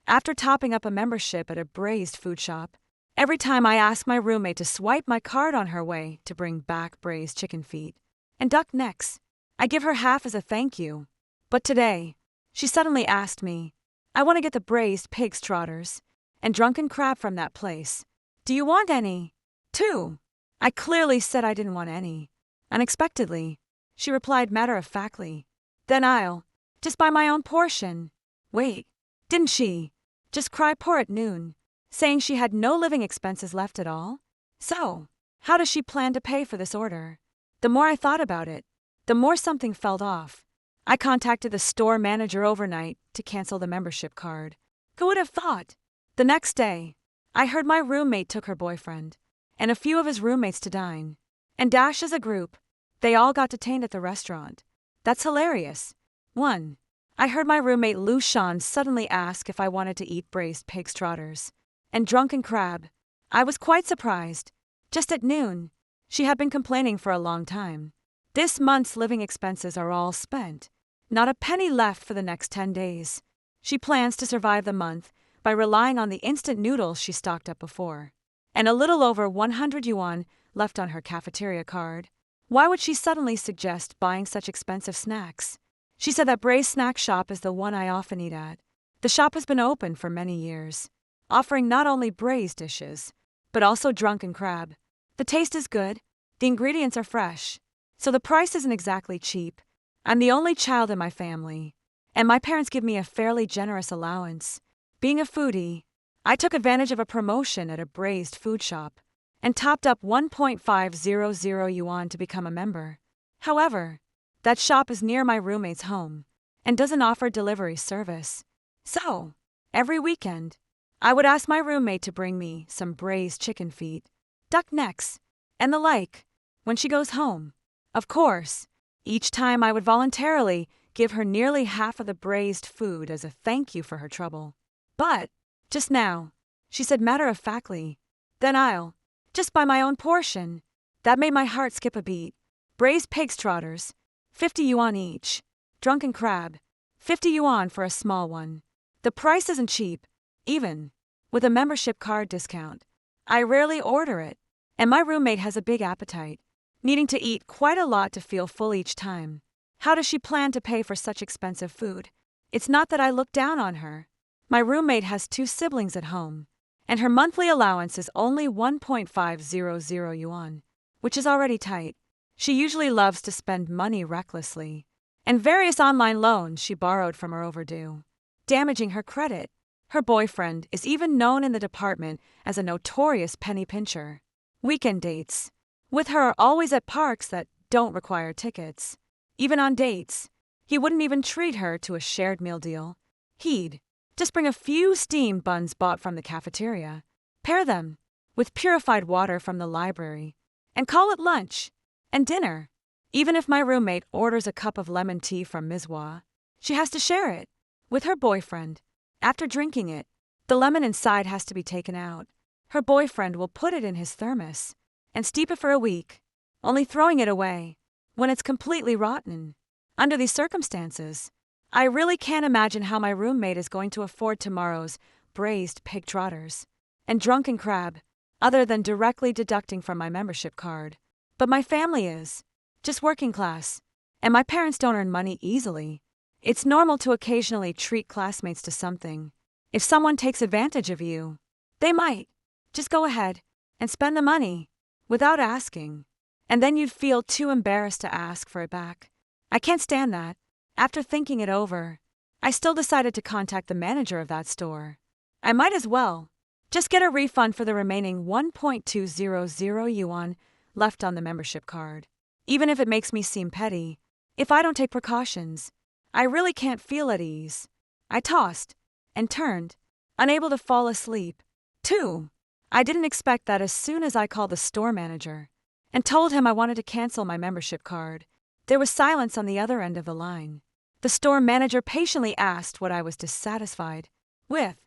After topping up a membership at a braised food shop, every time I ask my roommate to swipe my card on her way to bring back braised chicken feet and duck necks, I give her half as a thank you. But today, she suddenly asked me, I want to get the braised pig's trotters and drunken crab from that place. Do you want any? Too. I clearly said I didn't want any. Unexpectedly, she replied matter-of-factly, then I'll just buy my own portion. Wait, didn't she just cry poor at noon, saying she had no living expenses left at all? So, how does she plan to pay for this order? The more I thought about it, the more something felt off. I contacted the store manager overnight to cancel the membership card. Who would have thought? The next day, I heard my roommate took her boyfriend and a few of his roommates to dine, and dash as a group, they all got detained at the restaurant. That's hilarious. 1. I heard my roommate Lou Sean suddenly ask if I wanted to eat braised pig's trotters and drunken crab. I was quite surprised. Just at noon, she had been complaining for a long time. This month's living expenses are all spent. Not a penny left for the next 10 days. She plans to survive the month by relying on the instant noodles she stocked up before, and a little over 100 yuan left on her cafeteria card. Why would she suddenly suggest buying such expensive snacks? She said that braised snack shop is the one I often eat at. The shop has been open for many years, offering not only braised dishes, but also drunken crab. The taste is good, the ingredients are fresh, so the price isn't exactly cheap. I'm the only child in my family, and my parents give me a fairly generous allowance. Being a foodie, I took advantage of a promotion at a braised food shop and topped up 1.500 yuan to become a member. However, that shop is near my roommate's home and doesn't offer delivery service. So, every weekend, I would ask my roommate to bring me some braised chicken feet, duck necks, and the like when she goes home. Of course, each time I would voluntarily give her nearly half of the braised food as a thank you for her trouble. But, just now, she said matter-of-factly, then I'll just buy my own portion. That made my heart skip a beat. Braised pig's trotters, 50 yuan each. Drunken crab, 50 yuan for a small one. The price isn't cheap, even with a membership card discount. I rarely order it, and my roommate has a big appetite, needing to eat quite a lot to feel full each time. How does she plan to pay for such expensive food? It's not that I look down on her. My roommate has 2 siblings at home, and her monthly allowance is only 1.500 yuan, which is already tight. She usually loves to spend money recklessly, and various online loans she borrowed from her overdue, damaging her credit. Her boyfriend is even known in the department as a notorious penny pincher. Weekend dates with her are always at parks that don't require tickets. Even on dates, he wouldn't even treat her to a shared meal deal. He'd just bring a few steamed buns bought from the cafeteria, pair them with purified water from the library, and call it lunch and dinner. Even if my roommate orders a cup of lemon tea from Mizwa, she has to share it with her boyfriend. After drinking it, the lemon inside has to be taken out. Her boyfriend will put it in his thermos and steep it for a week, only throwing it away when it's completely rotten. Under these circumstances, I really can't imagine how my roommate is going to afford tomorrow's braised pig trotters and drunken crab, other than directly deducting from my membership card. But my family is just working class, and my parents don't earn money easily. It's normal to occasionally treat classmates to something. If someone takes advantage of you, they might just go ahead and spend the money without asking, and then you'd feel too embarrassed to ask for it back. I can't stand that. After thinking it over, I still decided to contact the manager of that store. I might as well just get a refund for the remaining 1.200 yuan left on the membership card. Even if it makes me seem petty, if I don't take precautions, I really can't feel at ease. I tossed and turned, unable to fall asleep. 2. I didn't expect that as soon as I called the store manager and told him I wanted to cancel my membership card, there was silence on the other end of the line. The store manager patiently asked what I was dissatisfied with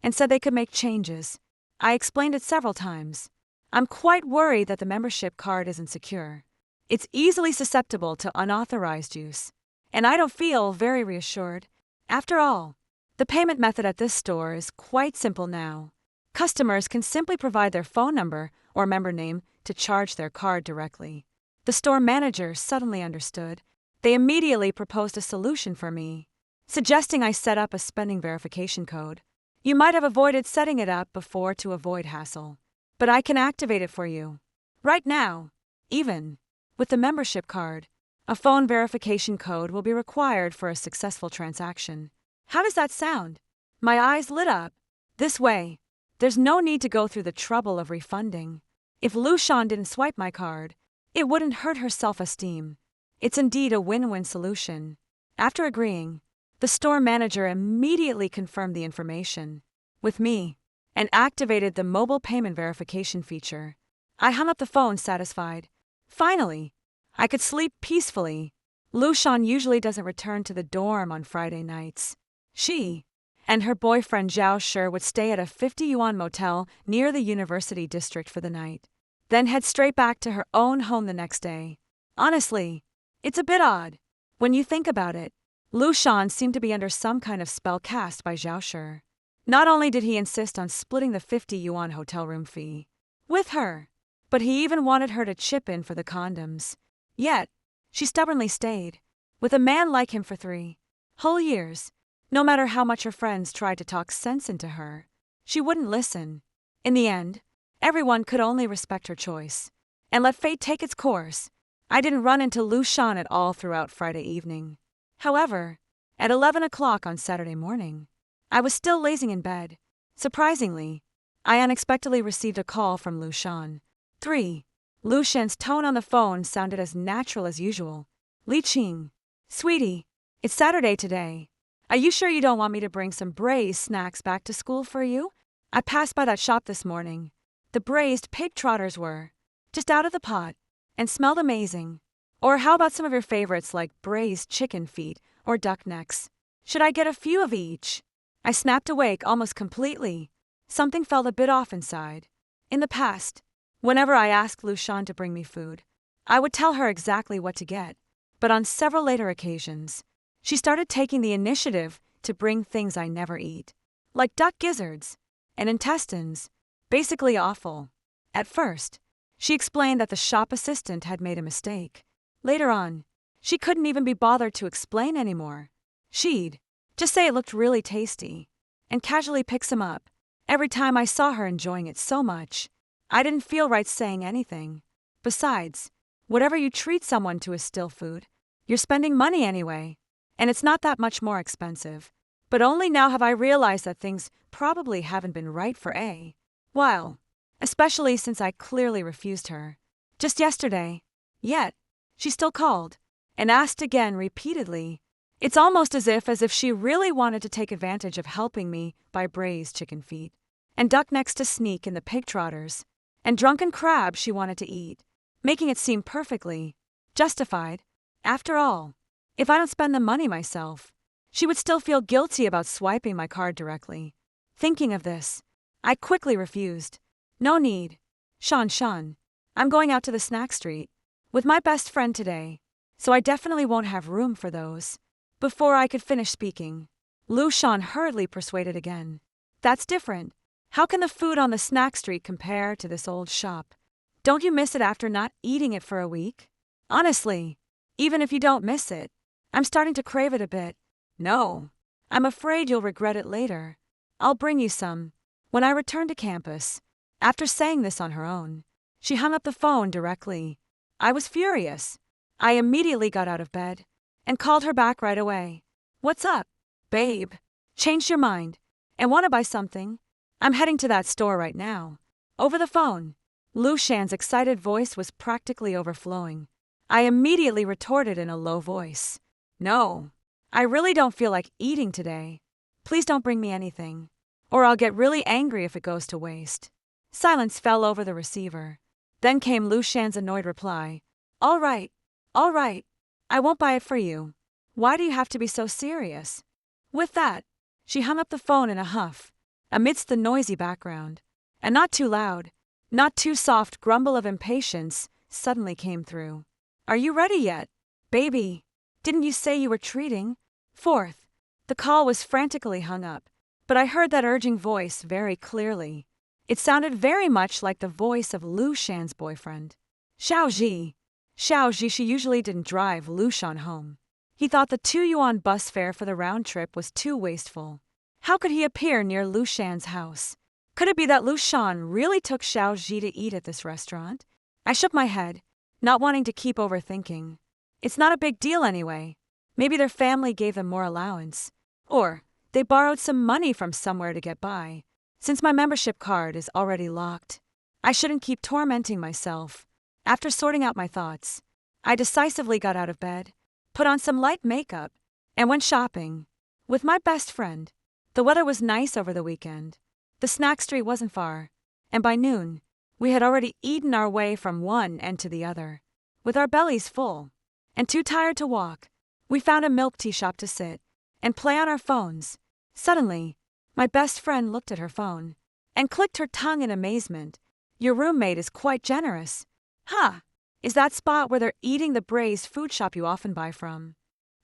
and said they could make changes. I explained it several times. I'm quite worried that the membership card isn't secure. It's easily susceptible to unauthorized use, and I don't feel very reassured. After all, The payment method at this store is quite simple now. Customers can simply provide their phone number or member name to charge their card directly. The store manager suddenly understood. They immediately proposed a solution for me, suggesting I set up a spending verification code. You might have avoided setting it up before to avoid hassle, but I can activate it for you. Right now, even with the membership card, a phone verification code will be required for a successful transaction. How does that sound? My eyes lit up. This way, there's no need to go through the trouble of refunding. If Lushan didn't swipe my card, it wouldn't hurt her self-esteem. It's indeed a win-win solution. After agreeing, the store manager immediately confirmed the information with me and activated the mobile payment verification feature. I hung up the phone satisfied. Finally, I could sleep peacefully. Lushan usually doesn't return to the dorm on Friday nights. She and her boyfriend Zhao Shi would stay at a 50 yuan motel near the university district for the night, then head straight back to her own home the next day. Honestly, it's a bit odd. When you think about it, Lushan seemed to be under some kind of spell cast by Zhao Shi. Not only did he insist on splitting the 50 yuan hotel room fee with her, but he even wanted her to chip in for the condoms. Yet, she stubbornly stayed with a man like him for 3 whole years. No matter how much her friends tried to talk sense into her, she wouldn't listen. In the end, everyone could only respect her choice and let fate take its course. I didn't run into Lushan at all throughout Friday evening. However, at 11 o'clock on Saturday morning, I was still lazing in bed. Surprisingly, I unexpectedly received a call from Lushan. 3. Lushan's tone on the phone sounded as natural as usual. Li Qing. Sweetie, it's Saturday today. Are you sure you don't want me to bring some braised snacks back to school for you? I passed by that shop this morning. The braised pig trotters were just out of the pot and smelled amazing. Or how about some of your favorites like braised chicken feet or duck necks? Should I get a few of each? I snapped awake almost completely. Something felt a bit off inside. In the past, whenever I asked Lushan to bring me food, I would tell her exactly what to get. But on several later occasions, she started taking the initiative to bring things I never eat, like duck gizzards and intestines, basically awful. At first, she explained that the shop assistant had made a mistake. Later on, she couldn't even be bothered to explain anymore. She'd just say it looked really tasty and casually pick some up. Every time I saw her enjoying it so much, I didn't feel right saying anything. Besides, whatever you treat someone to is still food. You're spending money anyway. And it's not that much more expensive. But only now have I realized that things probably haven't been right for a while, especially since I clearly refused her just yesterday. Yet, she still called and asked again repeatedly. It's almost as if she really wanted to take advantage of helping me buy braised chicken feet and duck necks to sneak in the pig trotters and drunken crab she wanted to eat, making it seem perfectly justified. After all, if I don't spend the money myself, she would still feel guilty about swiping my card directly. Thinking of this, I quickly refused. No need. Shan, I'm going out to the snack street with my best friend today, so I definitely won't have room for those. Before I could finish speaking, Lushan hurriedly persuaded again. That's different. How can the food on the snack street compare to this old shop? Don't you miss it after not eating it for a week? Honestly, even if you don't miss it, I'm starting to crave it a bit. No, I'm afraid you'll regret it later. I'll bring you some when I return to campus. After saying this on her own, she hung up the phone directly. I was furious. I immediately got out of bed and called her back right away. What's up, babe? Changed your mind and want to buy something? I'm heading to that store right now. Over the phone. Lushan's excited voice was practically overflowing. I immediately retorted in a low voice. No, I really don't feel like eating today. Please don't bring me anything, or I'll get really angry if it goes to waste. Silence fell over the receiver. Then came Lushan's annoyed reply. All right, I won't buy it for you. Why do you have to be so serious? With that, she hung up the phone in a huff, amidst the noisy background. A not too loud, not too soft grumble of impatience suddenly came through. Are you ready yet, baby? Didn't you say you were treating? 4th, The call was frantically hung up, but I heard that urging voice very clearly. It sounded very much like the voice of Lu Shan's boyfriend. Xiao Ji, she usually didn't drive Lu Shan home. He thought the 2 yuan bus fare for the round trip was too wasteful. How could he appear near Lu Shan's house? Could it be that Lu Shan really took Xiao Ji to eat at this restaurant? I shook my head, not wanting to keep overthinking. It's not a big deal anyway. Maybe their family gave them more allowance. Or they borrowed some money from somewhere to get by. Since my membership card is already locked, I shouldn't keep tormenting myself. After sorting out my thoughts, I decisively got out of bed, put on some light makeup, and went shopping. With my best friend. The weather was nice over the weekend. The snack street wasn't far, and by noon, we had already eaten our way from one end to the other. With our bellies full, and too tired to walk, we found a milk tea shop to sit and play on our phones. Suddenly, my best friend looked at her phone and clicked her tongue in amazement. Your roommate is quite generous. Huh, is that spot where they're eating the braised food shop you often buy from?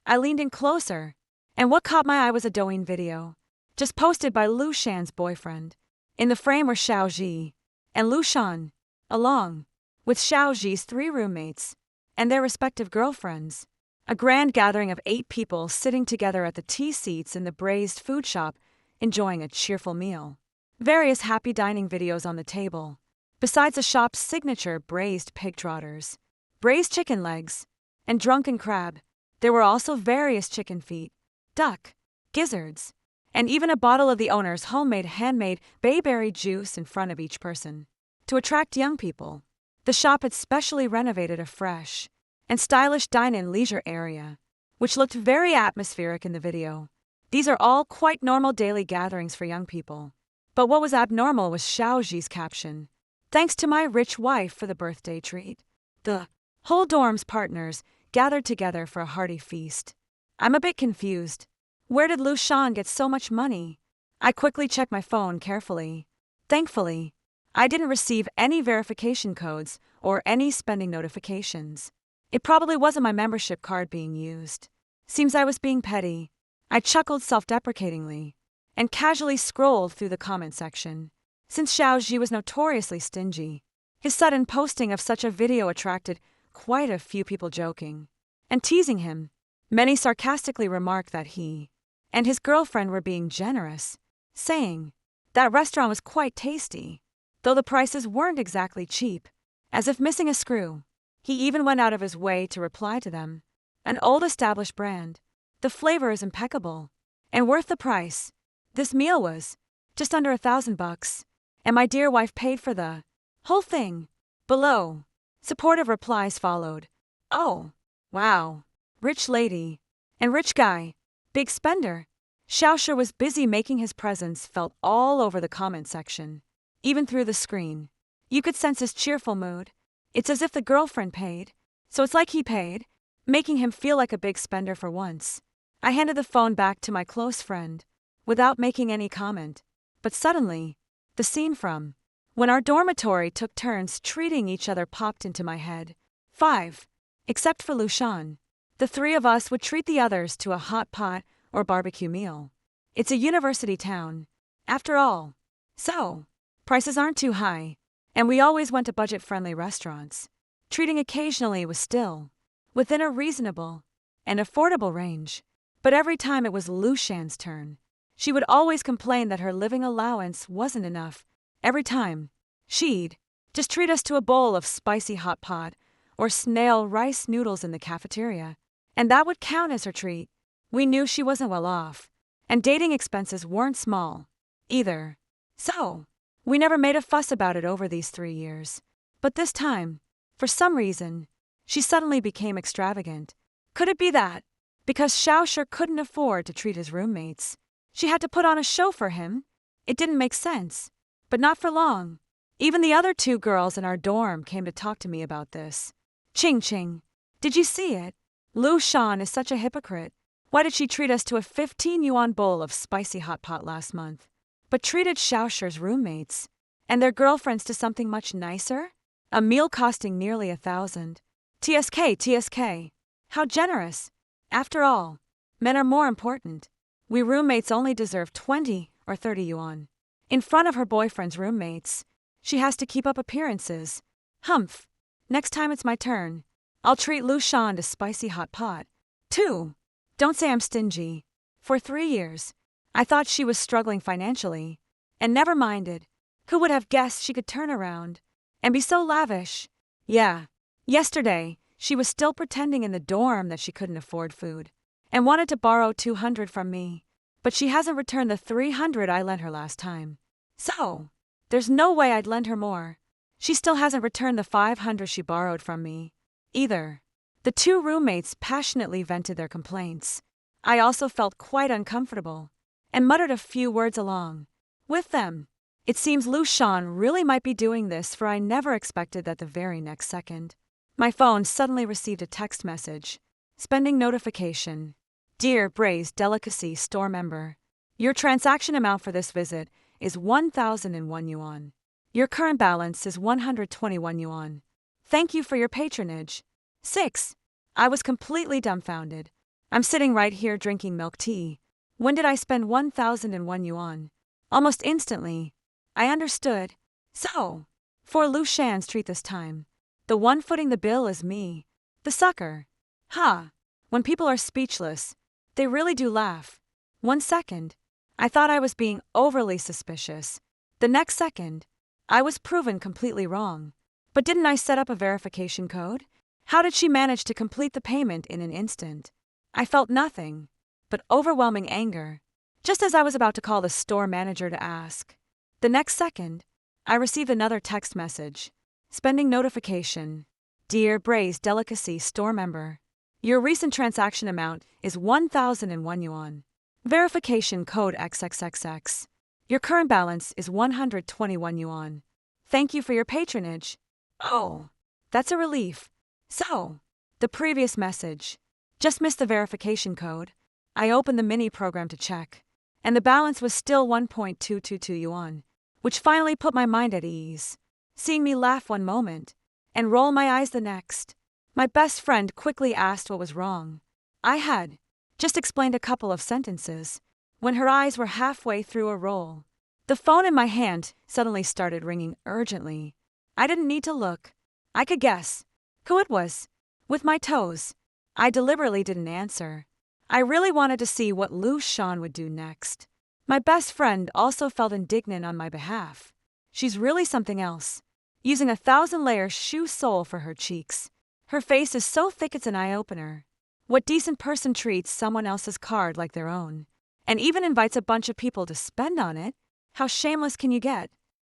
I leaned in closer, and what caught my eye was a Douyin video, just posted by Lu Shan's boyfriend. In the frame were Xiao Ji and Lu Shan, along with Xiao Ji's 3 roommates and their respective girlfriends. A grand gathering of 8 people sitting together at the tea seats in the braised food shop, enjoying a cheerful meal. Various happy dining videos on the table, besides the shop's signature braised pig trotters, braised chicken legs, and drunken crab. There were also various chicken feet, duck, gizzards, and even a bottle of the owner's handmade bayberry juice in front of each person. To attract young people, the shop had specially renovated a fresh and stylish dine-in leisure area, which looked very atmospheric in the video. These are all quite normal daily gatherings for young people. But what was abnormal was Xiao Ji's caption, "Thanks to my rich wife for the birthday treat." The whole dorm's partners gathered together for a hearty feast. I'm a bit confused. Where did Lu Shan get so much money? I quickly checked my phone carefully. Thankfully, I didn't receive any verification codes or any spending notifications. It probably wasn't my membership card being used. Seems I was being petty. I chuckled self-deprecatingly and casually scrolled through the comment section. Since Xiao Ji was notoriously stingy, his sudden posting of such a video attracted quite a few people joking and teasing him. Many sarcastically remarked that he and his girlfriend were being generous, saying that restaurant was quite tasty, though the prices weren't exactly cheap, as if missing a screw. He even went out of his way to reply to them. An old established brand. The flavor is impeccable and worth the price. This meal was just under $1,000, and my dear wife paid for the whole thing. Below, supportive replies followed. Oh, wow. Rich lady and rich guy. Big spender. Xiaoshe was busy making his presence felt all over the comment section, even through the screen. You could sense his cheerful mood. It's as if the girlfriend paid, so it's like he paid, making him feel like a big spender for once. I handed the phone back to my close friend, without making any comment. But suddenly, the scene from when our dormitory took turns treating each other popped into my head. 5. Except for Lu Shan, the 3 of us would treat the others to a hot pot or barbecue meal. It's a university town, after all. So, prices aren't too high, and we always went to budget-friendly restaurants. Treating occasionally was still within a reasonable and affordable range. But every time it was Lu Shan's turn, she would always complain that her living allowance wasn't enough. Every time, she'd just treat us to a bowl of spicy hot pot or snail rice noodles in the cafeteria, and that would count as her treat. We knew she wasn't well off, and dating expenses weren't small, either. So, we never made a fuss about it over these 3 years. But this time, for some reason, she suddenly became extravagant. Could it be that, because Xiaoshe couldn't afford to treat his roommates, she had to put on a show for him? It didn't make sense, but not for long. Even the other 2 girls in our dorm came to talk to me about this. Ching, did you see it? Lu Shan is such a hypocrite. Why did she treat us to a 15 yuan bowl of spicy hot pot last month, but treated Xiaoshe's roommates and their girlfriends to something much nicer? A meal costing nearly 1,000. TSK. How generous. After all, men are more important. We roommates only deserve 20 or 30 yuan. In front of her boyfriend's roommates, she has to keep up appearances. Humph. Next time it's my turn, I'll treat Lu Shan to spicy hot pot. 2. Don't say I'm stingy. For 3 years, I thought she was struggling financially, and never minded. Who would have guessed she could turn around and be so lavish? Yeah. Yesterday, she was still pretending in the dorm that she couldn't afford food and wanted to borrow 200 from me, but she hasn't returned the 300 I lent her last time. So, there's no way I'd lend her more. She still hasn't returned the 500 she borrowed from me, either. The 2 roommates passionately vented their complaints. I also felt quite uncomfortable and muttered a few words along with them. It seems Lu Shan really might be doing this, for I never expected that the very next second. My phone suddenly received a text message. Spending notification. Dear Braised Delicacy store member, your transaction amount for this visit is 1,001 yuan. Your current balance is 121 yuan. Thank you for your patronage. 6. I was completely dumbfounded. I'm sitting right here drinking milk tea. When did I spend 1,001 yuan? Almost instantly, I understood. So, for Lu Shan's treat this time, the one footing the bill is me, the sucker. Ha! When people are speechless, they really do laugh. 1 second, I thought I was being overly suspicious. The next second, I was proven completely wrong. But didn't I set up a verification code? How did she manage to complete the payment in an instant? I felt nothing but overwhelming anger, just as I was about to call the store manager to ask. The next second, I received another text message. Spending notification. Dear Braised Delicacy store member, your recent transaction amount is 1,001 yuan. Verification code XXXX. Your current balance is 121 yuan. Thank you for your patronage. Oh, that's a relief. So, the previous message. Just missed the verification code. I opened the mini program to check, and the balance was still 1.222 yuan, which finally put my mind at ease. Seeing me laugh one moment and roll my eyes the next, my best friend quickly asked what was wrong. I had just explained a couple of sentences when her eyes were halfway through a roll. The phone in my hand suddenly started ringing urgently. I didn't need to look. I could guess who it was. With my toes, I deliberately didn't answer. I really wanted to see what Lu Shan would do next. My best friend also felt indignant on my behalf. She's really something else, using 1,000-layer shoe sole for her cheeks. Her face is so thick it's an eye-opener. What decent person treats someone else's card like their own, and even invites a bunch of people to spend on it? How shameless can you get?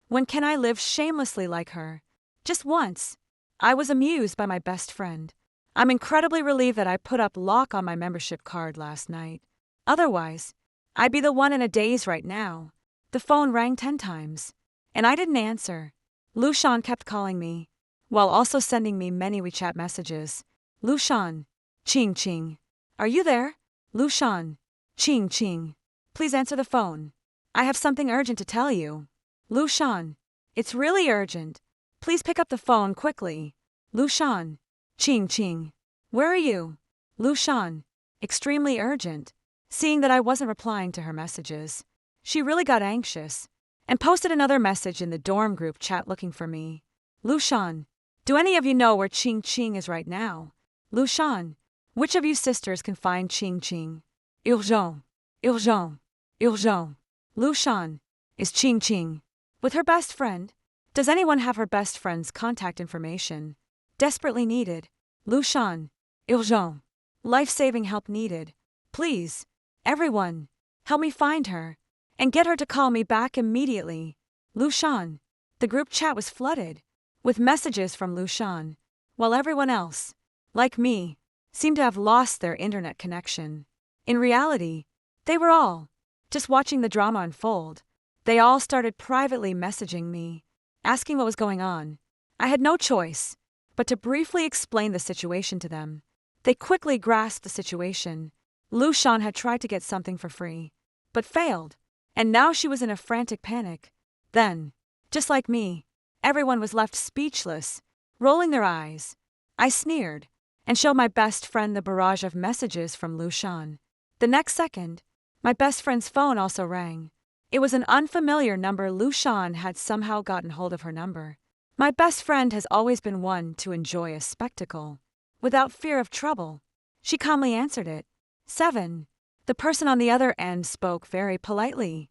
When can I live shamelessly like her? Just once. I was amused by my best friend. I'm incredibly relieved that I put up lock on my membership card last night. Otherwise, I'd be the one in a daze right now. The phone rang 10 times, and I didn't answer. Lu Shan kept calling me, while also sending me many WeChat messages. Lu Shan. Ching Ching. Are you there? Lu Shan. Ching Ching. Please answer the phone. I have something urgent to tell you. Lu Shan. It's really urgent. Please pick up the phone quickly. Lu Shan. Ching Ching. Where are you? Lu Shan. Extremely urgent. Seeing that I wasn't replying to her messages, she really got anxious and posted another message in the dorm group chat looking for me. Lu Shan. Do any of you know where Ching Ching is right now? Lu Shan. Which of you sisters can find Ching Ching? Urgent. Urgent. Urgent. Lu Shan. Is Ching Ching with her best friend? Does anyone have her best friend's contact information? Desperately needed. Lu Shan. Urgent. Life-saving help needed. Please, everyone, help me find her and get her to call me back immediately. Lu Shan. The group chat was flooded with messages from Lu Shan, while everyone else, like me, seemed to have lost their internet connection. In reality, they were all just watching the drama unfold. They all started privately messaging me, asking what was going on. I had no choice but to briefly explain the situation to them. They quickly grasped the situation. Lu Shan had tried to get something for free, but failed, and now she was in a frantic panic. Then, just like me, everyone was left speechless, rolling their eyes. I sneered and showed my best friend the barrage of messages from Lu Shan. The next second, My best friend's phone also rang. It was an unfamiliar number. Lu Shan had somehow gotten hold of her number. My best friend has always been one to enjoy a spectacle. Without fear of trouble, she calmly answered it. 7. The person on the other end spoke very politely.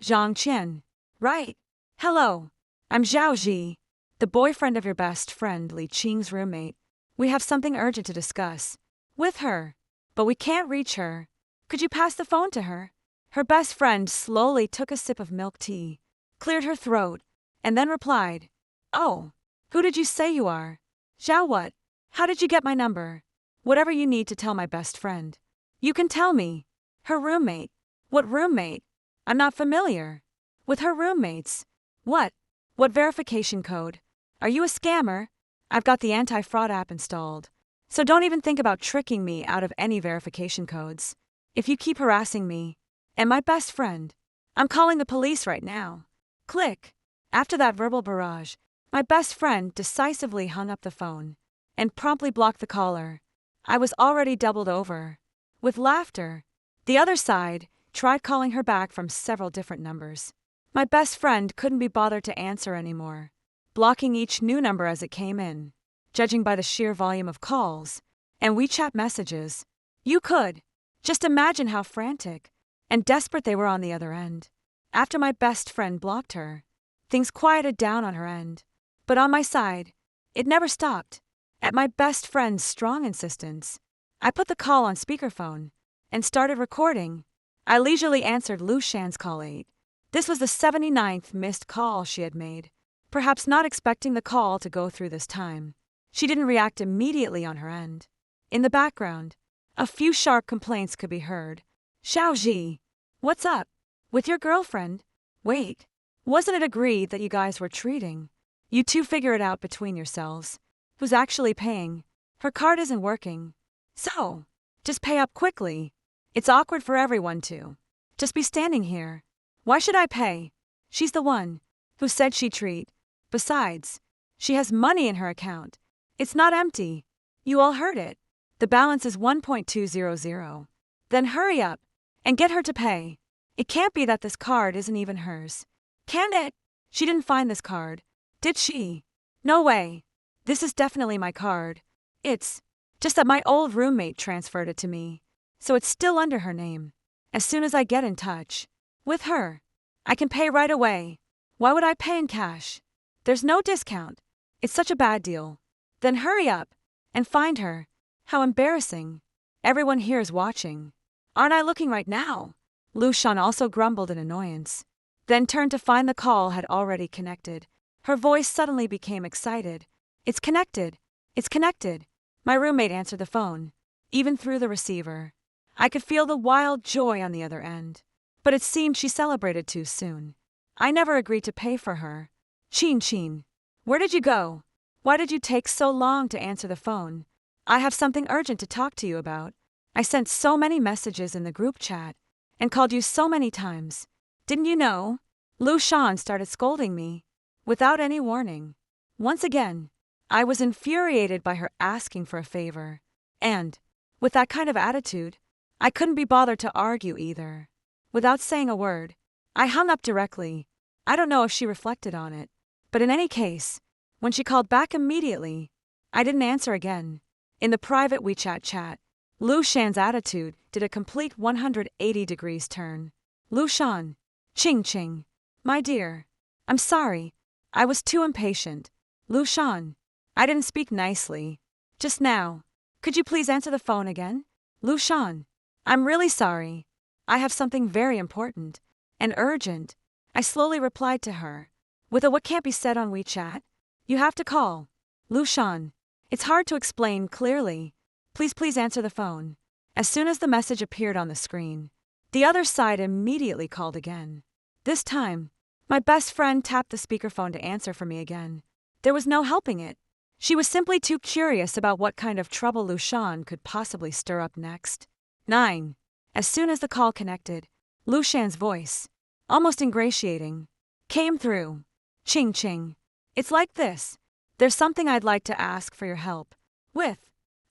Zhang Qian. Right. Hello. I'm Zhao Ji, the boyfriend of your best friend Li Qing's roommate. We have something urgent to discuss with her, but we can't reach her. Could you pass the phone to her? Her best friend slowly took a sip of milk tea, cleared her throat, and then replied, Oh, who did you say you are? Zhao what? How did you get my number? Whatever you need to tell my best friend. You can tell me. Her roommate. What roommate? I'm not familiar with her roommates. What? What verification code? Are you a scammer? I've got the anti-fraud app installed, so don't even think about tricking me out of any verification codes. If you keep harassing me and my best friend, I'm calling the police right now. Click. After that verbal barrage, my best friend decisively hung up the phone and promptly blocked the caller. I was already doubled over with laughter. The other side tried calling her back from several different numbers. My best friend couldn't be bothered to answer anymore, blocking each new number as it came in, judging by the sheer volume of calls and WeChat messages. You could just imagine how frantic and desperate they were on the other end. After my best friend blocked her, things quieted down on her end. But on my side, it never stopped. At my best friend's strong insistence, I put the call on speakerphone and started recording. I leisurely answered Lu Shan's call 8. This was the 79th missed call she had made, perhaps not expecting the call to go through this time. She didn't react immediately on her end. In the background, a few sharp complaints could be heard. Xiaoji, what's up? With your girlfriend? Wait, wasn't it agreed that you guys were treating? You two figure it out between yourselves. Who's actually paying? Her card isn't working. So, just pay up quickly. It's awkward for everyone to just be standing here. Why should I pay? She's the one who said she'd treat. Besides, she has money in her account. It's not empty. You all heard it. The balance is 1.200. Then hurry up and get her to pay. It can't be that this card isn't even hers. Can it? She didn't find this card, did she? No way. This is definitely my card. It's just that my old roommate transferred it to me, so it's still under her name. As soon as I get in touch with her, I can pay right away. Why would I pay in cash? There's no discount. It's such a bad deal. Then hurry up and find her. How embarrassing. Everyone here is watching. Aren't I looking right now? Lu Shan also grumbled in annoyance, then turned to find the call had already connected. Her voice suddenly became excited. It's connected. It's connected. My roommate answered the phone, even through the receiver. I could feel the wild joy on the other end, but it seemed she celebrated too soon. I never agreed to pay for her. Chin, where did you go? Why did you take so long to answer the phone? I have something urgent to talk to you about. I sent so many messages in the group chat and called you so many times. Didn't you know? Lu Shan started scolding me without any warning. Once again, I was infuriated by her asking for a favor, and, with that kind of attitude, I couldn't be bothered to argue either. Without saying a word, I hung up directly. I don't know if she reflected on it, but in any case, when she called back immediately, I didn't answer again. In the private WeChat chat, Lu Shan's attitude did a complete 180 degrees turn. Lu Shan, Ching, my dear, I'm sorry, I was too impatient. Lu Shan, I didn't speak nicely just now. Could you please answer the phone again? Lu Shan, I'm really sorry. I have something very important and urgent. I slowly replied to her with a what can't be said on WeChat. You have to call. Lu Shan, it's hard to explain clearly. Please answer the phone. As soon as the message appeared on the screen, the other side immediately called again. This time, my best friend tapped the speakerphone to answer for me again. There was no helping it. She was simply too curious about what kind of trouble Lu Shan could possibly stir up next. 9. As soon as the call connected, Lu Shan's voice, almost ingratiating, came through. Ching, it's like this. There's something I'd like to ask for your help with.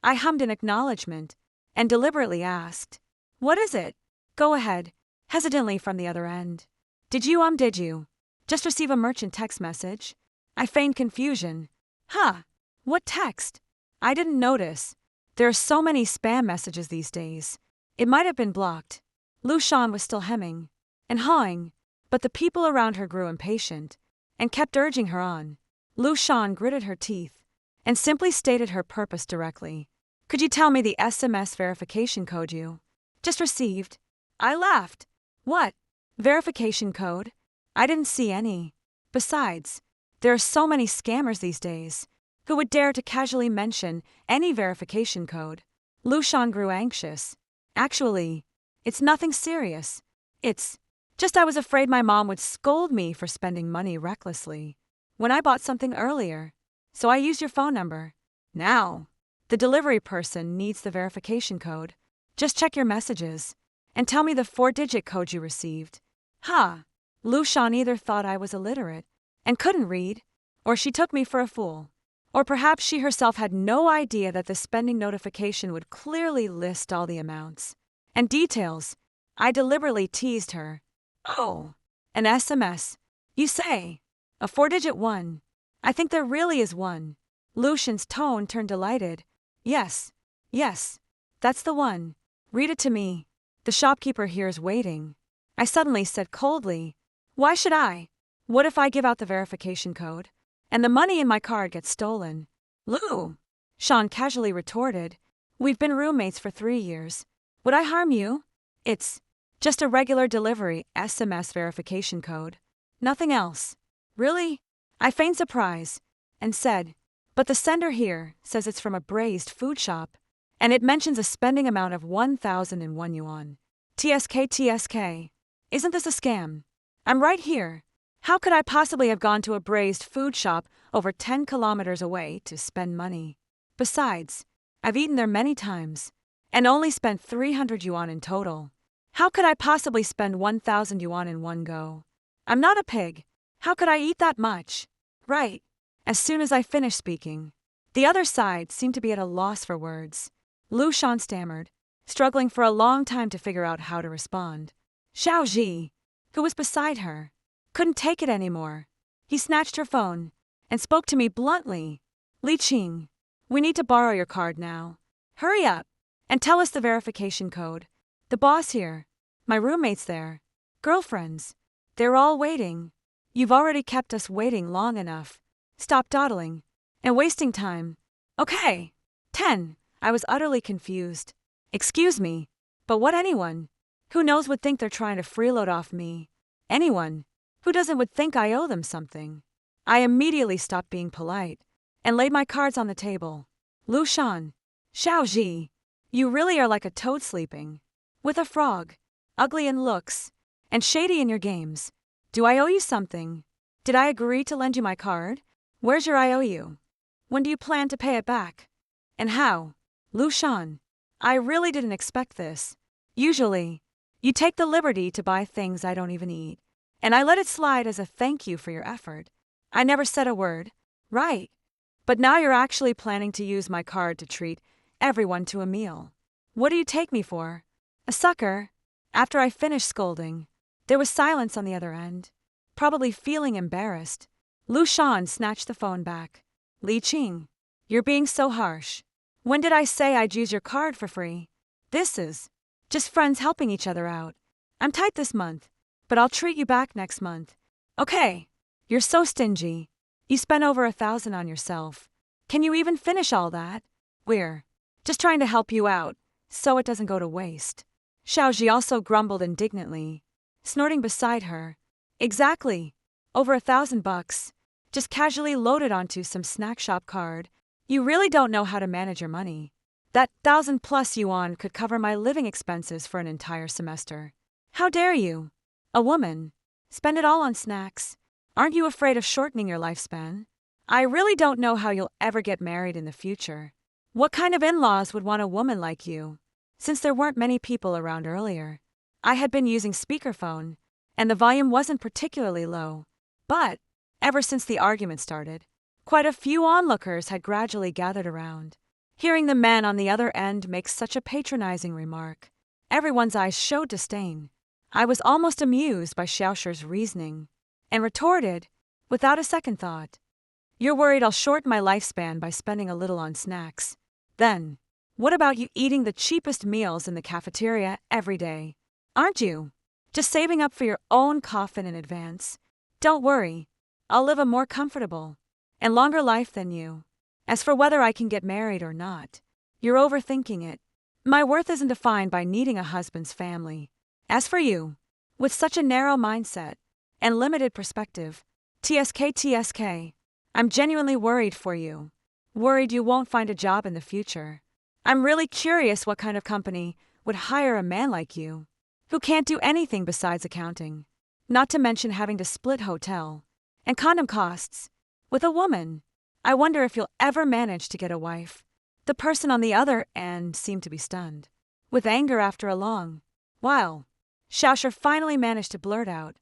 I hummed in acknowledgement and deliberately asked, What is it? Go ahead, hesitantly from the other end. Did you just receive a merchant text message? I feigned confusion. Huh, what text? I didn't notice. There are so many spam messages these days. It might have been blocked. Lu Shan was still hemming and hawing, but the people around her grew impatient and kept urging her on. Lu Shan gritted her teeth and simply stated her purpose directly. Could you tell me the SMS verification code you just received? I laughed. What? Verification code? I didn't see any. Besides, there are so many scammers these days. Who would dare to casually mention any verification code? Lu Shan grew anxious. Actually, it's nothing serious. It's just I was afraid my mom would scold me for spending money recklessly when I bought something earlier. So I used your phone number. Now, the delivery person needs the verification code. Just check your messages and tell me the 4-digit code you received. Ha! Lu Shan either thought I was illiterate and couldn't read, or she took me for a fool. Or perhaps she herself had no idea that the spending notification would clearly list all the amounts and details. I deliberately teased her. Oh, an SMS, you say? A 4-digit one? I think there really is one. Lu Shan's tone turned delighted. Yes, that's the one. Read it to me. The shopkeeper here is waiting. I suddenly said coldly, why should I? What if I give out the verification code and the money in my card gets stolen? Lu Shan casually retorted, we've been roommates for 3 years. Would I harm you? It's just a regular delivery SMS verification code. Nothing else. Really? I feigned surprise and said, but the sender here says it's from a braised food shop, and it mentions a spending amount of 1,001 yuan. TSK. Isn't this a scam? I'm right here. How could I possibly have gone to a braised food shop over 10 kilometers away to spend money? Besides, I've eaten there many times and only spent 300 yuan in total. How could I possibly spend 1,000 yuan in one go? I'm not a pig. How could I eat that much? Right. As soon as I finished speaking, the other side seemed to be at a loss for words. Lu Shan stammered, struggling for a long time to figure out how to respond. Xiao Ji, who was beside her, couldn't take it anymore. He snatched her phone and spoke to me bluntly. Li Qing, we need to borrow your card now. Hurry up and tell us the verification code. The boss here, my roommates there, girlfriends, they're all waiting. You've already kept us waiting long enough. Stop dawdling and wasting time. Okay. 10. I was utterly confused. Excuse me, but what anyone who knows would think they're trying to freeload off me? Anyone who doesn't would think I owe them something. I immediately stopped being polite and laid my cards on the table. Lu Shan, Xiao Ji, you really are like a toad sleeping with a frog, ugly in looks and shady in your games. Do I owe you something? Did I agree to lend you my card? Where's your IOU? When do you plan to pay it back? And how? Lu Shan, I really didn't expect this. Usually, you take the liberty to buy things I don't even eat, and I let it slide as a thank you for your effort. I never said a word, right? But now you're actually planning to use my card to treat everyone to a meal. What do you take me for? A sucker? After I finished scolding, there was silence on the other end. Probably feeling embarrassed, Lu Shan snatched the phone back. Li Qing, you're being so harsh. When did I say I'd use your card for free? This is just friends helping each other out. I'm tight this month, but I'll treat you back next month. Okay, you're so stingy. You spent over 1,000 on yourself. Can you even finish all that? We're just trying to help you out, so it doesn't go to waste. Xiaoji also grumbled indignantly, snorting beside her. Exactly. Over 1,000 bucks. Just casually loaded onto some snack shop card. You really don't know how to manage your money. That 1,000+ yuan could cover my living expenses for an entire semester. How dare you? A woman. Spend it all on snacks. Aren't you afraid of shortening your lifespan? I really don't know how you'll ever get married in the future. What kind of in-laws would want a woman like you? Since there weren't many people around earlier, I had been using speakerphone, and the volume wasn't particularly low. But ever since the argument started, quite a few onlookers had gradually gathered around, hearing the man on the other end make such a patronizing remark. Everyone's eyes showed disdain. I was almost amused by Xiaoshi's reasoning, and retorted, without a second thought, "You're worried I'll shorten my lifespan by spending a little on snacks. Then, what about you eating the cheapest meals in the cafeteria every day? Aren't you? Just saving up for your own coffin in advance. Don't worry, I'll live a more comfortable and longer life than you. As for whether I can get married or not, you're overthinking it. My worth isn't defined by needing a husband's family. As for you, with such a narrow mindset and limited perspective, TSK, I'm genuinely worried for you. Worried you won't find a job in the future. I'm really curious what kind of company would hire a man like you, who can't do anything besides accounting, not to mention having to split hotel and condom costs with a woman. I wonder if you'll ever manage to get a wife." The person on the other end seemed to be stunned, with anger after a long while. Xiaoshi finally managed to blurt out,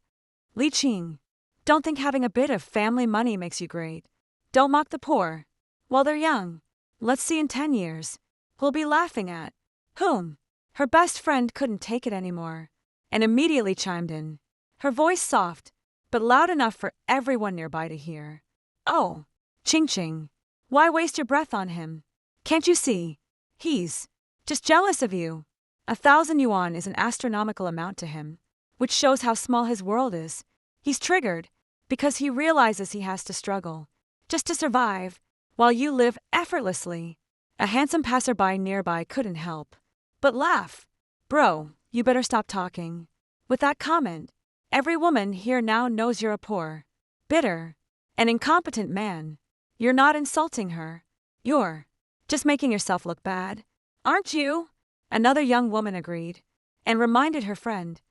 "Li Qing, don't think having a bit of family money makes you great. Don't mock the poor while they're young. Let's see in 10 years, who'll be laughing at whom?" Her best friend couldn't take it anymore, and immediately chimed in, her voice soft, but loud enough for everyone nearby to hear. "Oh, Qing, why waste your breath on him? Can't you see? He's just jealous of you. 1,000 yuan is an astronomical amount to him, which shows how small his world is. He's triggered because he realizes he has to struggle just to survive, while you live effortlessly." A handsome passerby nearby couldn't help but laugh. "Bro, you better stop talking." With that comment, every woman here now knows you're a poor, bitter, and incompetent man. You're not insulting her. You're just making yourself look bad. Aren't you? Another young woman agreed, and reminded her friend.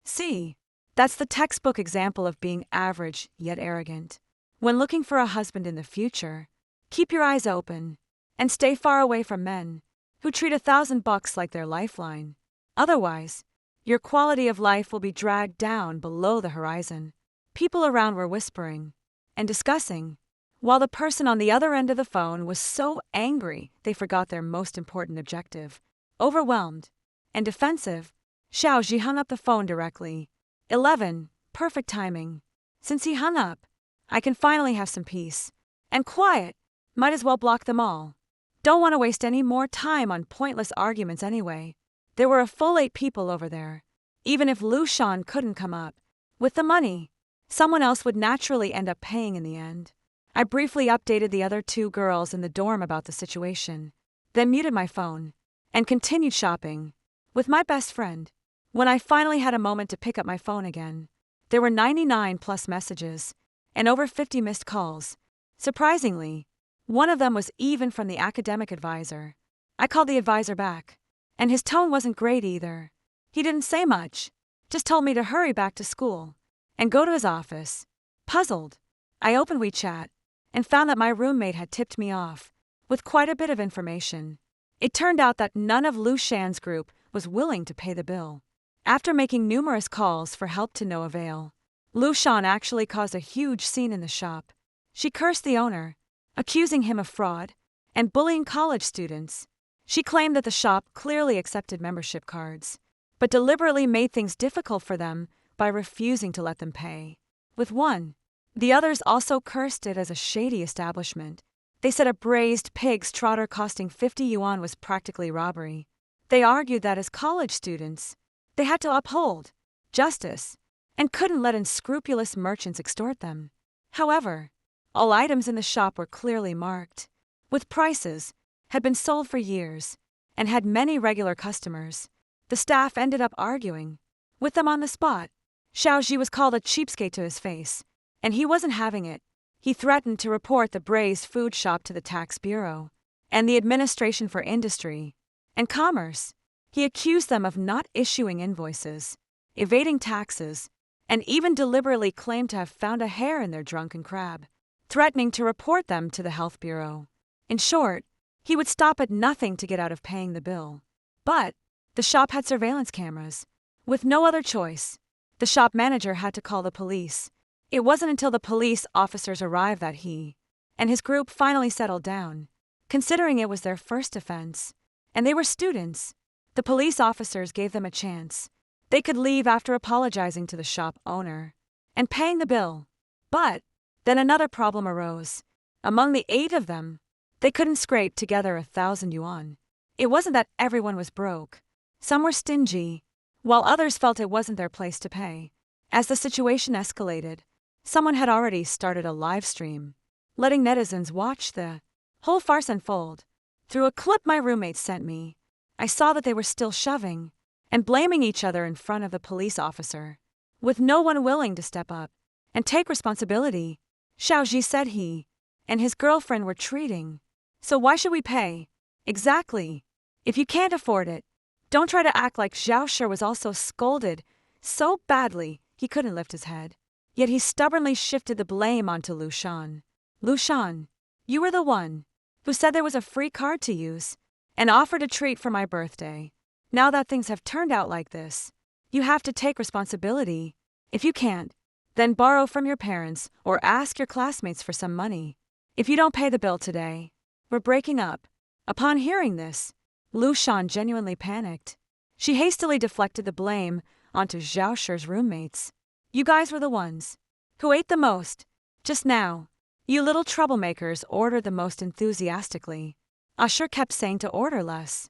"See, that's the textbook example of being average yet arrogant. When looking for a husband in the future, keep your eyes open and stay far away from men who treat $1,000 like their lifeline. Otherwise, your quality of life will be dragged down below the horizon." People around were whispering and discussing, while the person on the other end of the phone was so angry they forgot their most important objective. Overwhelmed and defensive, Xiaoji hung up the phone directly. 11. Perfect timing. Since he hung up, I can finally have some peace and quiet. Might as well block them all. Don't want to waste any more time on pointless arguments anyway. There were a full 8 people over there. Even if Lu Shan couldn't come up with the money, someone else would naturally end up paying in the end. I briefly updated the other 2 girls in the dorm about the situation, then muted my phone and continued shopping with my best friend. When I finally had a moment to pick up my phone again, there were 99 plus messages and over 50 missed calls. Surprisingly, one of them was even from the academic advisor. I called the advisor back, and his tone wasn't great either. He didn't say much, just told me to hurry back to school and go to his office. Puzzled, I opened WeChat and found that my roommate had tipped me off with quite a bit of information. It turned out that none of Lu Shan's group was willing to pay the bill. After making numerous calls for help to no avail, Lu Shan actually caused a huge scene in the shop. She cursed the owner, accusing him of fraud and bullying college students. She claimed that the shop clearly accepted membership cards, but deliberately made things difficult for them by refusing to let them pay. With one, the others also cursed it as a shady establishment. They said a braised pig's trotter costing 50 yuan was practically robbery. They argued that as college students, they had to uphold justice and couldn't let unscrupulous merchants extort them. However, all items in the shop were clearly marked, with prices, had been sold for years, and had many regular customers. The staff ended up arguing with them on the spot. Xiaoji was called a cheapskate to his face, and he wasn't having it. He threatened to report the braised food shop to the Tax Bureau and the Administration for Industry and Commerce. He accused them of not issuing invoices, evading taxes, and even deliberately claimed to have found a hair in their drunken crab, threatening to report them to the Health Bureau. In short, he would stop at nothing to get out of paying the bill. But the shop had surveillance cameras. With no other choice, the shop manager had to call the police. It wasn't until the police officers arrived that he and his group finally settled down, considering it was their first offense, and they were students. The police officers gave them a chance. They could leave after apologizing to the shop owner and paying the bill. But then another problem arose. Among the 8 of them, they couldn't scrape together 1,000 yuan. It wasn't that everyone was broke. Some were stingy, while others felt it wasn't their place to pay. As the situation escalated, someone had already started a live stream, letting netizens watch the whole farce unfold. Through a clip my roommate sent me, I saw that they were still shoving and blaming each other in front of the police officer, with no one willing to step up and take responsibility. Xiaoji said he and his girlfriend were treating. So why should we pay? Exactly. If you can't afford it, don't try to act like Zhao Shi was also scolded so badly he couldn't lift his head. Yet he stubbornly shifted the blame onto Lu Shan. Lu Shan, you were the one who said there was a free card to use and offered a treat for my birthday. Now that things have turned out like this, you have to take responsibility. If you can't, then borrow from your parents or ask your classmates for some money. If you don't pay the bill today, we're breaking up. Upon hearing this, Lu Shan genuinely panicked. She hastily deflected the blame onto Zhao Shi's roommates. You guys were the ones who ate the most. Just now, you little troublemakers ordered the most enthusiastically. Usher kept saying to order less,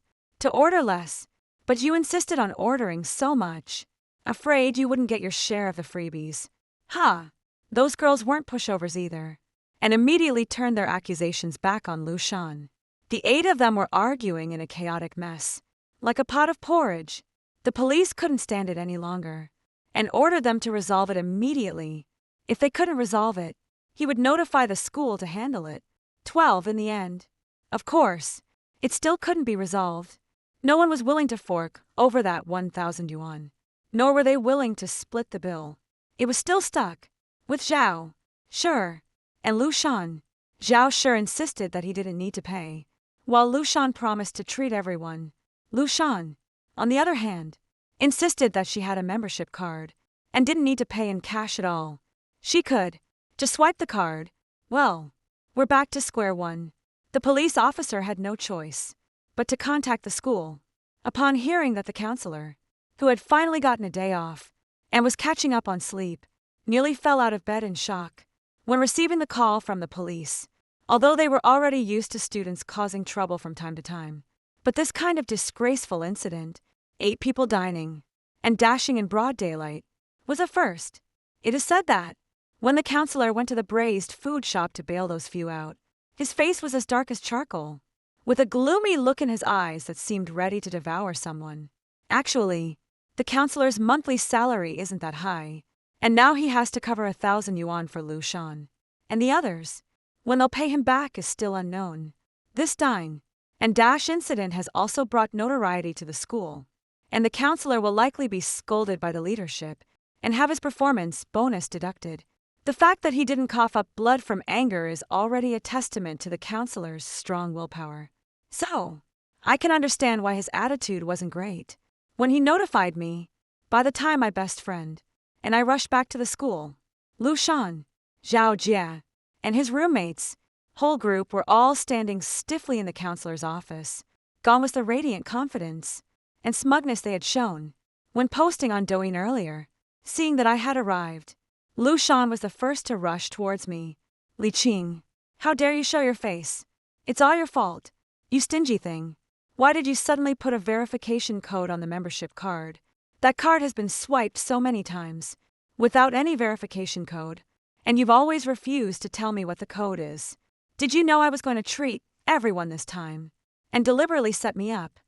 but you insisted on ordering so much. Afraid you wouldn't get your share of the freebies. Ha! Those girls weren't pushovers either, and immediately turned their accusations back on Lu Shan. The 8 of them were arguing in a chaotic mess, like a pot of porridge. The police couldn't stand it any longer, and ordered them to resolve it immediately. If they couldn't resolve it, he would notify the school to handle it. 12 in the end. Of course, it still couldn't be resolved. No one was willing to fork over that 1,000 yuan, nor were they willing to split the bill. It was still stuck with Zhao Shi and Lu Shan. Zhao Shi insisted that he didn't need to pay, while Lu Shan promised to treat everyone. Lu Shan, on the other hand, insisted that she had a membership card and didn't need to pay in cash at all. She could just swipe the card. Well, we're back to square one. The police officer had no choice but to contact the school. Upon hearing that the counselor, who had finally gotten a day off and was catching up on sleep, nearly fell out of bed in shock when receiving the call from the police, although they were already used to students causing trouble from time to time. But this kind of disgraceful incident, 8 people dining and dashing in broad daylight, was a first. It is said that when the counselor went to the braised food shop to bail those few out, his face was as dark as charcoal, with a gloomy look in his eyes that seemed ready to devour someone. Actually, the counselor's monthly salary isn't that high, and now he has to cover 1,000 yuan for Lu Shan. And the others, when they'll pay him back, is still unknown. This dine and dash incident has also brought notoriety to the school, and the counselor will likely be scolded by the leadership and have his performance bonus deducted. The fact that he didn't cough up blood from anger is already a testament to the counselor's strong willpower. So, I can understand why his attitude wasn't great when he notified me. By the time my best friend and I rushed back to the school, Lu Shan, Zhao Jie, and his roommates, whole group, were all standing stiffly in the counselor's office. Gone was the radiant confidence and smugness they had shown when posting on Douyin earlier. Seeing that I had arrived, Lu Shan was the first to rush towards me. Li Qing, how dare you show your face? It's all your fault. You stingy thing. Why did you suddenly put a verification code on the membership card? That card has been swiped so many times, without any verification code, and you've always refused to tell me what the code is. Did you know I was going to treat everyone this time, and deliberately set me up?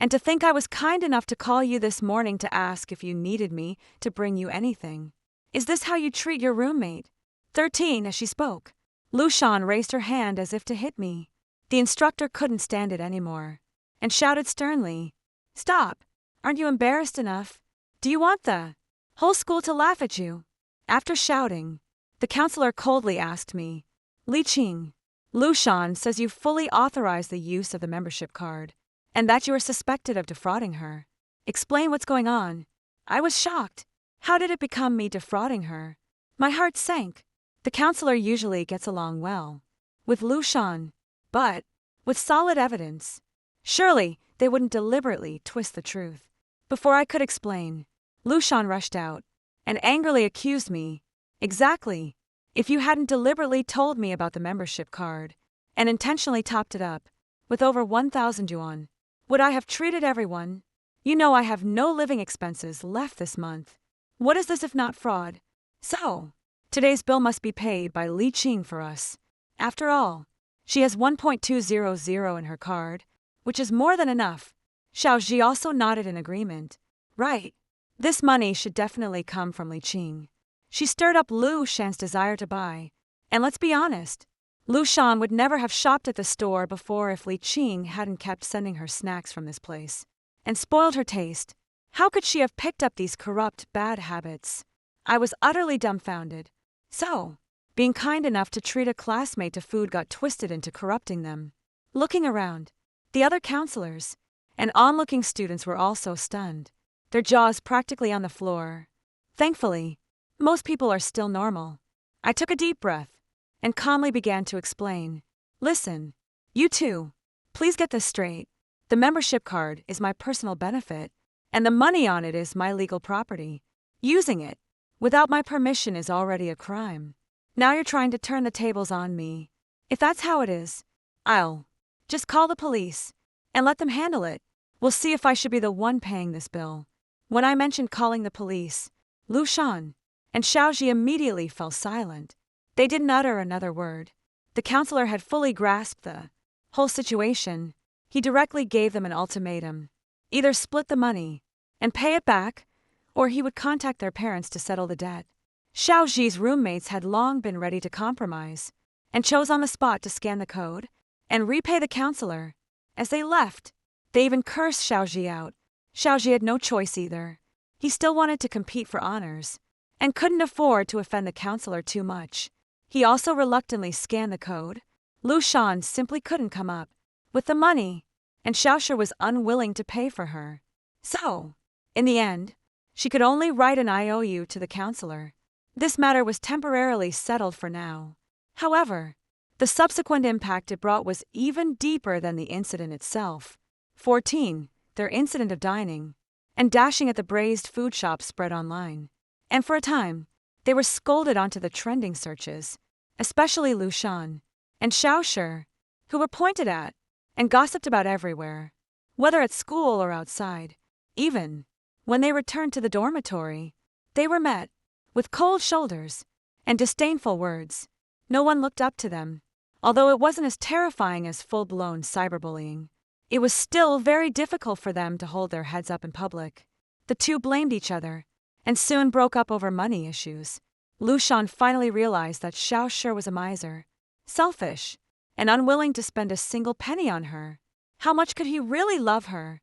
And to think I was kind enough to call you this morning to ask if you needed me to bring you anything. Is this how you treat your roommate? 13. As she spoke, Lu Shan raised her hand as if to hit me. The instructor couldn't stand it anymore and shouted sternly, "Stop! Aren't you embarrassed enough? Do you want the whole school to laugh at you?" After shouting, the counselor coldly asked me, "Li Qing, Lu Shan says you fully authorized the use of the membership card and that you are suspected of defrauding her. Explain what's going on." I was shocked. How did it become me defrauding her? My heart sank. The counselor usually gets along well with Lu Shan, but with solid evidence. Surely they wouldn't deliberately twist the truth. Before I could explain, Lushan rushed out and angrily accused me. Exactly. If you hadn't deliberately told me about the membership card and intentionally topped it up with over 1,000 yuan, would I have treated everyone? You know I have no living expenses left this month. What is this if not fraud? So, today's bill must be paid by Li Qing for us. After all, she has 1.200 in her card, which is more than enough. Xiao Ji also nodded in agreement. Right. This money should definitely come from Li Qing. She stirred up Lu Shan's desire to buy. And let's be honest, Lu Shan would never have shopped at the store before if Li Qing hadn't kept sending her snacks from this place and spoiled her taste. How could she have picked up these corrupt, bad habits? I was utterly dumbfounded. So, being kind enough to treat a classmate to food got twisted into corrupting them. Looking around, the other counselors and onlooking students were also stunned, their jaws practically on the floor. Thankfully, most people are still normal. I took a deep breath and calmly began to explain. Listen, you two, please get this straight. The membership card is my personal benefit, and the money on it is my legal property. Using it without my permission is already a crime. Now you're trying to turn the tables on me. If that's how it is, I'll just call the police and let them handle it. We'll see if I should be the one paying this bill. When I mentioned calling the police, Lu Shan and Xiaoji immediately fell silent. They didn't utter another word. The counselor had fully grasped the whole situation. He directly gave them an ultimatum. Either split the money and pay it back, or he would contact their parents to settle the debt. Xiaoji's roommates had long been ready to compromise and chose on the spot to scan the code and repay the counselor. As they left, they even cursed Xiaoji out. Xiaoji had no choice either. He still wanted to compete for honors and couldn't afford to offend the counselor too much. He also reluctantly scanned the code. Lu Shan simply couldn't come up with the money, and Xiaoshi was unwilling to pay for her. So, in the end, she could only write an IOU to the counselor. This matter was temporarily settled for now. However, the subsequent impact it brought was even deeper than the incident itself. 14. Their incident of dining and dashing at the braised food shop spread online. And for a time, they were scolded onto the trending searches, especially Lu Shan and Xiao Shi, who were pointed at and gossiped about everywhere, whether at school or outside. Even when they returned to the dormitory, they were met with cold shoulders and disdainful words. No one looked up to them. Although it wasn't as terrifying as full-blown cyberbullying, it was still very difficult for them to hold their heads up in public. The two blamed each other and soon broke up over money issues. Lu Shan finally realized that Xiao Shi was a miser, selfish, and unwilling to spend a single penny on her. How much could he really love her?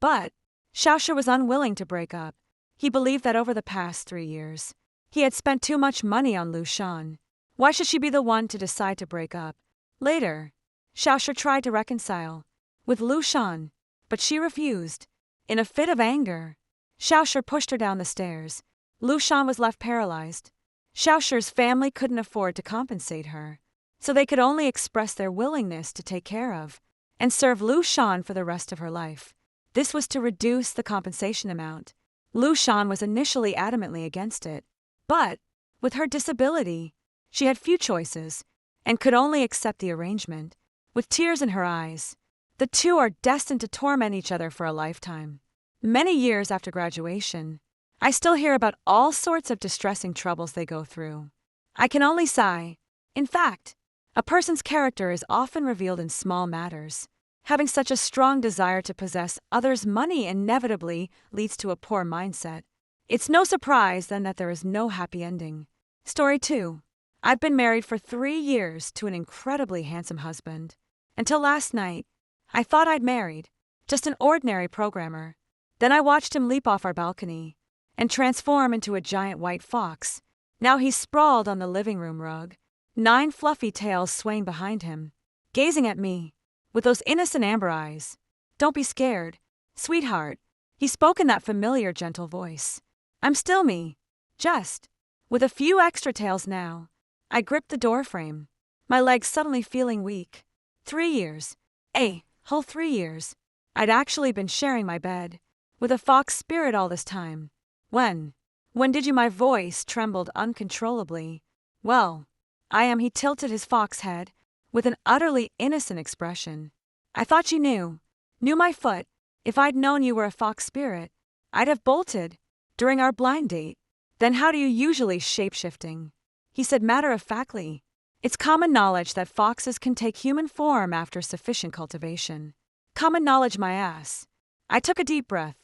But Xiao Shi was unwilling to break up. He believed that over the past 3 years, he had spent too much money on Lu Shan. Why should she be the one to decide to break up? Later, Xiao Shi tried to reconcile with Lu Shan, but she refused. In a fit of anger, Xiao Shi pushed her down the stairs. Lu Shan was left paralyzed. Xiao Shi's family couldn't afford to compensate her, so they could only express their willingness to take care of and serve Lu Shan for the rest of her life. This was to reduce the compensation amount. Lu Shan was initially adamantly against it, but with her disability, she had few choices and could only accept the arrangement. With tears in her eyes, the two are destined to torment each other for a lifetime. Many years after graduation, I still hear about all sorts of distressing troubles they go through. I can only sigh. In fact, a person's character is often revealed in small matters. Having such a strong desire to possess others' money inevitably leads to a poor mindset. It's no surprise then that there is no happy ending. Story 2. I've been married for 3 years to an incredibly handsome husband. Until last night, I thought I'd married just an ordinary programmer. Then I watched him leap off our balcony and transform into a giant white fox. Now he's sprawled on the living room rug, 9 fluffy tails swaying behind him, gazing at me with those innocent amber eyes. Don't be scared, sweetheart. He spoke in that familiar, gentle voice. I'm still me, just with a few extra tails now. I gripped the doorframe, my legs suddenly feeling weak. 3 years. A whole 3 years. I'd actually been sharing my bed with a fox spirit all this time. When did you? My voice trembled uncontrollably. Well, I am. He tilted his fox head with an utterly innocent expression. I thought you knew my foot. If I'd known you were a fox spirit, I'd have bolted during our blind date. Then how do you usually shape-shifting? He said matter-of-factly. It's common knowledge that foxes can take human form after sufficient cultivation. Common knowledge, my ass. I took a deep breath,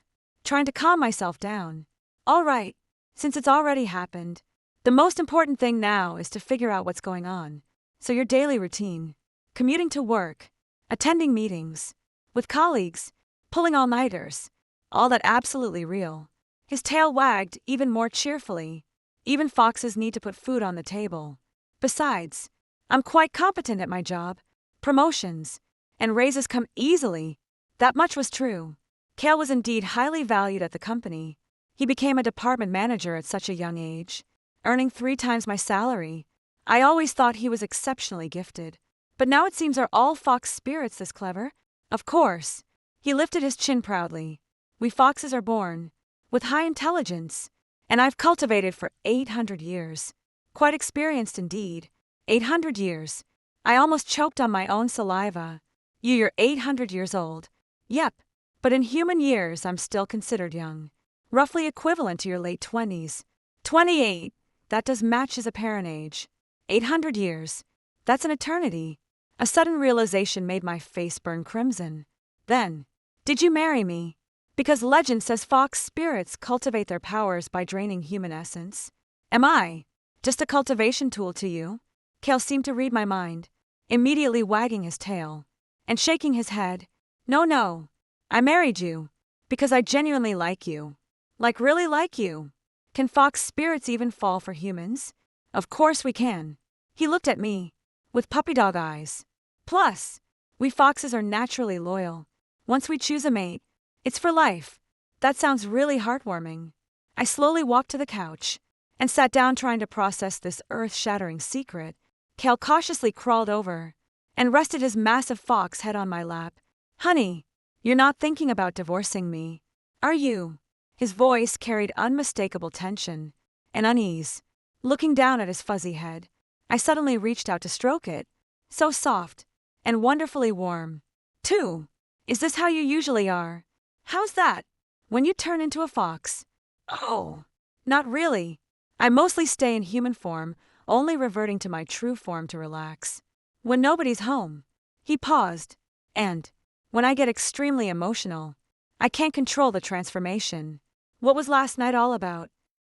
trying to calm myself down. All right, since it's already happened, the most important thing now is to figure out what's going on. So your daily routine, commuting to work, attending meetings, with colleagues, pulling all-nighters, all that absolutely real. His tail wagged even more cheerfully. Even foxes need to put food on the table. Besides, I'm quite competent at my job. Promotions and raises come easily. That much was true. Cale was indeed highly valued at the company. He became a department manager at such a young age, earning 3 times my salary. I always thought he was exceptionally gifted. But now it seems are all fox spirits this clever? Of course. He lifted his chin proudly. We foxes are born with high intelligence, and I've cultivated for 800 years. Quite experienced indeed. 800 years. I almost choked on my own saliva. You're 800 years old. Yep, but in human years I'm still considered young. Roughly equivalent to your late 20s. 28, that does match his apparent age. 800 years. That's an eternity. A sudden realization made my face burn crimson. Then, did you marry me? Because legend says fox spirits cultivate their powers by draining human essence. Am I just a cultivation tool to you? Cale seemed to read my mind, immediately wagging his tail and shaking his head. No. I married you because I genuinely like you. Like really like you. Can fox spirits even fall for humans? Of course we can. He looked at me with puppy dog eyes. Plus, we foxes are naturally loyal. Once we choose a mate, it's for life. That sounds really heartwarming. I slowly walked to the couch and sat down trying to process this earth-shattering secret. Cale cautiously crawled over and rested his massive fox head on my lap. Honey, you're not thinking about divorcing me, are you? His voice carried unmistakable tension and unease. Looking down at his fuzzy head, I suddenly reached out to stroke it. So soft and wonderfully warm. Too. Is this how you usually are? How's that? When you turn into a fox? Oh, not really. I mostly stay in human form, only reverting to my true form to relax. When nobody's home. He paused. And, when I get extremely emotional, I can't control the transformation. What was last night all about?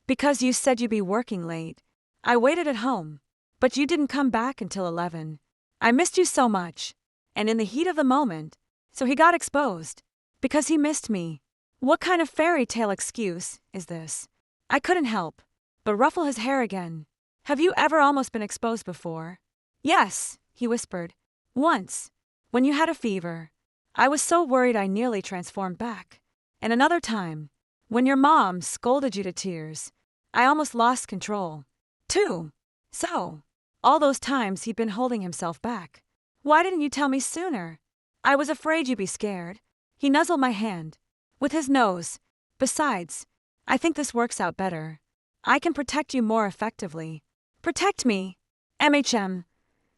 Because you said you'd be working late. I waited at home, but you didn't come back until 11. I missed you so much. And in the heat of the moment, so he got exposed. Because he missed me. What kind of fairy tale excuse is this? I couldn't help but ruffle his hair again. Have you ever almost been exposed before? Yes, he whispered. Once, when you had a fever. I was so worried I nearly transformed back. And another time, when your mom scolded you to tears. I almost lost control. Too. So, all those times he'd been holding himself back. Why didn't you tell me sooner? I was afraid you'd be scared. He nuzzled my hand with his nose. Besides, I think this works out better. I can protect you more effectively. Protect me?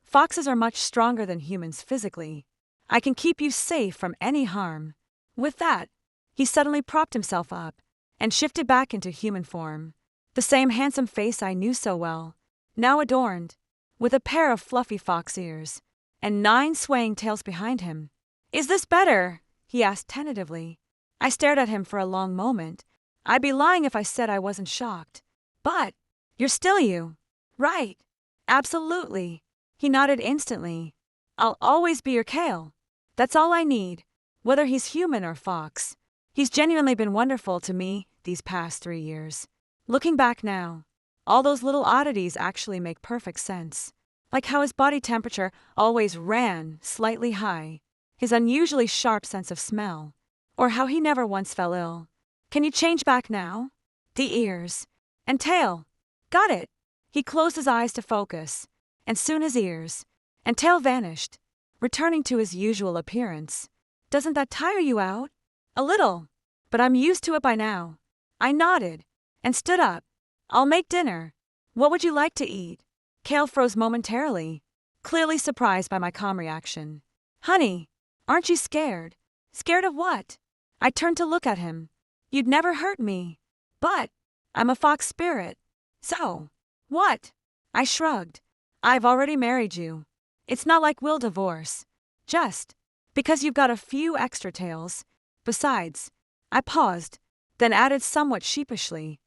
Foxes are much stronger than humans physically. I can keep you safe from any harm. With that, he suddenly propped himself up and shifted back into human form. The same handsome face I knew so well, now adorned with a pair of fluffy fox ears and 9 swaying tails behind him. Is this better? He asked tentatively. I stared at him for a long moment. I'd be lying if I said I wasn't shocked. But, you're still you. Right. Absolutely. He nodded instantly. I'll always be your Cale. That's all I need, whether he's human or fox. He's genuinely been wonderful to me these past 3 years. Looking back now, all those little oddities actually make perfect sense. Like how his body temperature always ran slightly high, his unusually sharp sense of smell, or how he never once fell ill. Can you change back now? The ears and tail. Got it. He closed his eyes to focus, and soon his ears and tail vanished, returning to his usual appearance. Doesn't that tire you out? A little, but I'm used to it by now. I nodded and stood up. I'll make dinner. What would you like to eat? Kale froze momentarily, clearly surprised by my calm reaction. Honey, aren't you scared? Scared of what? I turned to look at him. You'd never hurt me. But I'm a fox spirit. So, what? I shrugged. I've already married you. It's not like we'll divorce. Just because you've got a few extra tails. Besides, I paused, then added somewhat sheepishly,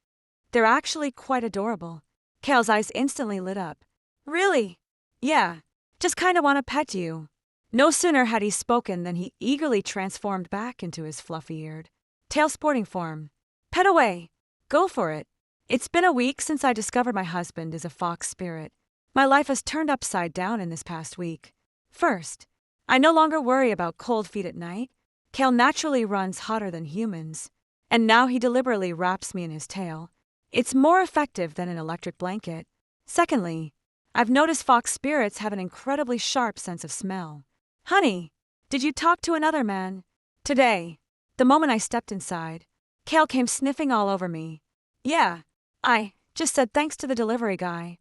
they're actually quite adorable. Kale's eyes instantly lit up. Really? Yeah, just kinda wanna pet you. No sooner had he spoken than he eagerly transformed back into his fluffy-eared, tail-sporting form. Pet away. Go for it. It's been a week since I discovered my husband is a fox spirit. My life has turned upside down in this past week. First, I no longer worry about cold feet at night. Kale naturally runs hotter than humans, and now he deliberately wraps me in his tail. It's more effective than an electric blanket. Secondly, I've noticed fox spirits have an incredibly sharp sense of smell. Honey, did you talk to another man? Today, the moment I stepped inside, Kale came sniffing all over me. Yeah, I just said thanks to the delivery guy.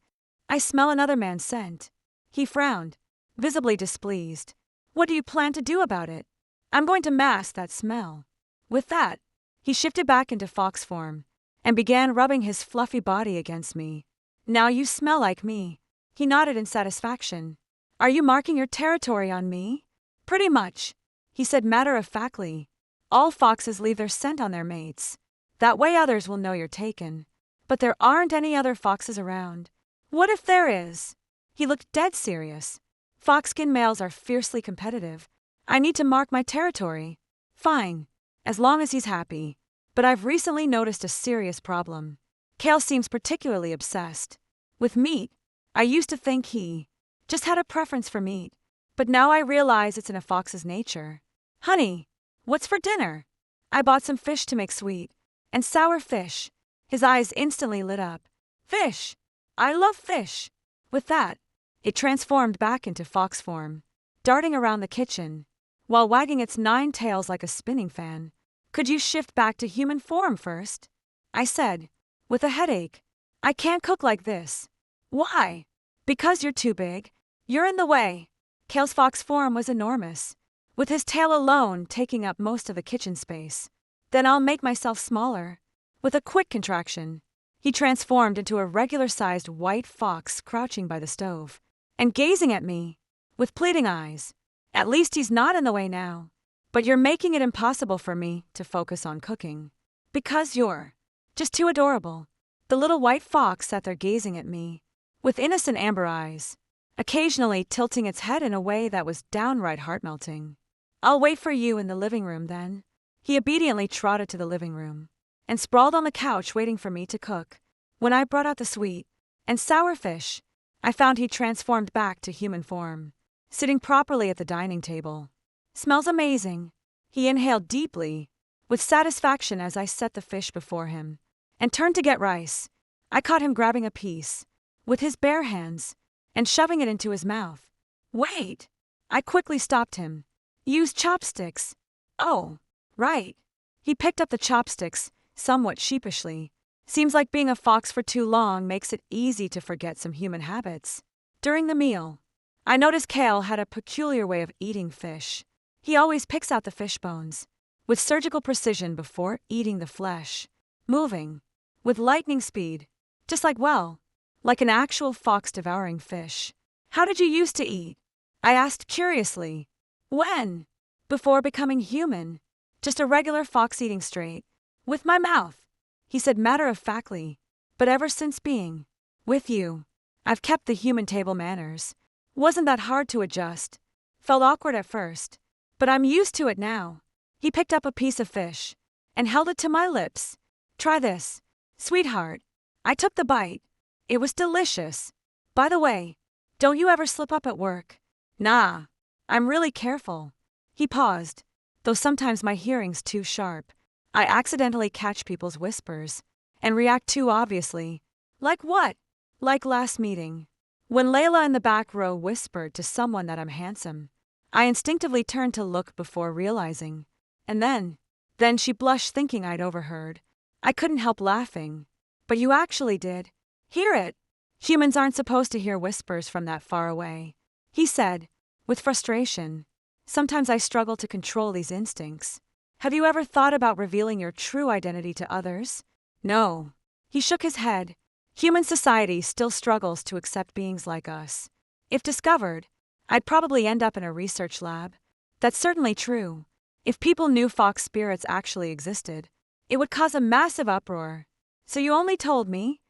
I smell another man's scent. He frowned, visibly displeased. What do you plan to do about it? I'm going to mask that smell. With that, he shifted back into fox form and began rubbing his fluffy body against me. Now you smell like me. He nodded in satisfaction. Are you marking your territory on me? Pretty much, he said matter-of-factly. All foxes leave their scent on their mates. That way others will know you're taken. But there aren't any other foxes around. What if there is? He looked dead serious. Fox-skin males are fiercely competitive. I need to mark my territory. Fine, as long as he's happy. But I've recently noticed a serious problem. Kale seems particularly obsessed with meat. I used to think he just had a preference for meat, but now I realize it's in a fox's nature. Honey, what's for dinner? I bought some fish to make sweet and sour fish. His eyes instantly lit up. Fish! I love fish! With that, it transformed back into fox form, darting around the kitchen, while wagging its 9 tails like a spinning fan. Could you shift back to human form first? I said, with a headache. I can't cook like this. Why? Because you're too big. You're in the way. Kale's fox form was enormous, with his tail alone taking up most of the kitchen space. Then I'll make myself smaller. With a quick contraction, he transformed into a regular-sized white fox crouching by the stove and gazing at me with pleading eyes. At least he's not in the way now. But you're making it impossible for me to focus on cooking. Because you're just too adorable. The little white fox sat there gazing at me with innocent amber eyes, occasionally tilting its head in a way that was downright heart-melting. I'll wait for you in the living room then. He obediently trotted to the living room and sprawled on the couch waiting for me to cook. When I brought out the sweet and sour fish, I found he transformed back to human form, sitting properly at the dining table. Smells amazing. He inhaled deeply, with satisfaction as I set the fish before him, and turned to get rice. I caught him grabbing a piece with his bare hands and shoving it into his mouth. Wait! I quickly stopped him. Use chopsticks. Oh, right. He picked up the chopsticks, somewhat sheepishly. Seems like being a fox for too long makes it easy to forget some human habits. During the meal, I noticed Kale had a peculiar way of eating fish. He always picks out the fish bones with surgical precision before eating the flesh, moving with lightning speed, just like an actual fox devouring fish. How did you used to eat? I asked curiously. When? Before becoming human. Just a regular fox eating straight, with my mouth, he said matter-of-factly. But ever since being with you, I've kept the human table manners. Wasn't that hard to adjust? Felt awkward at first, but I'm used to it now. He picked up a piece of fish and held it to my lips. Try this, sweetheart. I took the bite. It was delicious. By the way, don't you ever slip up at work? Nah, I'm really careful. He paused, though sometimes my hearing's too sharp. I accidentally catch people's whispers and react too obviously. Like what? Like last meeting, when Layla in the back row whispered to someone that I'm handsome. I instinctively turned to look before realizing. And then she blushed thinking I'd overheard. I couldn't help laughing. But you actually did. Hear it. Humans aren't supposed to hear whispers from that far away, he said, with frustration. Sometimes I struggle to control these instincts. Have you ever thought about revealing your true identity to others? No. He shook his head. Human society still struggles to accept beings like us. If discovered, I'd probably end up in a research lab. That's certainly true. If people knew fox spirits actually existed, it would cause a massive uproar. So you only told me?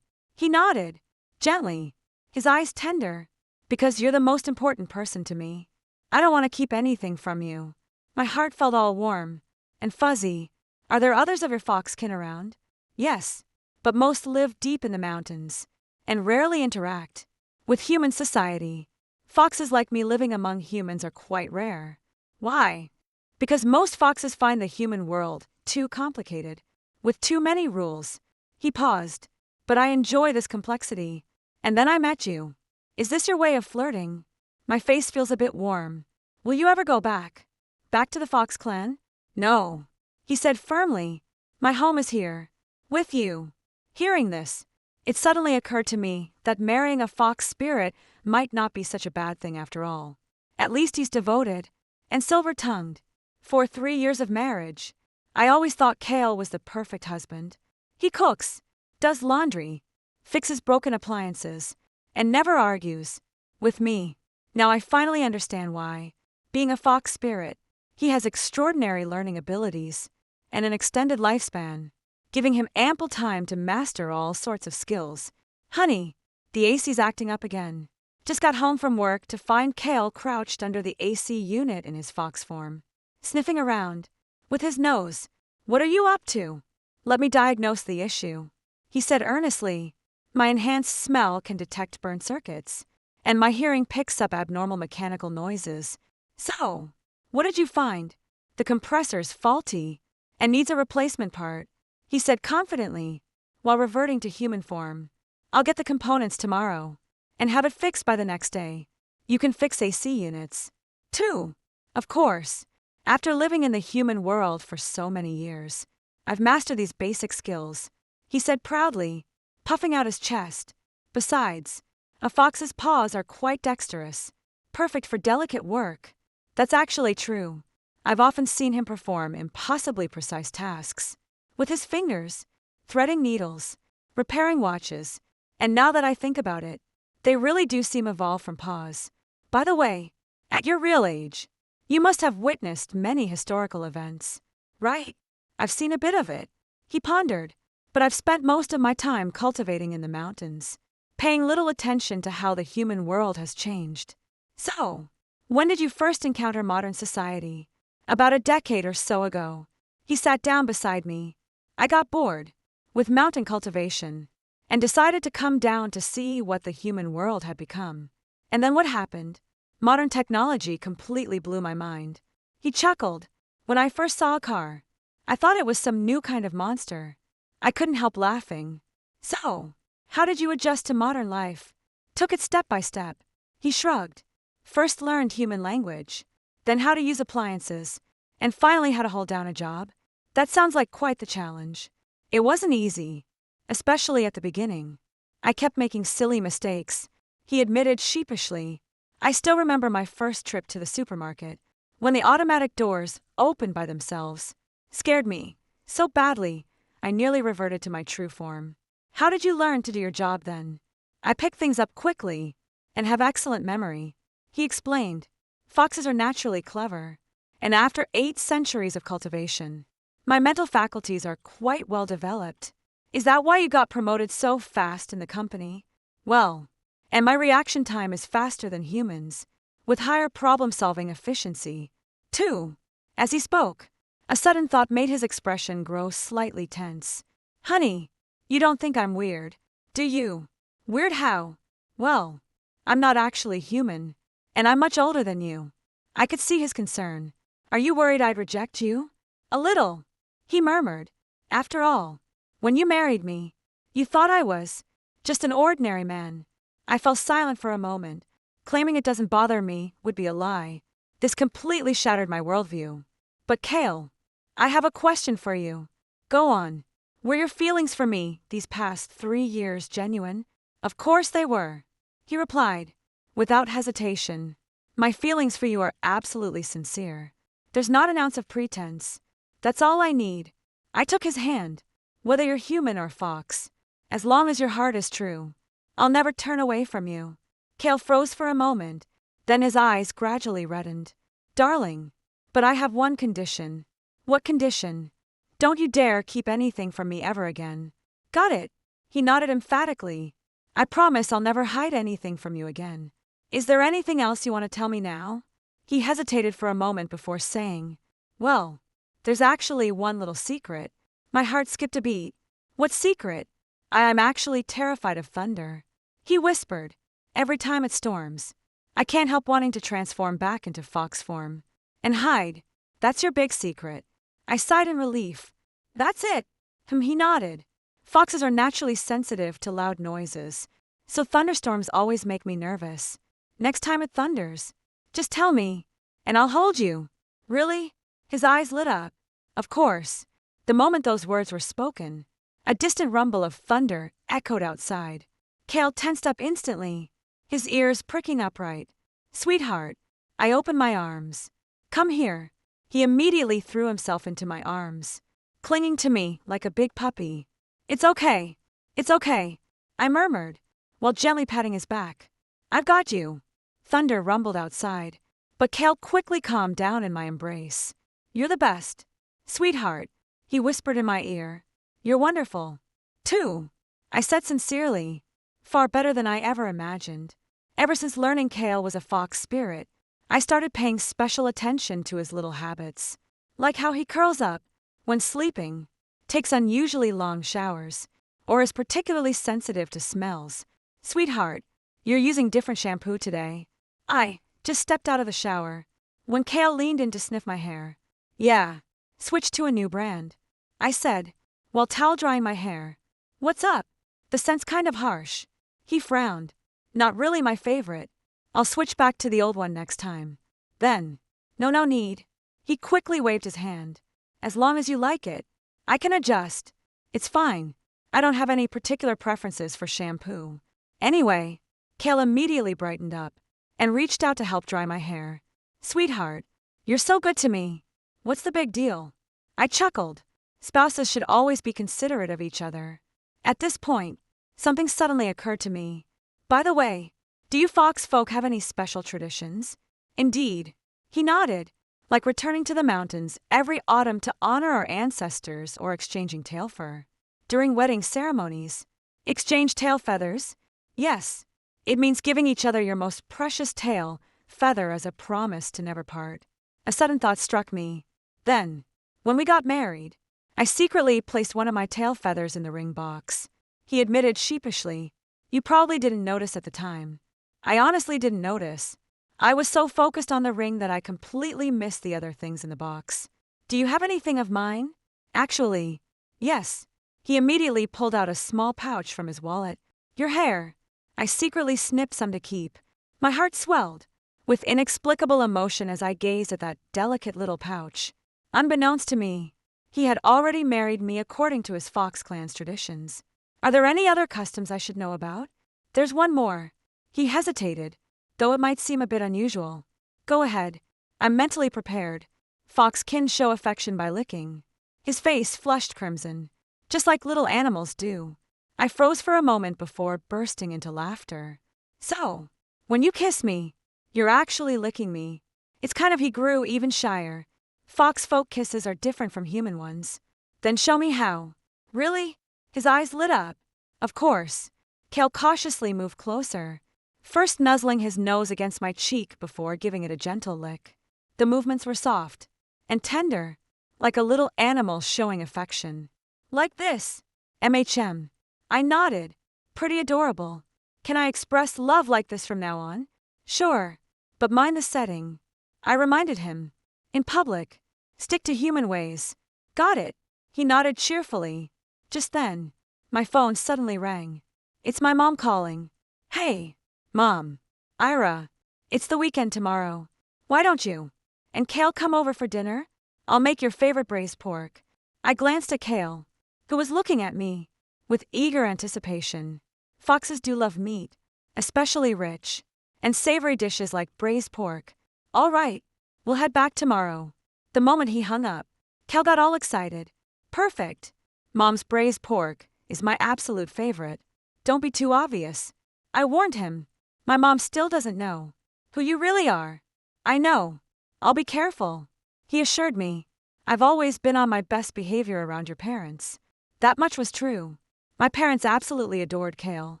He nodded, gently, his eyes tender. Because you're the most important person to me. I don't want to keep anything from you. My heart felt all warm and fuzzy. Are there others of your fox kin around? Yes, but most live deep in the mountains and rarely interact with human society. Foxes like me living among humans are quite rare. Why? Because most foxes find the human world too complicated, with too many rules. He paused. But I enjoy this complexity. And then I met you. Is this your way of flirting? My face feels a bit warm. Will you ever go back? Back to the Fox clan? No, he said firmly. My home is here. With you. Hearing this, it suddenly occurred to me that marrying a fox spirit might not be such a bad thing after all. At least he's devoted and silver-tongued. For 3 years of marriage, I always thought Kale was the perfect husband. He cooks, does laundry, fixes broken appliances, and never argues with me. Now I finally understand why. Being a fox spirit, he has extraordinary learning abilities and an extended lifespan, giving him ample time to master all sorts of skills. Honey, the AC's acting up again. Just got home from work to find Kale crouched under the AC unit in his fox form, sniffing around with his nose. What are you up to? Let me diagnose the issue, he said earnestly. My enhanced smell can detect burnt circuits, and my hearing picks up abnormal mechanical noises. So, what did you find? The compressor's faulty and needs a replacement part, he said confidently, while reverting to human form. I'll get the components tomorrow and have it fixed by the next day. You can fix AC units, too. Of course. After living in the human world for so many years, I've mastered these basic skills, he said proudly, puffing out his chest. Besides, a fox's paws are quite dexterous, perfect for delicate work. That's actually true. I've often seen him perform impossibly precise tasks with his fingers, threading needles, repairing watches, and now that I think about it, they really do seem evolved from paws. By the way, at your real age, you must have witnessed many historical events, right? I've seen a bit of it, he pondered, but I've spent most of my time cultivating in the mountains, paying little attention to how the human world has changed. So, when did you first encounter modern society? About a decade or so ago. He sat down beside me. I got bored with mountain cultivation and decided to come down to see what the human world had become. And then what happened? Modern technology completely blew my mind. He chuckled. When I first saw a car, I thought it was some new kind of monster. I couldn't help laughing. So, how did you adjust to modern life? Took it step by step. He shrugged. First learned human language, then how to use appliances, and finally how to hold down a job. That sounds like quite the challenge. It wasn't easy, especially at the beginning. I kept making silly mistakes, he admitted sheepishly. I still remember my first trip to the supermarket, when the automatic doors opened by themselves. Scared me so badly, I nearly reverted to my true form. How did you learn to do your job then? I pick things up quickly and have excellent memory, he explained. Foxes are naturally clever, and after 8 centuries of cultivation, my mental faculties are quite well developed. Is that why you got promoted so fast in the company? Well, and my reaction time is faster than humans, with higher problem-solving efficiency, too. As he spoke, a sudden thought made his expression grow slightly tense. Honey, you don't think I'm weird, do you? Weird how? Well, I'm not actually human, and I'm much older than you. I could see his concern. Are you worried I'd reject you? A little, he murmured. After all, when you married me, you thought I was just an ordinary man. I fell silent for a moment, Claiming it doesn't bother me would be a lie. This completely shattered my worldview. But Kale, I have a question for you. Go on. Were your feelings for me these past 3 years genuine? Of course they were, he replied, without hesitation. My feelings for you are absolutely sincere. There's not an ounce of pretense. That's all I need. I took his hand. Whether you're human or fox, as long as your heart is true, I'll never turn away from you. Kale froze for a moment, then his eyes gradually reddened. Darling, but I have one condition. What condition? Don't you dare keep anything from me ever again. Got it? He nodded emphatically. I promise I'll never hide anything from you again. Is there anything else you want to tell me now? He hesitated for a moment before saying, well, there's actually one little secret. My heart skipped a beat. What secret? I am actually terrified of thunder. He whispered, every time it storms. I can't help wanting to transform back into fox form. And hide. That's your big secret. I sighed in relief. That's it. He nodded. Foxes are naturally sensitive to loud noises, so thunderstorms always make me nervous. Next time it thunders, just tell me, and I'll hold you. Really? His eyes lit up. Of course. The moment those words were spoken, a distant rumble of thunder echoed outside. Kale tensed up instantly, his ears pricking upright. Sweetheart, I opened my arms. Come here. He immediately threw himself into my arms, clinging to me like a big puppy. It's okay. It's okay, I murmured, while gently patting his back. I've got you. Thunder rumbled outside, but Kale quickly calmed down in my embrace. You're the best. Sweetheart, he whispered in my ear. You're wonderful. Too, I said sincerely. Far better than I ever imagined. Ever since learning Kale was a fox spirit, I started paying special attention to his little habits. Like how he curls up when sleeping, takes unusually long showers, or is particularly sensitive to smells. Sweetheart, you're using different shampoo today. I just stepped out of the shower when Kale leaned in to sniff my hair. Yeah, switched to a new brand, I said, while towel drying my hair. What's up? The scent's kind of harsh. He frowned. Not really my favorite. I'll switch back to the old one next time. Then, no need. He quickly waved his hand. As long as you like it, I can adjust. It's fine. I don't have any particular preferences for shampoo. Anyway, Kale immediately brightened up and reached out to help dry my hair. Sweetheart, you're so good to me. What's the big deal? I chuckled. Spouses should always be considerate of each other. At this point, something suddenly occurred to me. By the way, do you fox folk have any special traditions? Indeed. He nodded, like returning to the mountains every autumn to honor our ancestors or exchanging tail fur. During wedding ceremonies, exchange tail feathers? Yes. It means giving each other your most precious tail feather as a promise to never part. A sudden thought struck me. Then, when we got married, I secretly placed one of my tail feathers in the ring box. He admitted sheepishly, you probably didn't notice at the time. I honestly didn't notice. I was so focused on the ring that I completely missed the other things in the box. Do you have anything of mine? Actually, yes. He immediately pulled out a small pouch from his wallet. Your hair. I secretly snipped some to keep. My heart swelled with inexplicable emotion as I gazed at that delicate little pouch. Unbeknownst to me, he had already married me according to his Fox clan's traditions. Are there any other customs I should know about? There's one more. He hesitated, though it might seem a bit unusual. Go ahead. I'm mentally prepared. Fox kin show affection by licking. His face flushed crimson, just like little animals do. I froze for a moment before bursting into laughter. So, when you kiss me, you're actually licking me. It's kind of he grew even shyer. Fox folk kisses are different from human ones. Then show me how. Really? His eyes lit up. Of course. Kale cautiously moved closer, first nuzzling his nose against my cheek before giving it a gentle lick. The movements were soft and tender, like a little animal showing affection. Like this. MHM. I nodded. Pretty adorable. Can I express love like this from now on? Sure. But mind the setting. I reminded him. In public. Stick to human ways. Got it. He nodded cheerfully. Just then, my phone suddenly rang. It's my mom calling. Hey, Mom. Ira. It's the weekend tomorrow. Why don't you and Kale come over for dinner? I'll make your favorite braised pork. I glanced at Kale, who was looking at me with eager anticipation. Foxes do love meat, especially rich and savory dishes like braised pork. All right, we'll head back tomorrow. The moment he hung up, Kale got all excited. Perfect. Mom's braised pork is my absolute favorite. Don't be too obvious. I warned him. My mom still doesn't know who you really are. I know. I'll be careful. He assured me. I've always been on my best behavior around your parents. That much was true. My parents absolutely adored Kale.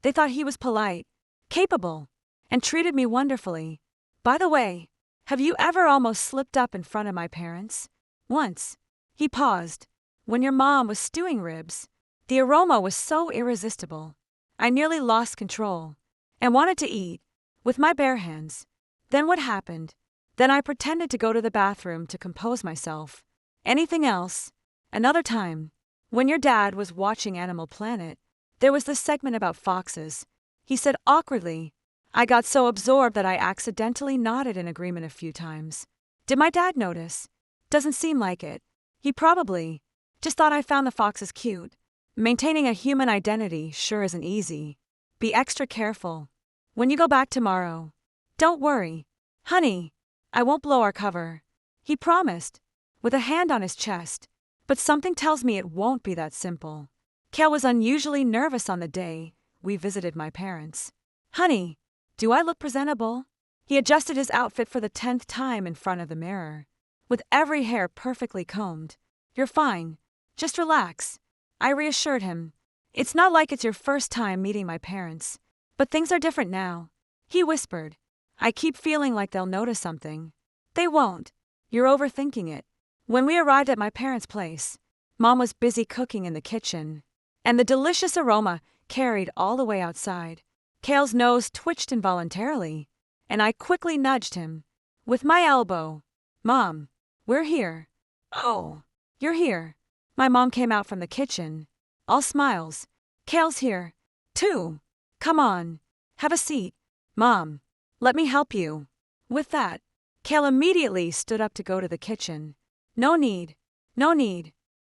They thought he was polite, capable, and treated me wonderfully. By the way, have you ever almost slipped up in front of my parents? Once. He paused. When your mom was stewing ribs. The aroma was so irresistible. I nearly lost control and wanted to eat with my bare hands. Then what happened? Then I pretended to go to the bathroom to compose myself. Anything else? Another time, when your dad was watching Animal Planet, there was this segment about foxes. He said awkwardly. I got so absorbed that I accidentally nodded in agreement a few times. Did my dad notice? Doesn't seem like it. He probably just thought I found the foxes cute. Maintaining a human identity sure isn't easy. Be extra careful when you go back tomorrow. Don't worry, honey. I won't blow our cover. He promised, with a hand on his chest. But something tells me it won't be that simple. Kale was unusually nervous on the day we visited my parents. Honey, do I look presentable? He adjusted his outfit for the 10th time in front of the mirror, with every hair perfectly combed. You're fine. Just relax. I reassured him. It's not like it's your first time meeting my parents. But things are different now. He whispered. I keep feeling like they'll notice something. They won't. You're overthinking it. When we arrived at my parents' place, Mom was busy cooking in the kitchen, and the delicious aroma carried all the way outside. Kale's nose twitched involuntarily, and I quickly nudged him with my elbow. Mom, we're here. Oh, you're here. My mom came out from the kitchen, all smiles. Kale's here, too. Come on, have a seat. Mom, let me help you. With that, Kale immediately stood up to go to the kitchen. No need.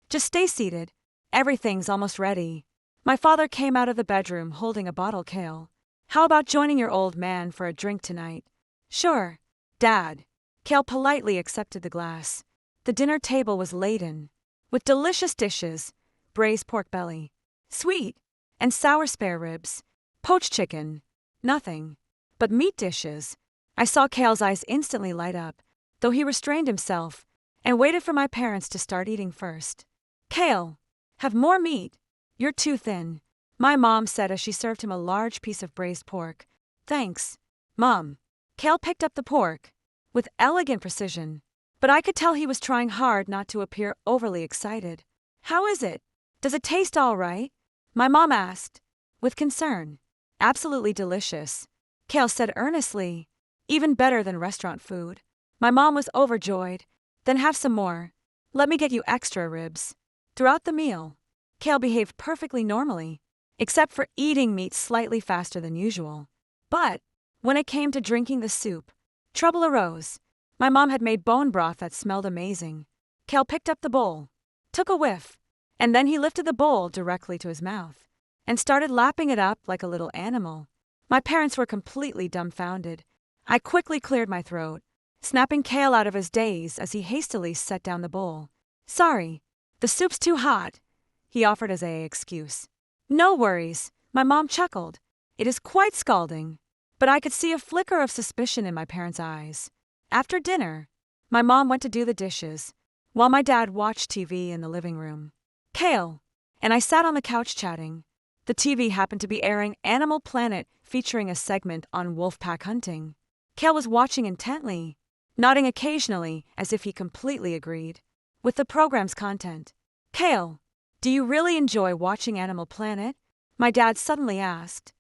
Just stay seated. Everything's almost ready. My father came out of the bedroom holding a bottle. Kale, how about joining your old man for a drink tonight? Sure, Dad. Kale politely accepted the glass. The dinner table was laden with delicious dishes, braised pork belly, sweet and sour spare ribs, poached chicken, nothing but meat dishes. I saw Kale's eyes instantly light up, though he restrained himself and waited for my parents to start eating first. Kale, have more meat. You're too thin, my mom said as she served him a large piece of braised pork. Thanks, Mom. Kale picked up the pork with elegant precision, but I could tell he was trying hard not to appear overly excited. How is it? Does it taste all right? My mom asked, with concern. Absolutely delicious, Kale said earnestly. Even better than restaurant food. My mom was overjoyed. Then have some more. Let me get you extra ribs. Throughout the meal, Kale behaved perfectly normally, except for eating meat slightly faster than usual. But when it came to drinking the soup, trouble arose. My mom had made bone broth that smelled amazing. Kale picked up the bowl, took a whiff, and then he lifted the bowl directly to his mouth and started lapping it up like a little animal. My parents were completely dumbfounded. I quickly cleared my throat, snapping Kale out of his daze as he hastily set down the bowl. Sorry, the soup's too hot, he offered as an excuse. No worries, my mom chuckled. It is quite scalding. But I could see a flicker of suspicion in my parents' eyes. After dinner, my mom went to do the dishes, while my dad watched TV in the living room. Kale and I sat on the couch chatting. The TV happened to be airing Animal Planet, featuring a segment on wolf pack hunting. Kale was watching intently, nodding occasionally as if he completely agreed with the program's content. Kale, do you really enjoy watching Animal Planet? My dad suddenly asked.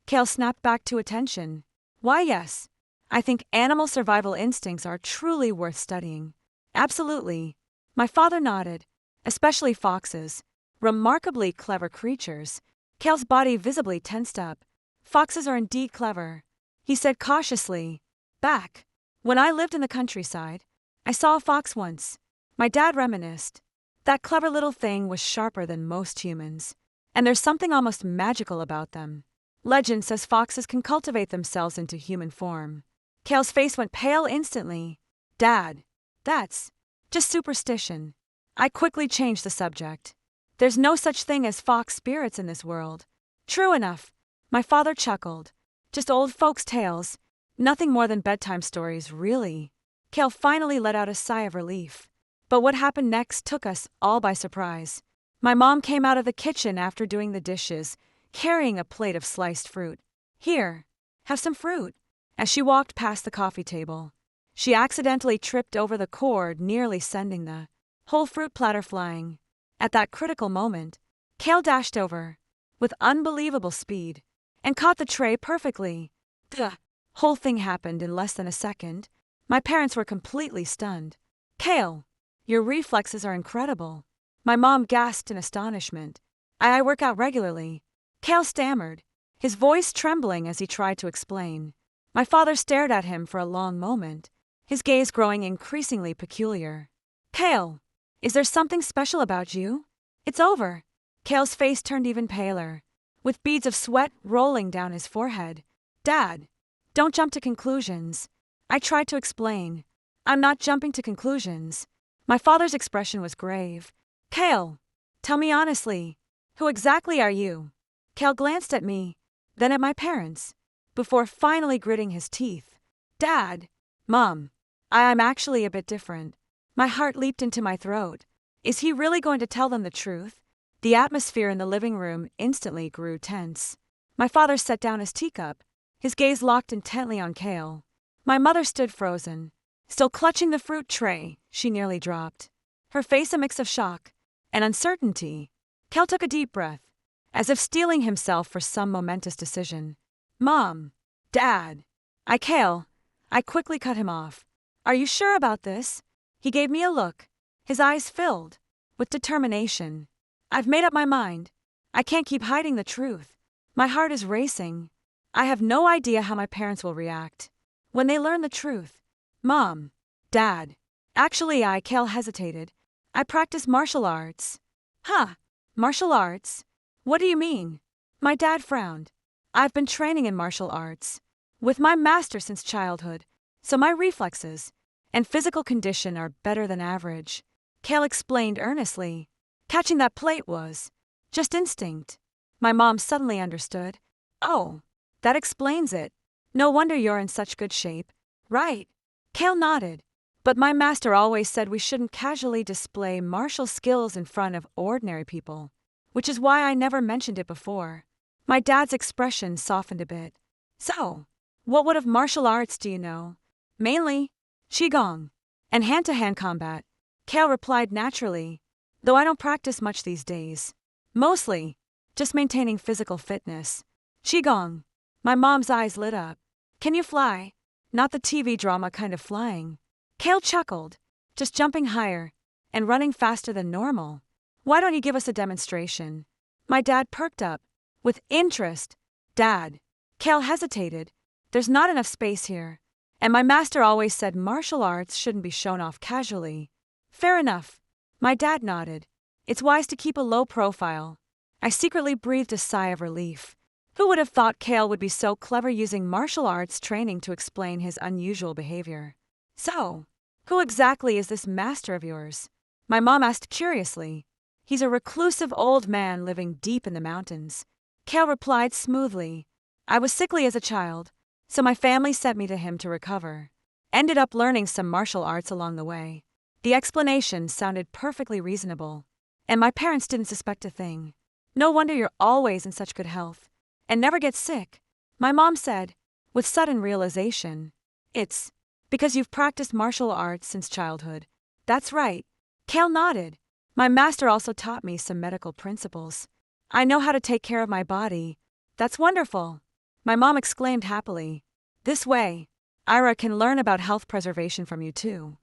Kale snapped back to attention. Why, yes. I think animal survival instincts are truly worth studying. Absolutely. My father nodded. Especially foxes. Remarkably clever creatures. Kale's body visibly tensed up. Foxes are indeed clever. he said cautiously. Back when I lived in the countryside, I saw a fox once. My dad reminisced. That clever little thing was sharper than most humans, and there's something almost magical about them. Legend says foxes can cultivate themselves into human form. Kale's face went pale instantly. Dad, that's just superstition. I quickly changed the subject. There's no such thing as fox spirits in this world. True enough, my father chuckled. Just old folks' tales. Nothing more than bedtime stories, really. Kale finally let out a sigh of relief. But what happened next took us all by surprise. My mom came out of the kitchen after doing the dishes, carrying a plate of sliced fruit. Here, have some fruit. As she walked past the coffee table, she accidentally tripped over the cord, nearly sending the whole fruit platter flying. At that critical moment, Kale dashed over, with unbelievable speed, and caught the tray perfectly. The whole thing happened in less than a second. My parents were completely stunned. Kale, your reflexes are incredible. My mom gasped in astonishment. I work out regularly. Kale stammered, his voice trembling as he tried to explain. My father stared at him for a long moment, his gaze growing increasingly peculiar. Kale, is there something special about you? It's over. Kale's face turned even paler, with beads of sweat rolling down his forehead. Dad, don't jump to conclusions. I tried to explain. I'm not jumping to conclusions. My father's expression was grave. Kale, tell me honestly, who exactly are you? Kale glanced at me, then at my parents, before finally gritting his teeth. Dad, Mom, I'm actually a bit different. My heart leaped into my throat. Is he really going to tell them the truth? The atmosphere in the living room instantly grew tense. My father set down his teacup, his gaze locked intently on Kale. My mother stood frozen, still clutching the fruit tray she nearly dropped, her face a mix of shock and uncertainty. Kale took a deep breath, as if steeling himself for some momentous decision. Mom, Dad, Kale. I quickly cut him off. Are you sure about this? He gave me a look, his eyes filled with determination. I've made up my mind. I can't keep hiding the truth. My heart is racing. I have no idea how my parents will react when they learn the truth. Mom, Dad. Actually, Kale hesitated. I practice martial arts. Huh, martial arts? What do you mean? My dad frowned. I've been training in martial arts, with my master since childhood, so my reflexes and physical condition are better than average. Kale explained earnestly. Catching that plate was just instinct. My mom suddenly understood. Oh, that explains it. No wonder you're in such good shape. Right. Kale nodded. But my master always said we shouldn't casually display martial skills in front of ordinary people, which is why I never mentioned it before. My dad's expression softened a bit. So, what of martial arts do you know? Mainly qigong and hand-to-hand combat. Kale replied naturally, though I don't practice much these days. Mostly just maintaining physical fitness. Qigong. My mom's eyes lit up. Can you fly? Not the TV drama kind of flying. Kale chuckled, just jumping higher and running faster than normal. Why don't you give us a demonstration? My dad perked up with interest. Dad. Kale hesitated. There's not enough space here, and my master always said martial arts shouldn't be shown off casually. Fair enough. My dad nodded. It's wise to keep a low profile. I secretly breathed a sigh of relief. Who would have thought Kale would be so clever using martial arts training to explain his unusual behavior? So, who exactly is this master of yours? My mom asked curiously. He's a reclusive old man living deep in the mountains. Kale replied smoothly. I was sickly as a child, so my family sent me to him to recover. Ended up learning some martial arts along the way. The explanation sounded perfectly reasonable, and my parents didn't suspect a thing. No wonder you're always in such good health and never get sick, my mom said, with sudden realization. It's because you've practiced martial arts since childhood. That's right. Kale nodded. My master also taught me some medical principles. I know how to take care of my body. That's wonderful. My mom exclaimed happily. This way, Ira can learn about health preservation from you too.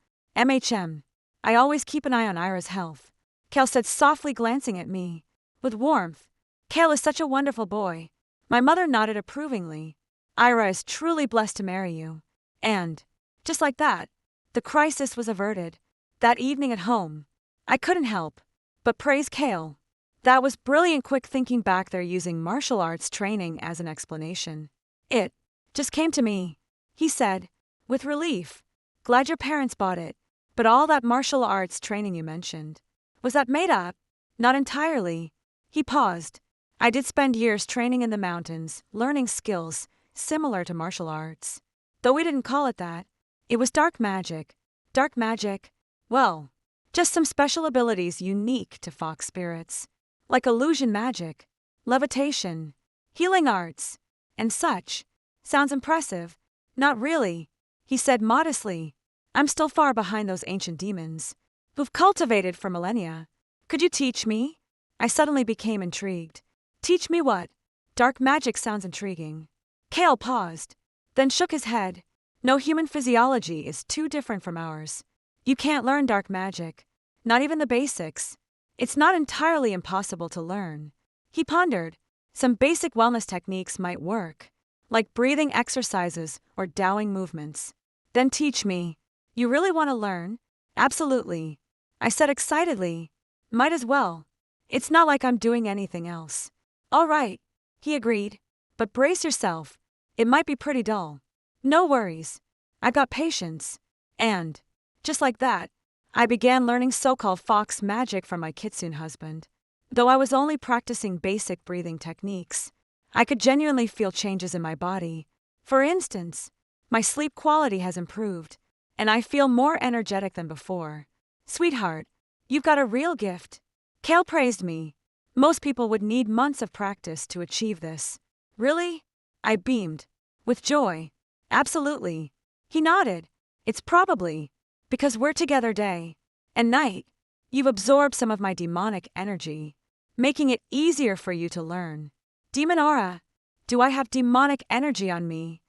I always keep an eye on Ira's health, Kale said softly, glancing at me with warmth. Kale is such a wonderful boy. My mother nodded approvingly. Ira is truly blessed to marry you. And, just like that, the crisis was averted. That evening at home, I couldn't help but praise Kale. That was brilliant quick thinking back there using martial arts training as an explanation. It just came to me, he said, with relief. Glad your parents bought it. But all that martial arts training you mentioned, was that made up? Not entirely. He paused. I did spend years training in the mountains, learning skills similar to martial arts. Though we didn't call it that. It was dark magic. Dark magic? Well, just some special abilities unique to fox spirits. Like illusion magic, levitation, healing arts, and such. Sounds impressive. Not really, he said modestly. I'm still far behind those ancient demons, who've cultivated for millennia. Could you teach me? I suddenly became intrigued. Teach me what? Dark magic sounds intriguing. Kale paused, then shook his head. No, human physiology is too different from ours. You can't learn dark magic. Not even the basics. It's not entirely impossible to learn. He pondered. Some basic wellness techniques might work, like breathing exercises or dowing movements. Then teach me. You really want to learn? Absolutely, I said excitedly. Might as well. It's not like I'm doing anything else. All right, he agreed. But brace yourself. It might be pretty dull. No worries. I got patience. And, just like that, I began learning so-called fox magic from my kitsune husband. Though I was only practicing basic breathing techniques, I could genuinely feel changes in my body. For instance, my sleep quality has improved, and I feel more energetic than before. Sweetheart, you've got a real gift. Kale praised me. Most people would need months of practice to achieve this. Really? I beamed. With joy. Absolutely. He nodded. It's probably because we're together day and night. You've absorbed some of my demonic energy, making it easier for you to learn. Demon aura. Do I have demonic energy on me?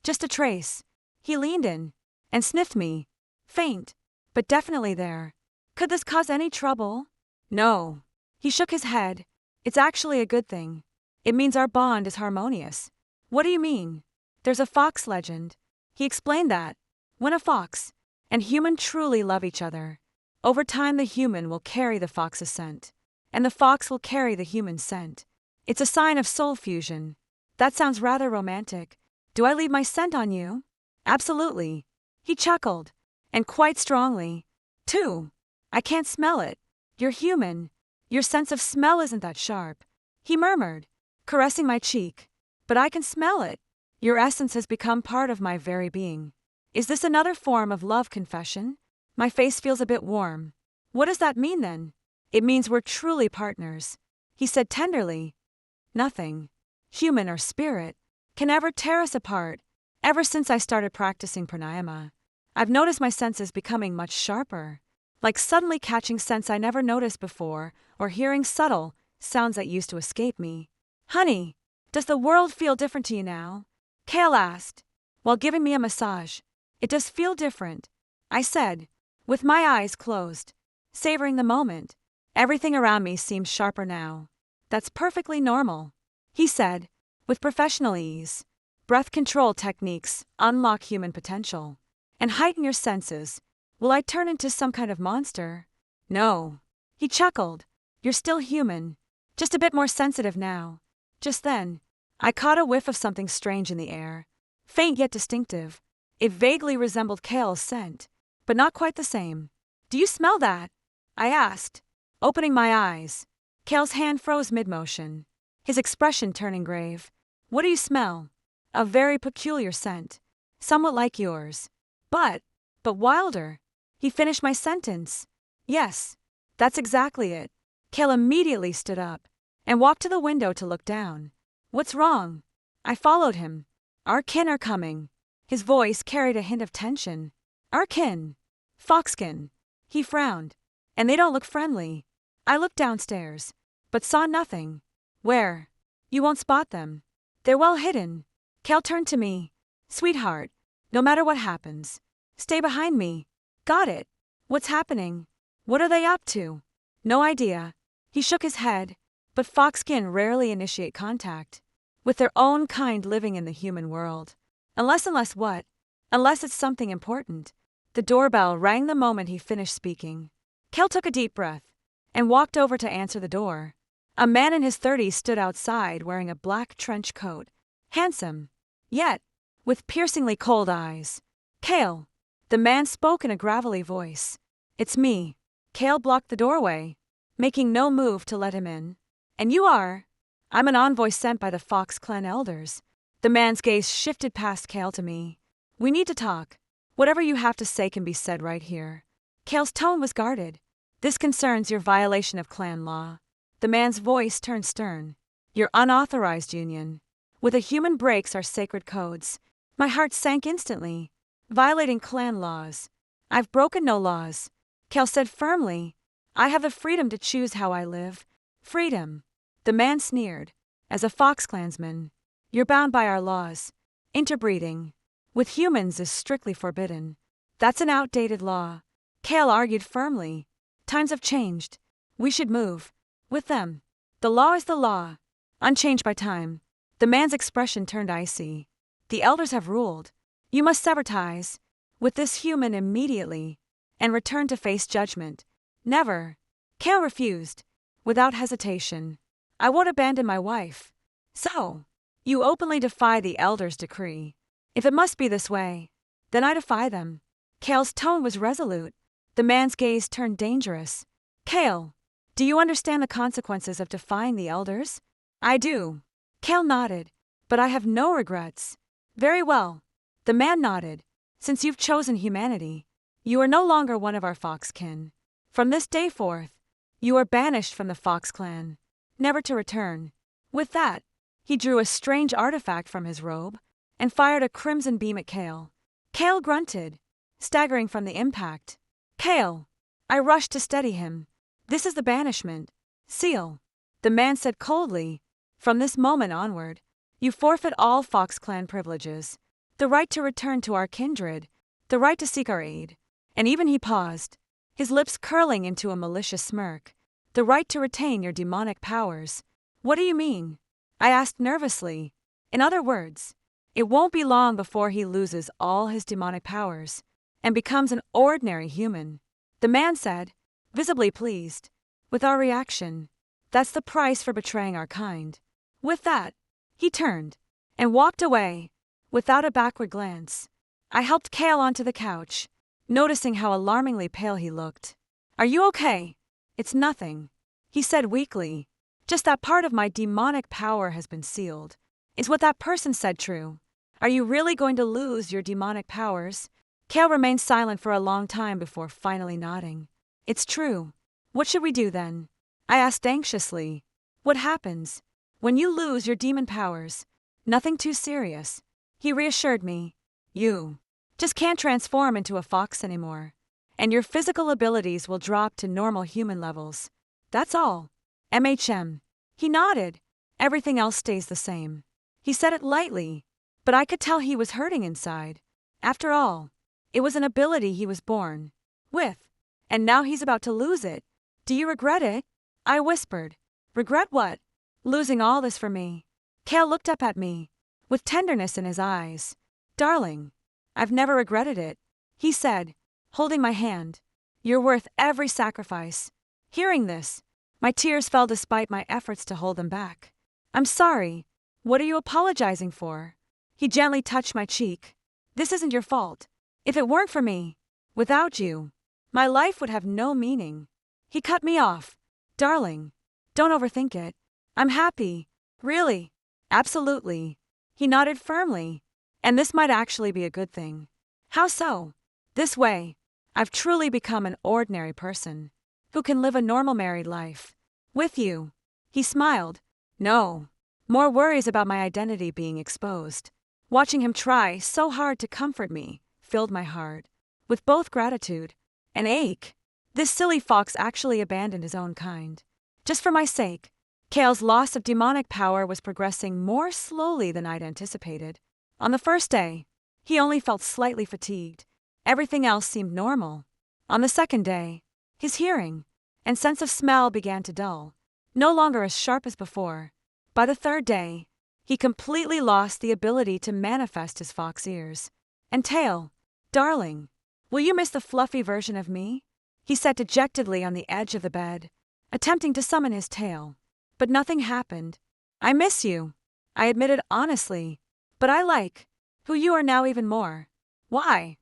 Just a trace. He leaned in and sniffed me. Faint, but definitely there. Could this cause any trouble? No. He shook his head. It's actually a good thing. It means our bond is harmonious. What do you mean? There's a fox legend. He explained that when a fox and human truly love each other, over time the human will carry the fox's scent, and the fox will carry the human scent. It's a sign of soul fusion. That sounds rather romantic. Do I leave my scent on you? Absolutely. He chuckled, and quite strongly. Too. I can't smell it. You're human. Your sense of smell isn't that sharp. He murmured, caressing my cheek. But I can smell it. Your essence has become part of my very being. Is this another form of love confession? My face feels a bit warm. What does that mean then? It means we're truly partners. He said tenderly. Nothing, human or spirit, can ever tear us apart. Ever since I started practicing pranayama, I've noticed my senses becoming much sharper, like suddenly catching scents I never noticed before or hearing subtle sounds that used to escape me. Honey, does the world feel different to you now? Kale asked, while giving me a massage. It does feel different, I said, with my eyes closed, savoring the moment. Everything around me seems sharper now. That's perfectly normal, he said, with professional ease. Breath control techniques unlock human potential and heighten your senses. Will I turn into some kind of monster? No. He chuckled. You're still human, just a bit more sensitive now. Just then, I caught a whiff of something strange in the air, faint yet distinctive. It vaguely resembled Kale's scent, but not quite the same. Do you smell that? I asked, opening my eyes. Kale's hand froze mid-motion, his expression turning grave. What do you smell? A very peculiar scent, somewhat like yours. But wilder. He finished my sentence. Yes, that's exactly it. Kale immediately stood up and walked to the window to look down. What's wrong? I followed him. Our kin are coming. His voice carried a hint of tension. Our kin. Foxkin. He frowned. And they don't look friendly. I looked downstairs, but saw nothing. Where? You won't spot them. They're well hidden. Kale turned to me. Sweetheart, no matter what happens, stay behind me. Got it. What's happening? What are they up to? No idea. He shook his head, but foxkin rarely initiate contact. with their own kind living in the human world. Unless what? Unless it's something important. The doorbell rang the moment he finished speaking. Kel took a deep breath and walked over to answer the door. A man in his 30s stood outside wearing a black trench coat, handsome, yet with piercingly cold eyes. "Cale," the man spoke in a gravelly voice. "It's me." Cale blocked the doorway, making no move to let him in. "And you are?" "I'm an envoy sent by the Fox clan elders." The man's gaze shifted past Cale to me. "We need to talk. Whatever you have to say can be said right here." Cale's tone was guarded. "This concerns your violation of clan law." The man's voice turned stern. "Your unauthorized union with a human breaks our sacred codes." My heart sank instantly. "Violating clan laws." "I've broken no laws," Cale said firmly. "I have the freedom to choose how I live." "Freedom?" The man sneered. "As a Fox clansman, you're bound by our laws. Interbreeding with humans is strictly forbidden." "That's an outdated law," Cale argued firmly. "Times have changed. We should move with them. The law is the law, unchanged by time." The man's expression turned icy. "The elders have ruled. You must sever ties with this human immediately and return to face judgment." "Never." Cale refused, without hesitation. "I won't abandon my wife." "So, you openly defy the elders' decree." "If it must be this way, then I defy them." Cale's tone was resolute. The man's gaze turned dangerous. "Cale, do you understand the consequences of defying the elders?" "I do." Cale nodded. "But I have no regrets." "Very well." The man nodded. "Since you've chosen humanity, you are no longer one of our Fox kin. From this day forth, you are banished from the Fox clan, never to return." With that, he drew a strange artifact from his robe and fired a crimson beam at Cale. Cale grunted, staggering from the impact. "Cale!" I rushed to steady him. "This is the banishment seal," the man said coldly. "From this moment onward, you forfeit all Fox clan privileges, the right to return to our kindred, the right to seek our aid." And even he paused, his lips curling into a malicious smirk. "The right to retain your demonic powers." "What do you mean?" I asked nervously. "In other words, it won't be long before he loses all his demonic powers and becomes an ordinary human," the man said, visibly pleased with our reaction. "That's the price for betraying our kind." With that, he turned and walked away without a backward glance. I helped Cale onto the couch, noticing how alarmingly pale he looked. "Are you okay?" "It's nothing," he said weakly. "Just that part of my demonic power has been sealed." "Is what that person said true? Are you really going to lose your demonic powers?" Cale remained silent for a long time before finally nodding. "It's true." "What should we do then?" I asked anxiously. "What happens when you lose your demon powers?" "Nothing too serious," he reassured me. "You just can't transform into a fox anymore, and your physical abilities will drop to normal human levels. That's all." "MHM." He nodded. "Everything else stays the same." He said it lightly, but I could tell he was hurting inside. After all, it was an ability he was born with, and now he's about to lose it. "Do you regret it?" I whispered. "Regret what?" "Losing all this for me." Cale looked up at me, with tenderness in his eyes. "Darling, I've never regretted it," he said, holding my hand. "You're worth every sacrifice." Hearing this, my tears fell despite my efforts to hold them back. "I'm sorry. What are you apologizing for?" He gently touched my cheek. "This isn't your fault. If it weren't for me, without you, my life would have no meaning." He cut me off. "Darling, don't overthink it. I'm happy. Really. Absolutely." He nodded firmly. "And this might actually be a good thing." "How so?" "This way, I've truly become an ordinary person who can live a normal married life. With you." He smiled. "No. More worries about my identity being exposed." Watching him try so hard to comfort me filled my heart with both gratitude and ache. This silly fox actually abandoned his own kind, just for my sake. Cale's loss of demonic power was progressing more slowly than I'd anticipated. On the first day, he only felt slightly fatigued. Everything else seemed normal. On the second day, his hearing and sense of smell began to dull, no longer as sharp as before. By the third day, He completely lost the ability to manifest his fox ears and tail. Darling, will you miss the fluffy version of me? He sat dejectedly on the edge of the bed, attempting to summon his tail. But nothing happened. I miss you, I admitted honestly, but I like who you are now even more. Why?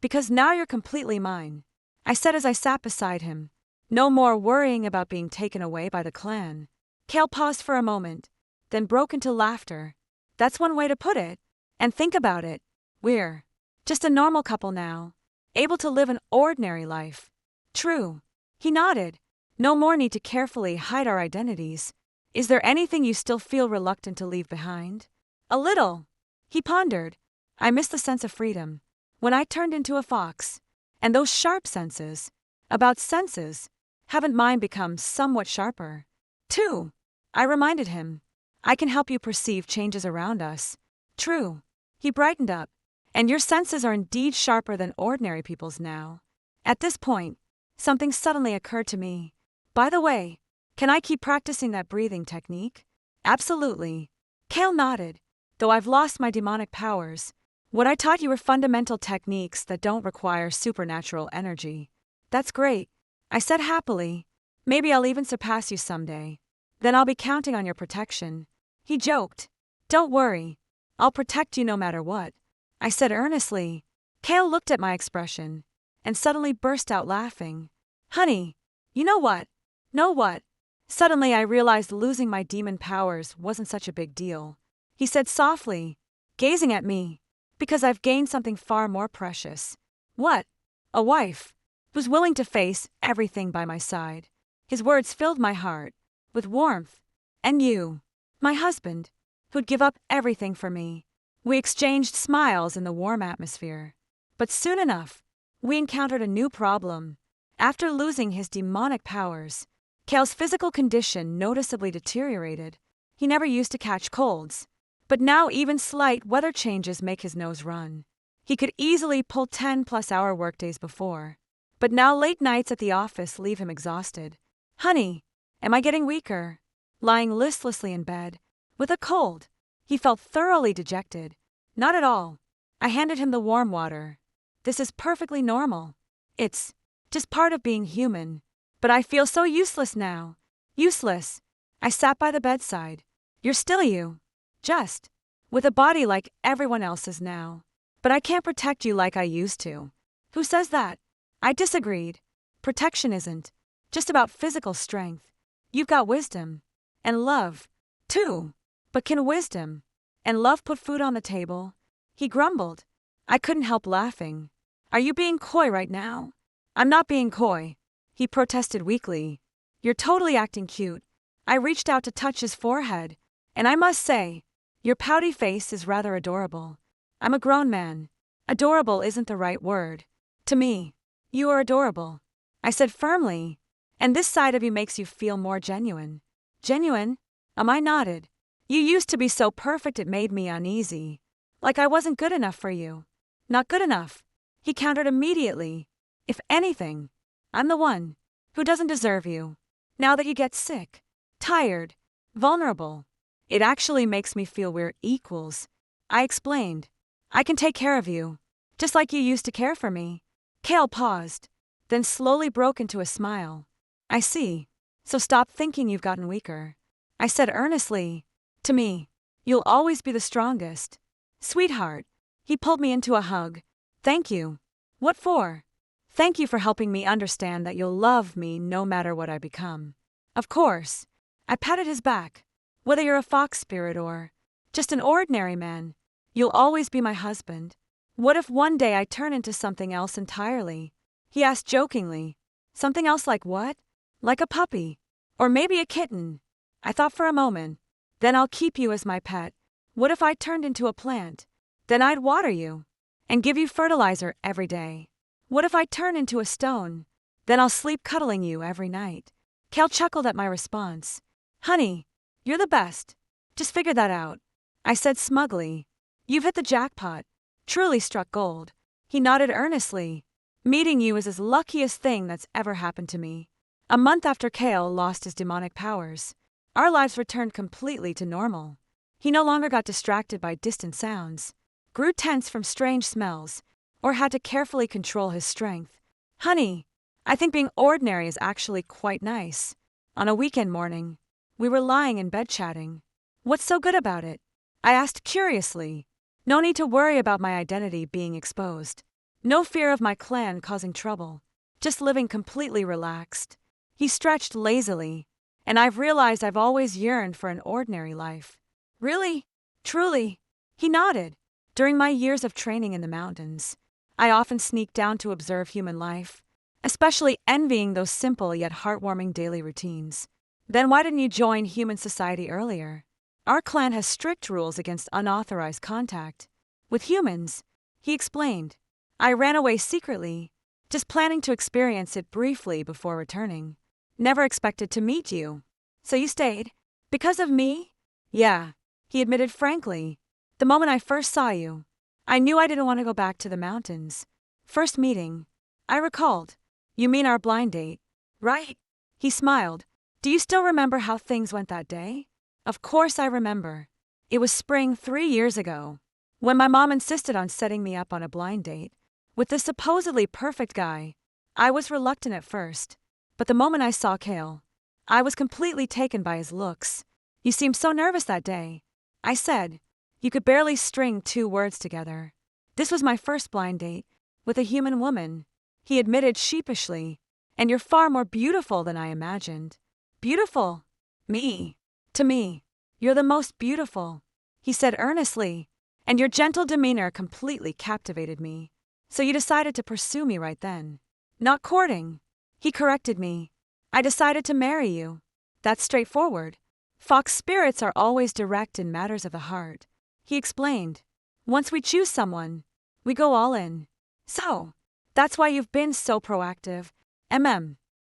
Because now you're completely mine, I said as I sat beside him. No more worrying about being taken away by the clan. Kale paused for a moment, then broke into laughter. That's one way to put it. And think about it. We're just a normal couple now, able to live an ordinary life. True. He nodded. No more need to carefully hide our identities. Is there anything you still feel reluctant to leave behind? A little. He pondered. I miss the sense of freedom. When I turned into a fox. And those sharp senses. About senses. Haven't mine become somewhat sharper? Too. I reminded him. I can help you perceive changes around us. True. He brightened up. And your senses are indeed sharper than ordinary people's now. At this point, something suddenly occurred to me. By the way, can I keep practicing that breathing technique? Absolutely. Kale nodded. Though I've lost my demonic powers, what I taught you were fundamental techniques that don't require supernatural energy. That's great, I said happily. Maybe I'll even surpass you someday. Then I'll be counting on your protection. He joked. Don't worry. I'll protect you no matter what, I said earnestly. Kale looked at my expression and suddenly burst out laughing. Honey, you know what? Know what? Suddenly I realized losing my demon powers wasn't such a big deal. He said softly, gazing at me, because I've gained something far more precious. What? A wife, who's willing to face everything by my side. His words filled my heart with warmth. And you, my husband, who'd give up everything for me. We exchanged smiles in the warm atmosphere. But soon enough, we encountered a new problem. After losing his demonic powers, Kale's physical condition noticeably deteriorated. He never used to catch colds, but now even slight weather changes make his nose run. He could easily pull 10-plus-hour workdays before, but now late nights at the office leave him exhausted. Honey, am I getting weaker? Lying listlessly in bed, with a cold, he felt thoroughly dejected. Not at all. I handed him the warm water. This is perfectly normal. It's just part of being human. But I feel so useless now. Useless. I sat by the bedside. You're still you. Just. With a body like everyone else's now. But I can't protect you like I used to. Who says that? I disagreed. Protection isn't just about physical strength. You've got wisdom. And love, too. But can wisdom and love put food on the table? He grumbled. I couldn't help laughing. Are you being coy right now? I'm not being coy, he protested weakly. You're totally acting cute. I reached out to touch his forehead, and I must say, your pouty face is rather adorable. I'm a grown man. Adorable isn't the right word. To me, you are adorable, I said firmly, and this side of you makes you feel more genuine. Genuine? I nodded. You used to be so perfect it made me uneasy. Like I wasn't good enough for you. Not good enough, he countered immediately. If anything, I'm the one who doesn't deserve you. Now that you get sick, tired, vulnerable, it actually makes me feel we're equals. I explained. I can take care of you, just like you used to care for me. Kale paused, then slowly broke into a smile. I see. So stop thinking you've gotten weaker, I said earnestly. To me, you'll always be the strongest. Sweetheart, he pulled me into a hug. Thank you. What for? Thank you for helping me understand that you'll love me no matter what I become. Of course. I patted his back. Whether you're a fox spirit or just an ordinary man, you'll always be my husband. What if one day I turn into something else entirely? He asked jokingly. Something else like what? Like a puppy. Or maybe a kitten. I thought for a moment. Then I'll keep you as my pet. What if I turned into a plant? Then I'd water you and give you fertilizer every day. What if I turn into a stone? Then I'll sleep cuddling you every night. Cal chuckled at my response. Honey, you're the best. Just figure that out, I said smugly. You've hit the jackpot. Truly struck gold. He nodded earnestly. Meeting you is the luckiest thing that's ever happened to me. A month after Kale lost his demonic powers, our lives returned completely to normal. He no longer got distracted by distant sounds, grew tense from strange smells, or had to carefully control his strength. Honey, I think being ordinary is actually quite nice. On a weekend morning, we were lying in bed chatting. What's so good about it? I asked curiously. No need to worry about my identity being exposed. No fear of my clan causing trouble. Just living completely relaxed. He stretched lazily, and I've realized I've always yearned for an ordinary life. Really? Truly? He nodded. During my years of training in the mountains, I often sneaked down to observe human life, especially envying those simple yet heartwarming daily routines. Then why didn't you join human society earlier? Our clan has strict rules against unauthorized contact with humans, he explained. I ran away secretly, just planning to experience it briefly before returning. Never expected to meet you. So you stayed? Because of me? Yeah, he admitted frankly. The moment I first saw you, I knew I didn't want to go back to the mountains. First meeting, I recalled. You mean our blind date, right? He smiled. Do you still remember how things went that day? Of course I remember. It was spring 3 years ago, when my mom insisted on setting me up on a blind date with this supposedly perfect guy. I was reluctant at first, but the moment I saw Kale, I was completely taken by his looks. You seemed so nervous that day, I said. You could barely string 2 words together. This was my first blind date with a human woman, he admitted sheepishly. And you're far more beautiful than I imagined. Beautiful? Me? To me, you're the most beautiful, he said earnestly, and your gentle demeanor completely captivated me. So you decided to pursue me right then. Not courting, he corrected me. I decided to marry you. That's straightforward. Fox spirits are always direct in matters of the heart, he explained. Once we choose someone, we go all in. So, that's why you've been so proactive.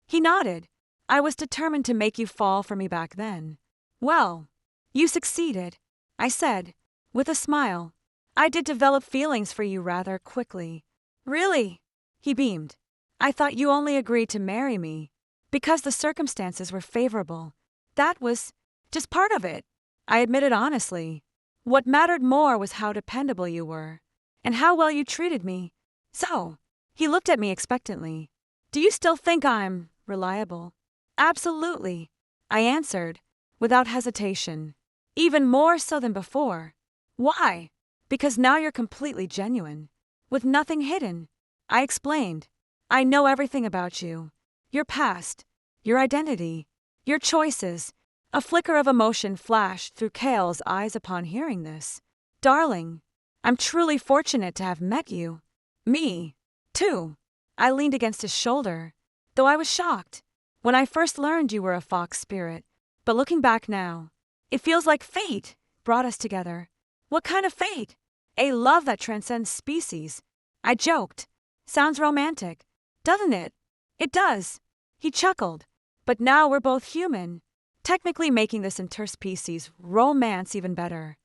He nodded. I was determined to make you fall for me back then. Well, you succeeded, I said, with a smile. I did develop feelings for you rather quickly. Really? He beamed. I thought you only agreed to marry me because the circumstances were favorable. That was just part of it, I admitted honestly. What mattered more was how dependable you were and how well you treated me. So, he looked at me expectantly. Do you still think I'm reliable? Absolutely, I answered, without hesitation. Even more so than before. Why? Because now you're completely genuine, with nothing hidden. I explained. I know everything about you. Your past, your identity, your choices. A flicker of emotion flashed through Kale's eyes upon hearing this. Darling, I'm truly fortunate to have met you. Me, too. I leaned against his shoulder, though I was shocked when I first learned you were a fox spirit. But looking back now, it feels like fate brought us together. What kind of fate? A love that transcends species. I joked. Sounds romantic, doesn't it? It does. He chuckled. But now we're both human, technically making this interspecies romance even better.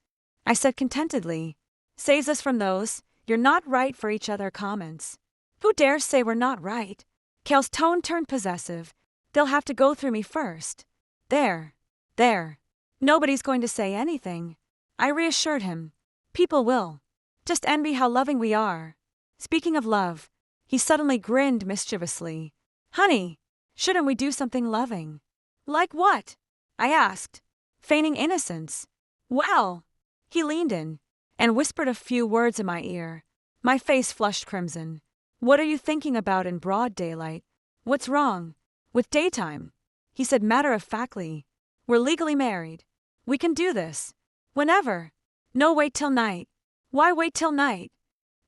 I said contentedly. Saves us from those "you're not right for each other" comments. Who dares say we're not right? Kale's tone turned possessive. They'll have to go through me first. There. Nobody's going to say anything, I reassured him. People will. Just envy how loving we are. Speaking of love, he suddenly grinned mischievously. Honey, shouldn't we do something loving? Like what? I asked, feigning innocence. Well, he leaned in and whispered a few words in my ear. My face flushed crimson. What are you thinking about in broad daylight? What's wrong with daytime? He said matter-of-factly. We're legally married. We can do this. Whenever. No, wait till night. Why wait till night?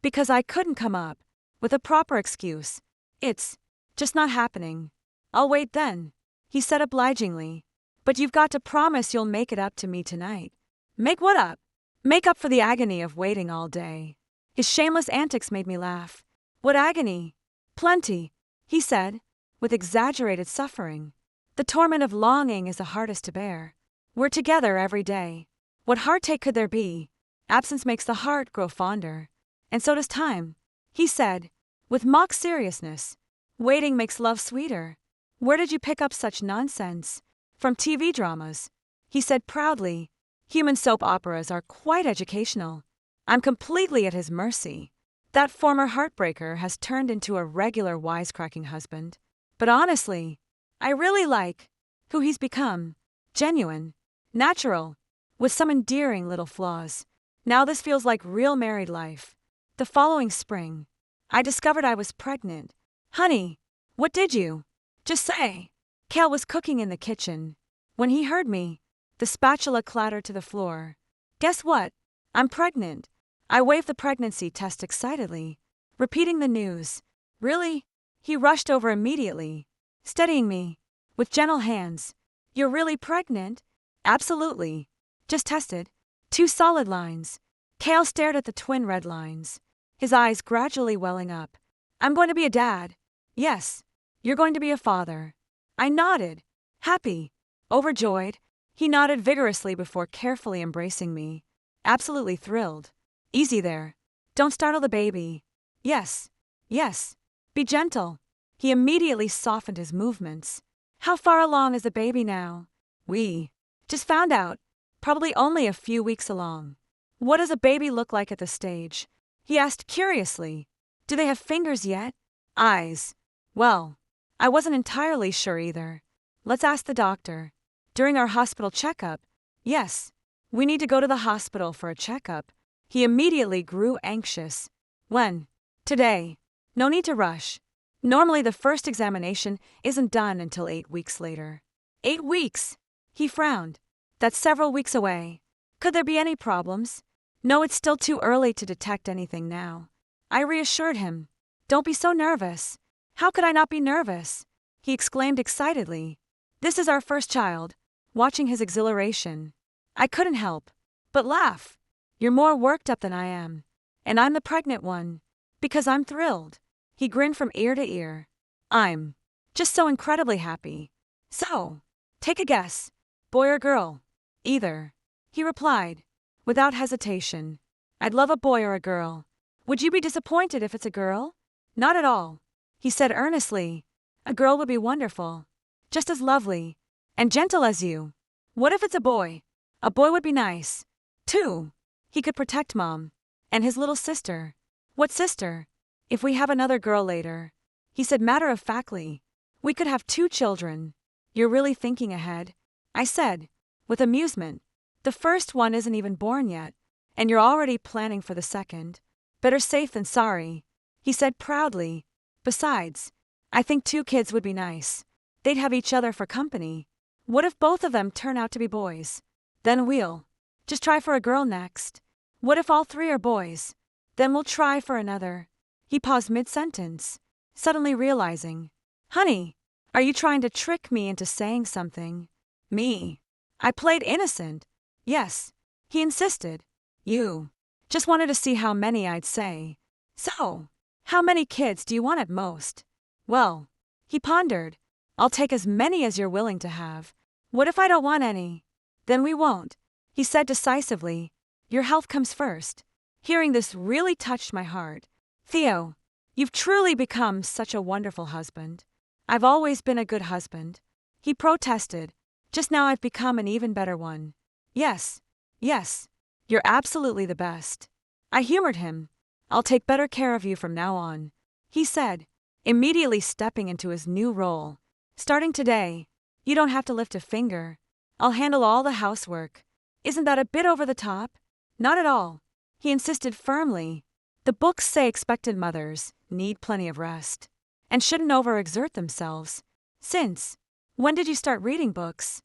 Because I couldn't come up with a proper excuse. It's just not happening. I'll wait then, he said obligingly. But you've got to promise you'll make it up to me tonight. Make what up? Make up for the agony of waiting all day. His shameless antics made me laugh. What agony? Plenty, he said, with exaggerated suffering. The torment of longing is the hardest to bear. We're together every day. What heartache could there be? Absence makes the heart grow fonder. And so does time, he said, with mock seriousness. Waiting makes love sweeter. Where did you pick up such nonsense? From TV dramas, he said proudly. Human soap operas are quite educational. I'm completely at his mercy. That former heartbreaker has turned into a regular wisecracking husband. But honestly, I really like who he's become. Genuine, natural, with some endearing little flaws. Now this feels like real married life. The following spring, I discovered I was pregnant. Honey, what did you just say? Cal was cooking in the kitchen. When he heard me, the spatula clattered to the floor. Guess what? I'm pregnant. I waved the pregnancy test excitedly, repeating the news. Really? He rushed over immediately, steadying me with gentle hands. You're really pregnant? Absolutely. Just tested. 2 solid lines. Cal stared at the twin red lines, his eyes gradually welling up. I'm going to be a dad. Yes. You're going to be a father. I nodded, happy, overjoyed. He nodded vigorously before carefully embracing me. Absolutely thrilled. Easy there. Don't startle the baby. Yes. Yes. Be gentle. He immediately softened his movements. How far along is the baby now? We just found out. Probably only a few weeks along. What does a baby look like at this stage? He asked curiously. Do they have fingers yet? Eyes? Well, I wasn't entirely sure either. Let's ask the doctor. During our hospital checkup, yes, we need to go to the hospital for a checkup. He immediately grew anxious. When? Today. No need to rush. Normally the first examination isn't done until 8 weeks later. 8 weeks? He frowned. That's several weeks away. Could there be any problems? No, it's still too early to detect anything now. I reassured him. Don't be so nervous. How could I not be nervous? He exclaimed excitedly. This is our first child. Watching his exhilaration, I couldn't help but laugh. You're more worked up than I am. And I'm the pregnant one. Because I'm thrilled. He grinned from ear to ear. I'm just so incredibly happy. So, take a guess. Boy or girl? Either. He replied, without hesitation. I'd love a boy or a girl. Would you be disappointed if it's a girl? Not at all. He said earnestly. A girl would be wonderful. Just as lovely and gentle as you. What if it's a boy? A boy would be nice, too. He could protect Mom and his little sister. What sister? If we have another girl later. He said matter-of-factly. We could have 2 children. You're really thinking ahead, I said, with amusement. The first one isn't even born yet, and you're already planning for the second. Better safe than sorry, he said proudly. Besides, I think 2 kids would be nice. They'd have each other for company. What if both of them turn out to be boys? Then we'll just try for a girl next. What if all 3 are boys? Then we'll try for another. He paused mid-sentence, suddenly realizing. Honey, are you trying to trick me into saying something? Me? I played innocent. Yes, he insisted. You just wanted to see how many I'd say. So, how many kids do you want at most? Well, he pondered. I'll take as many as you're willing to have. What if I don't want any? Then we won't, he said decisively. Your health comes first. Hearing this really touched my heart. Theo, you've truly become such a wonderful husband. I've always been a good husband. He protested. Just now I've become an even better one. Yes, yes, you're absolutely the best. I humored him. I'll take better care of you from now on, he said, immediately stepping into his new role. Starting today, you don't have to lift a finger. I'll handle all the housework. Isn't that a bit over the top? Not at all, he insisted firmly. The books say expectant mothers need plenty of rest and shouldn't overexert themselves. Since when did you start reading books?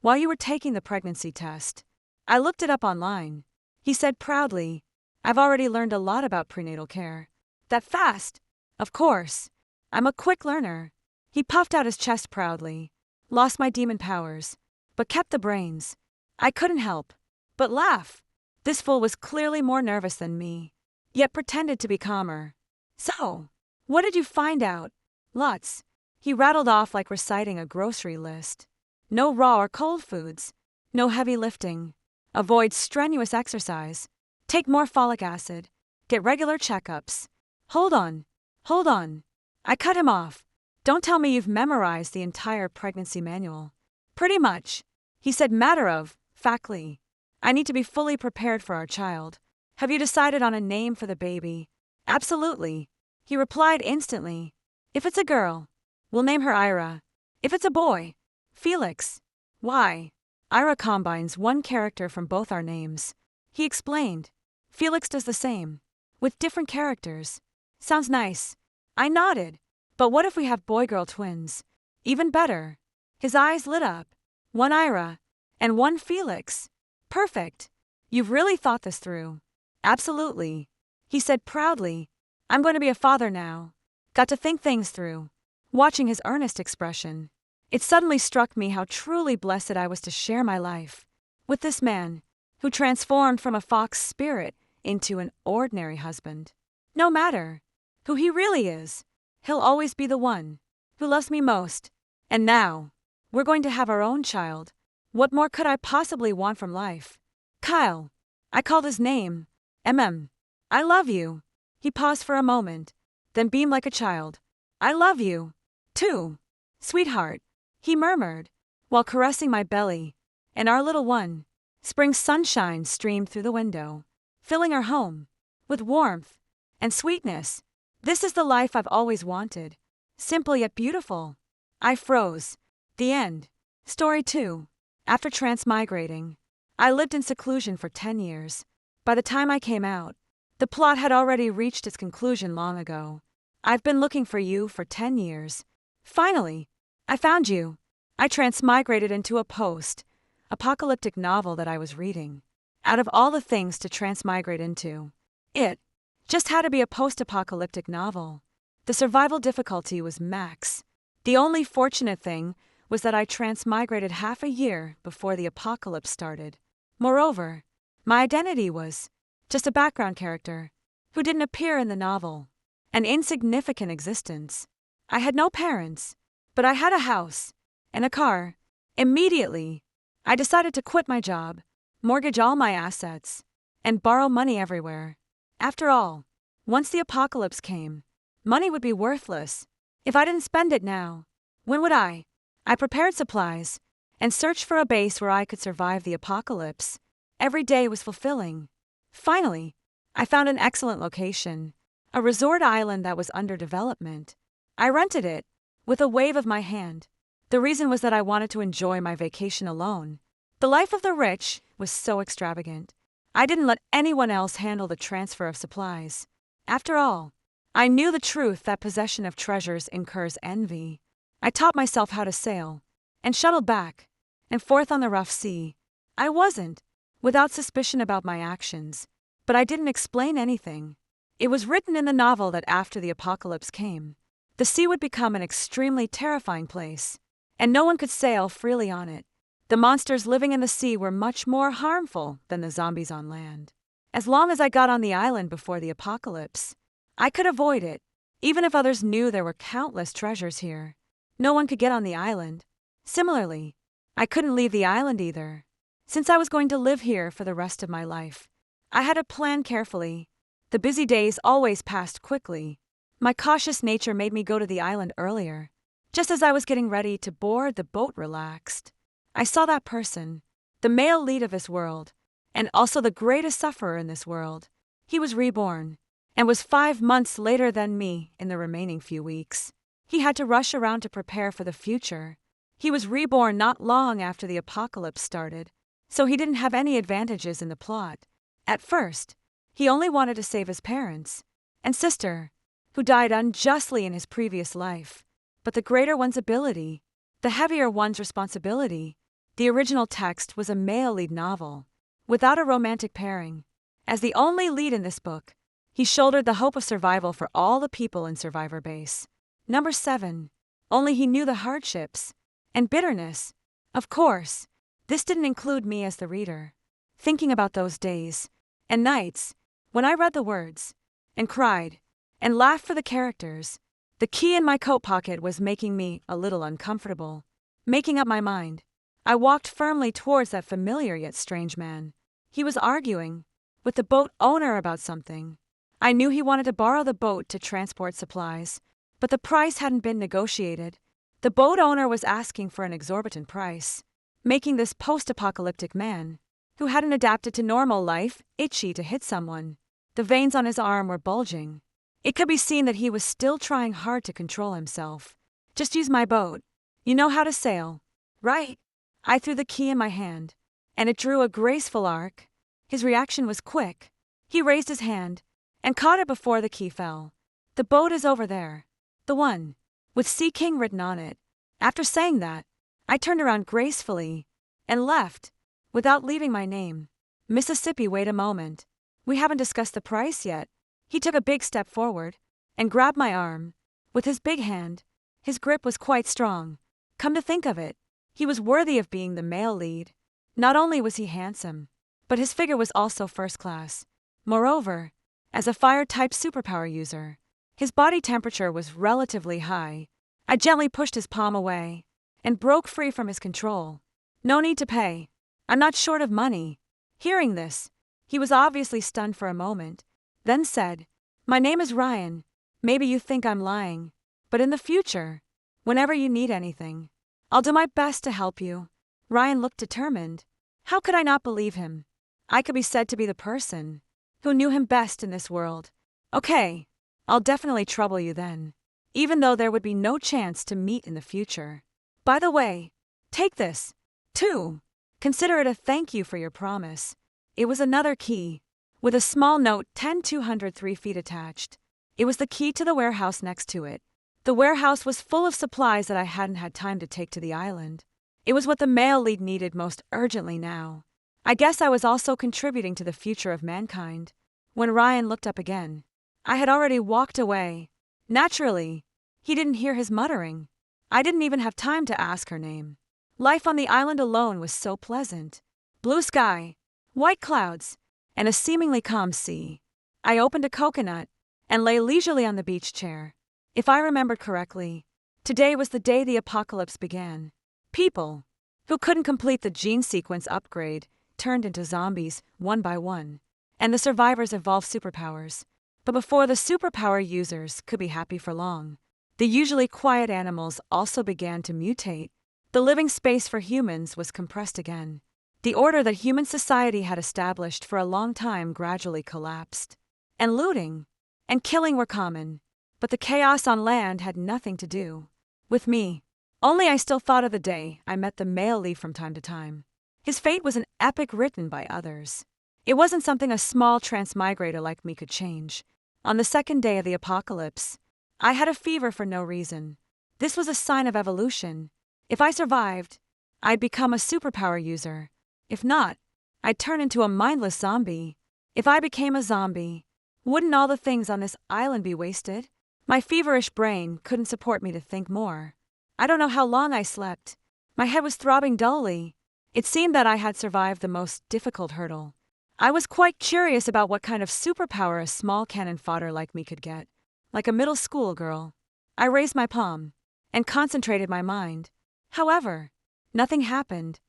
While you were taking the pregnancy test. I looked it up online, he said proudly. I've already learned a lot about prenatal care. That fast? Of course. I'm a quick learner. He puffed out his chest proudly. Lost my demon powers, but kept the brains. I couldn't help but laugh. This fool was clearly more nervous than me, yet pretended to be calmer. So, what did you find out? Lots. He rattled off like reciting a grocery list. No raw or cold foods. No heavy lifting. Avoid strenuous exercise. Take more folic acid. Get regular checkups. Hold on. Hold on. I cut him off. Don't tell me you've memorized the entire pregnancy manual. Pretty much, he said matter-of-factly. I need to be fully prepared for our child. Have you decided on a name for the baby? Absolutely. He replied instantly. If it's a girl, we'll name her Ira. If it's a boy, Felix. Why? Ira combines one character from both our names. He explained. Felix does the same, with different characters. Sounds nice. I nodded. But what if we have boy-girl twins? Even better. His eyes lit up. One Ira, and one Felix. Perfect. You've really thought this through. Absolutely. He said proudly. I'm going to be a father now. Got to think things through. Watching his earnest expression, it suddenly struck me how truly blessed I was to share my life with this man who transformed from a fox spirit into an ordinary husband. No matter who he really is, he'll always be the one who loves me most. And now, we're going to have our own child. What more could I possibly want from life? Kyle. I called his name. I love you. He paused for a moment, then beamed like a child. I love you, too, sweetheart, he murmured, while caressing my belly, and our little one. Spring sunshine streamed through the window, filling our home with warmth and sweetness. This is the life I've always wanted. Simple yet beautiful. I froze. The end. Story 2. After transmigrating, I lived in seclusion for 10 years. By the time I came out, the plot had already reached its conclusion long ago. I've been looking for you for 10 years. Finally, I found you. I transmigrated into a post-apocalyptic novel that I was reading. Out of all the things to transmigrate into, it just had to be a post-apocalyptic novel. The survival difficulty was max. The only fortunate thing was that I transmigrated half a year before the apocalypse started. Moreover, my identity was just a background character who didn't appear in the novel. An insignificant existence. I had no parents, but I had a house and a car. Immediately, I decided to quit my job, mortgage all my assets, and borrow money everywhere. After all, once the apocalypse came, money would be worthless. If I didn't spend it now, when would I? I prepared supplies and searched for a base where I could survive the apocalypse. Every day was fulfilling. Finally, I found an excellent location, a resort island that was under development. I rented it, with a wave of my hand. The reason was that I wanted to enjoy my vacation alone. The life of the rich was so extravagant. I didn't let anyone else handle the transfer of supplies. After all, I knew the truth that possession of treasures incurs envy. I taught myself how to sail, and shuttled back and forth on the rough sea. I wasn't without suspicion about my actions, but I didn't explain anything. It was written in the novel that after the apocalypse came, the sea would become an extremely terrifying place, and no one could sail freely on it. The monsters living in the sea were much more harmful than the zombies on land. As long as I got on the island before the apocalypse, I could avoid it, even if others knew there were countless treasures here. No one could get on the island. Similarly, I couldn't leave the island either. Since I was going to live here for the rest of my life, I had to plan carefully. The busy days always passed quickly. My cautious nature made me go to the island earlier. Just as I was getting ready to board, the boat relaxed. I saw that person, the male lead of this world, and also the greatest sufferer in this world. He was reborn, and was 5 months later than me in the remaining few weeks. He had to rush around to prepare for the future. He was reborn not long after the apocalypse started, so he didn't have any advantages in the plot. At first, he only wanted to save his parents and sister, who died unjustly in his previous life. But the greater one's ability, the heavier one's responsibility. The original text was a male lead novel, without a romantic pairing. As the only lead in this book, he shouldered the hope of survival for all the people in Survivor Base. Number 7. Only he knew the hardships and bitterness. Of course, this didn't include me as the reader. Thinking about those days and nights when I read the words and cried and laughed for the characters, the key in my coat pocket was making me a little uncomfortable. Making up my mind, I walked firmly towards that familiar yet strange man. He was arguing with the boat owner about something. I knew he wanted to borrow the boat to transport supplies, but the price hadn't been negotiated. The boat owner was asking for an exorbitant price, making this post-apocalyptic man who hadn't adapted to normal life, itchy to hit someone. The veins on his arm were bulging. It could be seen that he was still trying hard to control himself. Just use my boat. You know how to sail, right? I threw the key in my hand, and it drew a graceful arc. His reaction was quick. He raised his hand and caught it before the key fell. The boat is over there. The one with Sea King written on it. After saying that, I turned around gracefully and left, without leaving my name. Mississippi, wait a moment. We haven't discussed the price yet. He took a big step forward and grabbed my arm with his big hand. His grip was quite strong. Come to think of it, he was worthy of being the male lead. Not only was he handsome, but his figure was also first class. Moreover, as a fire-type superpower user, his body temperature was relatively high. I gently pushed his palm away and broke free from his control. No need to pay. I'm not short of money. Hearing this, he was obviously stunned for a moment, then said, "My name is Ryan. Maybe you think I'm lying, but in the future, whenever you need anything, I'll do my best to help you." Ryan looked determined. How could I not believe him? I could be said to be the person who knew him best in this world. Okay, I'll definitely trouble you then, even though there would be no chance to meet in the future. By the way, take this, too. Consider it a thank you for your promise. It was another key, with a small note 10203 feet attached. It was the key to the warehouse next to it. The warehouse was full of supplies that I hadn't had time to take to the island. It was what the male lead needed most urgently now. I guess I was also contributing to the future of mankind. When Ryan looked up again, I had already walked away. Naturally, he didn't hear his muttering. I didn't even have time to ask her name. Life on the island alone was so pleasant. Blue sky, white clouds, and a seemingly calm sea. I opened a coconut and lay leisurely on the beach chair. If I remembered correctly, today was the day the apocalypse began. People who couldn't complete the gene sequence upgrade turned into zombies one by one, and the survivors evolved superpowers. But before the superpower users could be happy for long, the usually quiet animals also began to mutate. The living space for humans was compressed again. The order that human society had established for a long time gradually collapsed. And looting and killing were common, but the chaos on land had nothing to do with me. Only I still thought of the day I met the male lead from time to time. His fate was an epic written by others. It wasn't something a small transmigrator like me could change. On the second day of the apocalypse, I had a fever for no reason. This was a sign of evolution. If I survived, I'd become a superpower user. If not, I'd turn into a mindless zombie. If I became a zombie, wouldn't all the things on this island be wasted? My feverish brain couldn't support me to think more. I don't know how long I slept. My head was throbbing dully. It seemed that I had survived the most difficult hurdle. I was quite curious about what kind of superpower a small cannon fodder like me could get. Like a middle school girl, I raised my palm and concentrated my mind. However, nothing happened.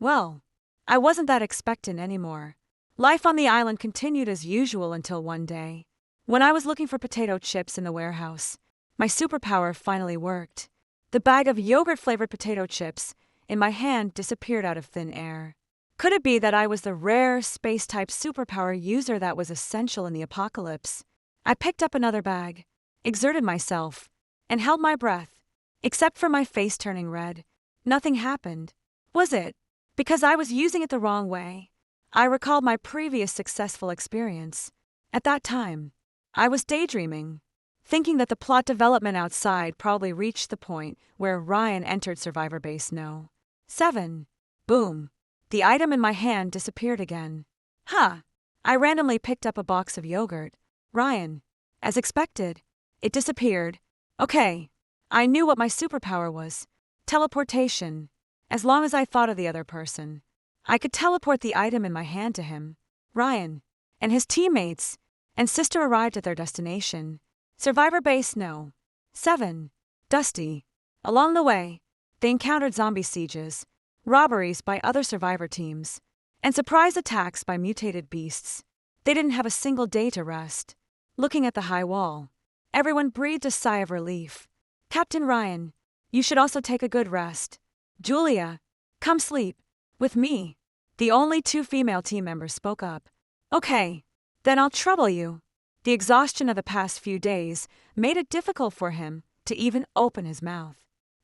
Well, I wasn't that expectant anymore. Life on the island continued as usual until one day, when I was looking for potato chips in the warehouse, my superpower finally worked. The bag of yogurt-flavored potato chips in my hand disappeared out of thin air. Could it be that I was the rare space-type superpower user that was essential in the apocalypse? I picked up another bag, exerted myself, and held my breath. Except for my face turning red, nothing happened. Was it because I was using it the wrong way? I recalled my previous successful experience. At that time, I was daydreaming, thinking that the plot development outside probably reached the point where Ryan entered Survivor Base No. 7. Boom. The item in my hand disappeared again. I randomly picked up a box of yogurt. Ryan. As expected, it disappeared. Okay. I knew what my superpower was. Teleportation. As long as I thought of the other person, I could teleport the item in my hand to him. Ryan and his teammates and sister arrived at their destination, Survivor Base No. 7. Dusty. Along the way, they encountered zombie sieges, robberies by other survivor teams, and surprise attacks by mutated beasts. They didn't have a single day to rest. Looking at the high wall, everyone breathed a sigh of relief. Captain Ryan, you should also take a good rest. Julia, come sleep with me. The only two female team members spoke up. Okay, then I'll trouble you. The exhaustion of the past few days made it difficult for him to even open his mouth.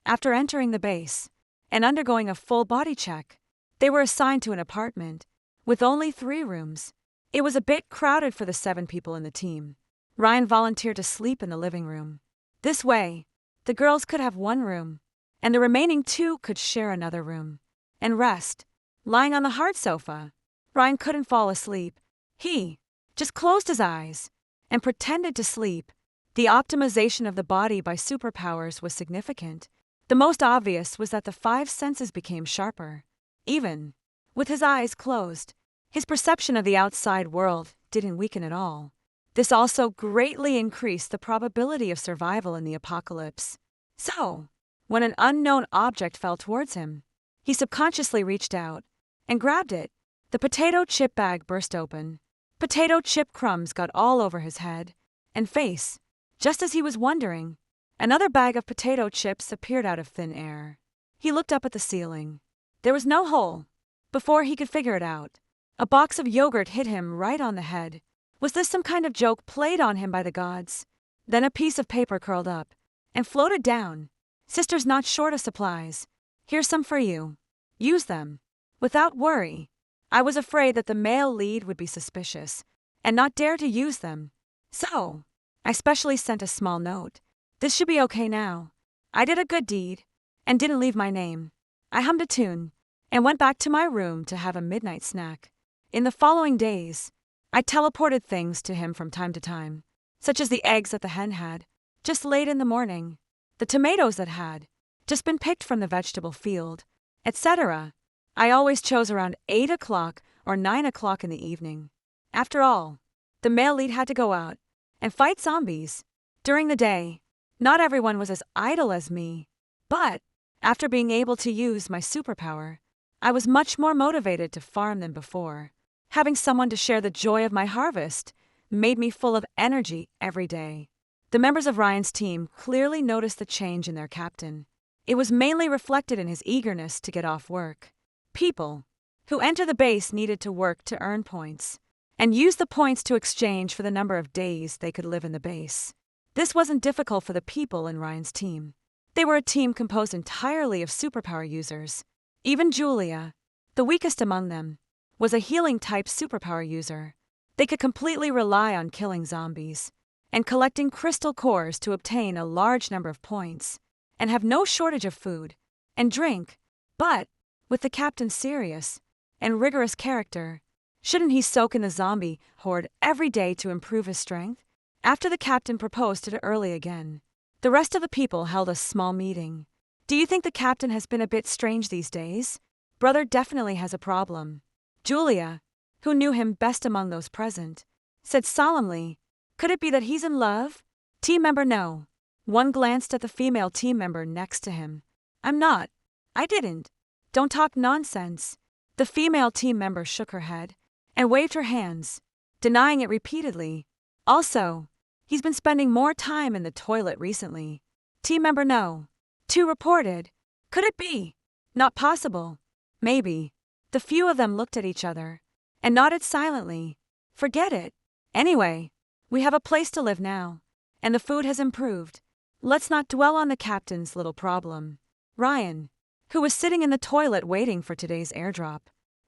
After entering the base and undergoing a full body check, they were assigned to an apartment with only 3 rooms. It was a bit crowded for the 7 people in the team. Ryan volunteered to sleep in the living room. This way, the girls could have 1 room, and the remaining 2 could share another room and rest. Lying on the hard sofa, Ryan couldn't fall asleep. He just closed his eyes and pretended to sleep. The optimization of the body by superpowers was significant. The most obvious was that the 5 senses became sharper. Even with his eyes closed, his perception of the outside world didn't weaken at all. This also greatly increased the probability of survival in the apocalypse. So, when an unknown object fell towards him, he subconsciously reached out and grabbed it. The potato chip bag burst open. Potato chip crumbs got all over his head and face. Just as he was wondering, another bag of potato chips appeared out of thin air. He looked up at the ceiling. There was no hole. Before he could figure it out, a box of yogurt hit him right on the head. Was this some kind of joke played on him by the gods? Then a piece of paper curled up and floated down. Sister's not short of supplies. Here's some for you. Use them without worry. I was afraid that the male lead would be suspicious and not dare to use them. So, I specially sent a small note. This should be okay now. I did a good deed and didn't leave my name. I hummed a tune and went back to my room to have a midnight snack. In the following days, I teleported things to him from time to time, such as the eggs that the hen had just laid in the morning, the tomatoes that had just been picked from the vegetable field, etc. I always chose around 8 o'clock or 9 o'clock in the evening. After all, the male lead had to go out and fight zombies. During the day, not everyone was as idle as me, but after being able to use my superpower, I was much more motivated to farm than before. Having someone to share the joy of my harvest made me full of energy every day. The members of Ryan's team clearly noticed the change in their captain. It was mainly reflected in his eagerness to get off work. People who enter the base needed to work to earn points and use the points to exchange for the number of days they could live in the base. This wasn't difficult for the people in Ryan's team. They were a team composed entirely of superpower users. Even Julia, the weakest among them, was a healing-type superpower user. They could completely rely on killing zombies and collecting crystal cores to obtain a large number of points and have no shortage of food and drink. But, with the captain's serious and rigorous character, shouldn't he soak in the zombie horde every day to improve his strength? After the captain proposed it early again, the rest of the people held a small meeting. Do you think the captain has been a bit strange these days? Brother definitely has a problem. Julia, who knew him best among those present, said solemnly, could it be that he's in love? Team member no. One glanced at the female team member next to him. I'm not. I didn't. Don't talk nonsense. The female team member shook her head and waved her hands, denying it repeatedly. Also, he's been spending more time in the toilet recently. Team member no. 2 reported. Could it be? Not possible. Maybe. The few of them looked at each other and nodded silently. Forget it. Anyway, we have a place to live now, and the food has improved. Let's not dwell on the captain's little problem. Ryan, who was sitting in the toilet waiting for today's airdrop,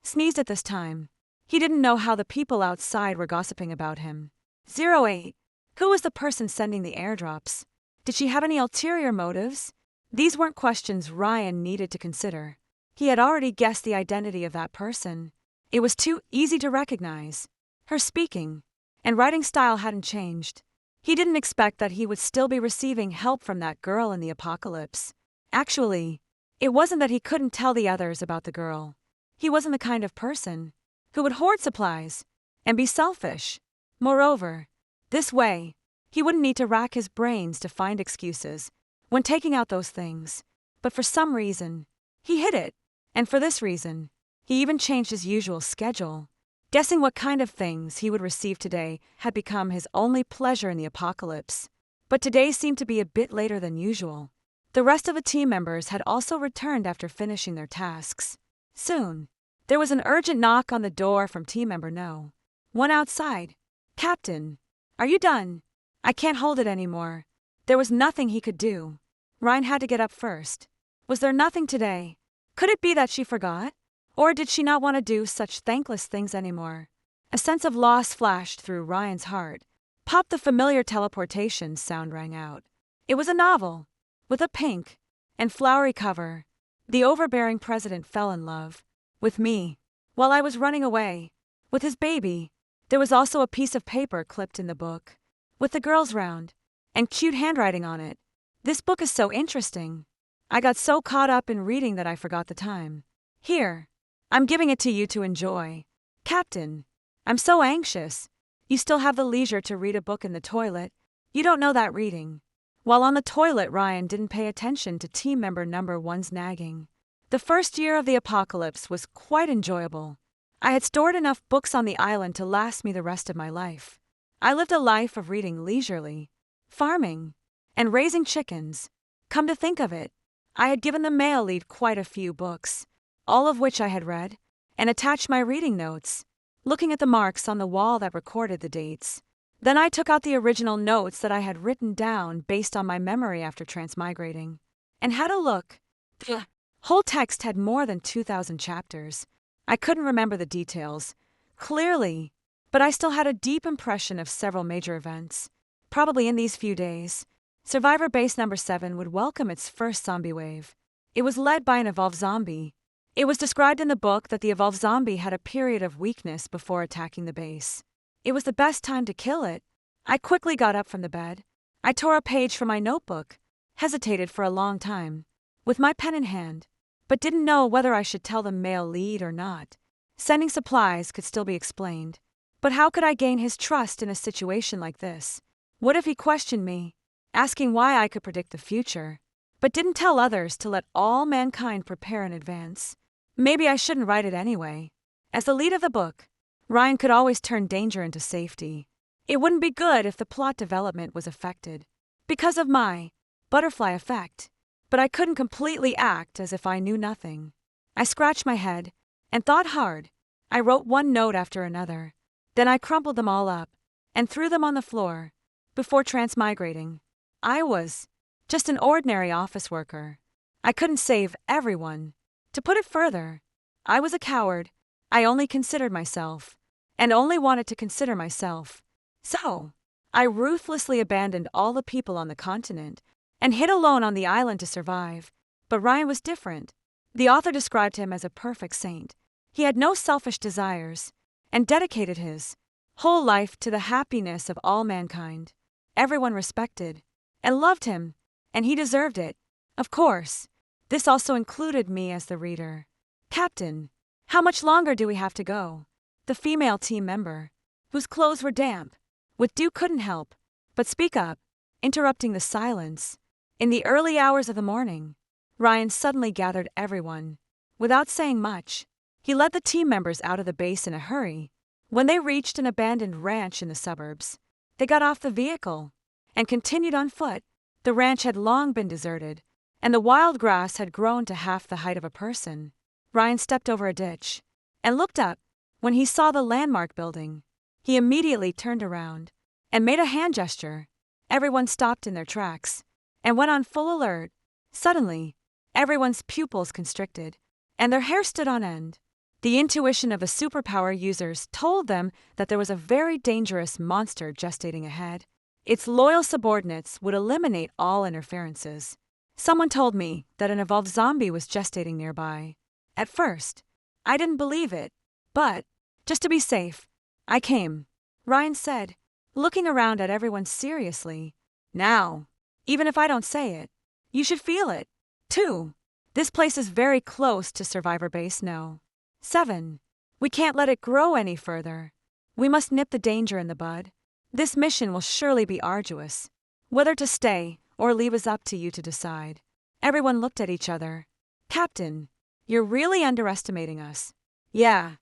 sneezed at this time. He didn't know how the people outside were gossiping about him. 08. Who was the person sending the airdrops? Did she have any ulterior motives? These weren't questions Ryan needed to consider. He had already guessed the identity of that person. It was too easy to recognize. Her speaking and writing style hadn't changed. He didn't expect that he would still be receiving help from that girl in the apocalypse. Actually, it wasn't that he couldn't tell the others about the girl. He wasn't the kind of person who would hoard supplies and be selfish. Moreover, this way, he wouldn't need to rack his brains to find excuses when taking out those things. But for some reason, he hid it. And for this reason, he even changed his usual schedule. Guessing what kind of things he would receive today had become his only pleasure in the apocalypse. But today seemed to be a bit later than usual. The rest of the team members had also returned after finishing their tasks. Soon, There was an urgent knock on the door from team member No. 1 outside. Captain, are you done? I can't hold it anymore. There was nothing he could do. Ryan had to get up first. Was there nothing today? Could it be that she forgot? Or did she not want to do such thankless things anymore? A sense of loss flashed through Ryan's heart. Pop, the familiar teleportation sound rang out. It was a novel, with a pink and flowery cover. The overbearing president fell in love with me while I was running away with his baby. There was also a piece of paper clipped in the book, with the girls round and cute handwriting on it. This book is so interesting. I got so caught up in reading that I forgot the time. Here, I'm giving it to you to enjoy. Captain, I'm so anxious. You still have the leisure to read a book in the toilet. You don't know that reading. While on the toilet, Ryan didn't pay attention to team member number 1's nagging. The first year of the apocalypse was quite enjoyable. I had stored enough books on the island to last me the rest of my life. I lived a life of reading leisurely, farming, and raising chickens. Come to think of it, I had given the male lead quite a few books, all of which I had read, and attached my reading notes, looking at the marks on the wall that recorded the dates. Then I took out the original notes that I had written down based on my memory after transmigrating, and had a look. The whole text had more than 2,000 chapters. I couldn't remember the details clearly, but I still had a deep impression of several major events. Probably in these few days, Survivor Base Number 7 would welcome its first zombie wave. It was led by an evolved zombie. It was described in the book that the evolved zombie had a period of weakness before attacking the base. It was the best time to kill it. I quickly got up from the bed. I tore a page from my notebook, hesitated for a long time, with my pen in hand, but didn't know whether I should tell the male lead or not. Sending supplies could still be explained, but how could I gain his trust in a situation like this? What if he questioned me, asking why I could predict the future, but didn't tell others to let all mankind prepare in advance? Maybe I shouldn't write it anyway. As the lead of the book, Ryan could always turn danger into safety. It wouldn't be good if the plot development was affected because of my butterfly effect, but I couldn't completely act as if I knew nothing. I scratched my head and thought hard. I wrote one note after another. Then I crumpled them all up and threw them on the floor. Before transmigrating, I was just an ordinary office worker. I couldn't save everyone. To put it further, I was a coward. I only considered myself, and only wanted to consider myself. So, I ruthlessly abandoned all the people on the continent and hid alone on the island to survive. But Ryan was different. The author described him as a perfect saint. He had no selfish desires and dedicated his whole life to the happiness of all mankind. Everyone respected and loved him, and he deserved it. Of course, this also included me as the reader. Captain, how much longer do we have to go? The female team member, whose clothes were damp, with dew, couldn't help but speak up, interrupting the silence. In the early hours of the morning, Ryan suddenly gathered everyone. Without saying much, he led the team members out of the base in a hurry. When they reached an abandoned ranch in the suburbs, they got off the vehicle and continued on foot. The ranch had long been deserted, and the wild grass had grown to half the height of a person. Ryan stepped over a ditch and looked up. When he saw the landmark building, he immediately turned around and made a hand gesture. Everyone stopped in their tracks and went on full alert. Suddenly, everyone's pupils constricted, and their hair stood on end. The intuition of the superpower users told them that there was a very dangerous monster gestating ahead. Its loyal subordinates would eliminate all interferences. Someone told me that an evolved zombie was gestating nearby. At first, I didn't believe it, but, just to be safe, I came, Ryan said, looking around at everyone seriously. Now, even if I don't say it, you should feel it, too. This place is very close to Survivor Base No. 7. We can't let it grow any further. We must nip the danger in the bud. This mission will surely be arduous. Whether to stay or leave is up to you to decide. Everyone looked at each other. Captain, you're really underestimating us. Yeah.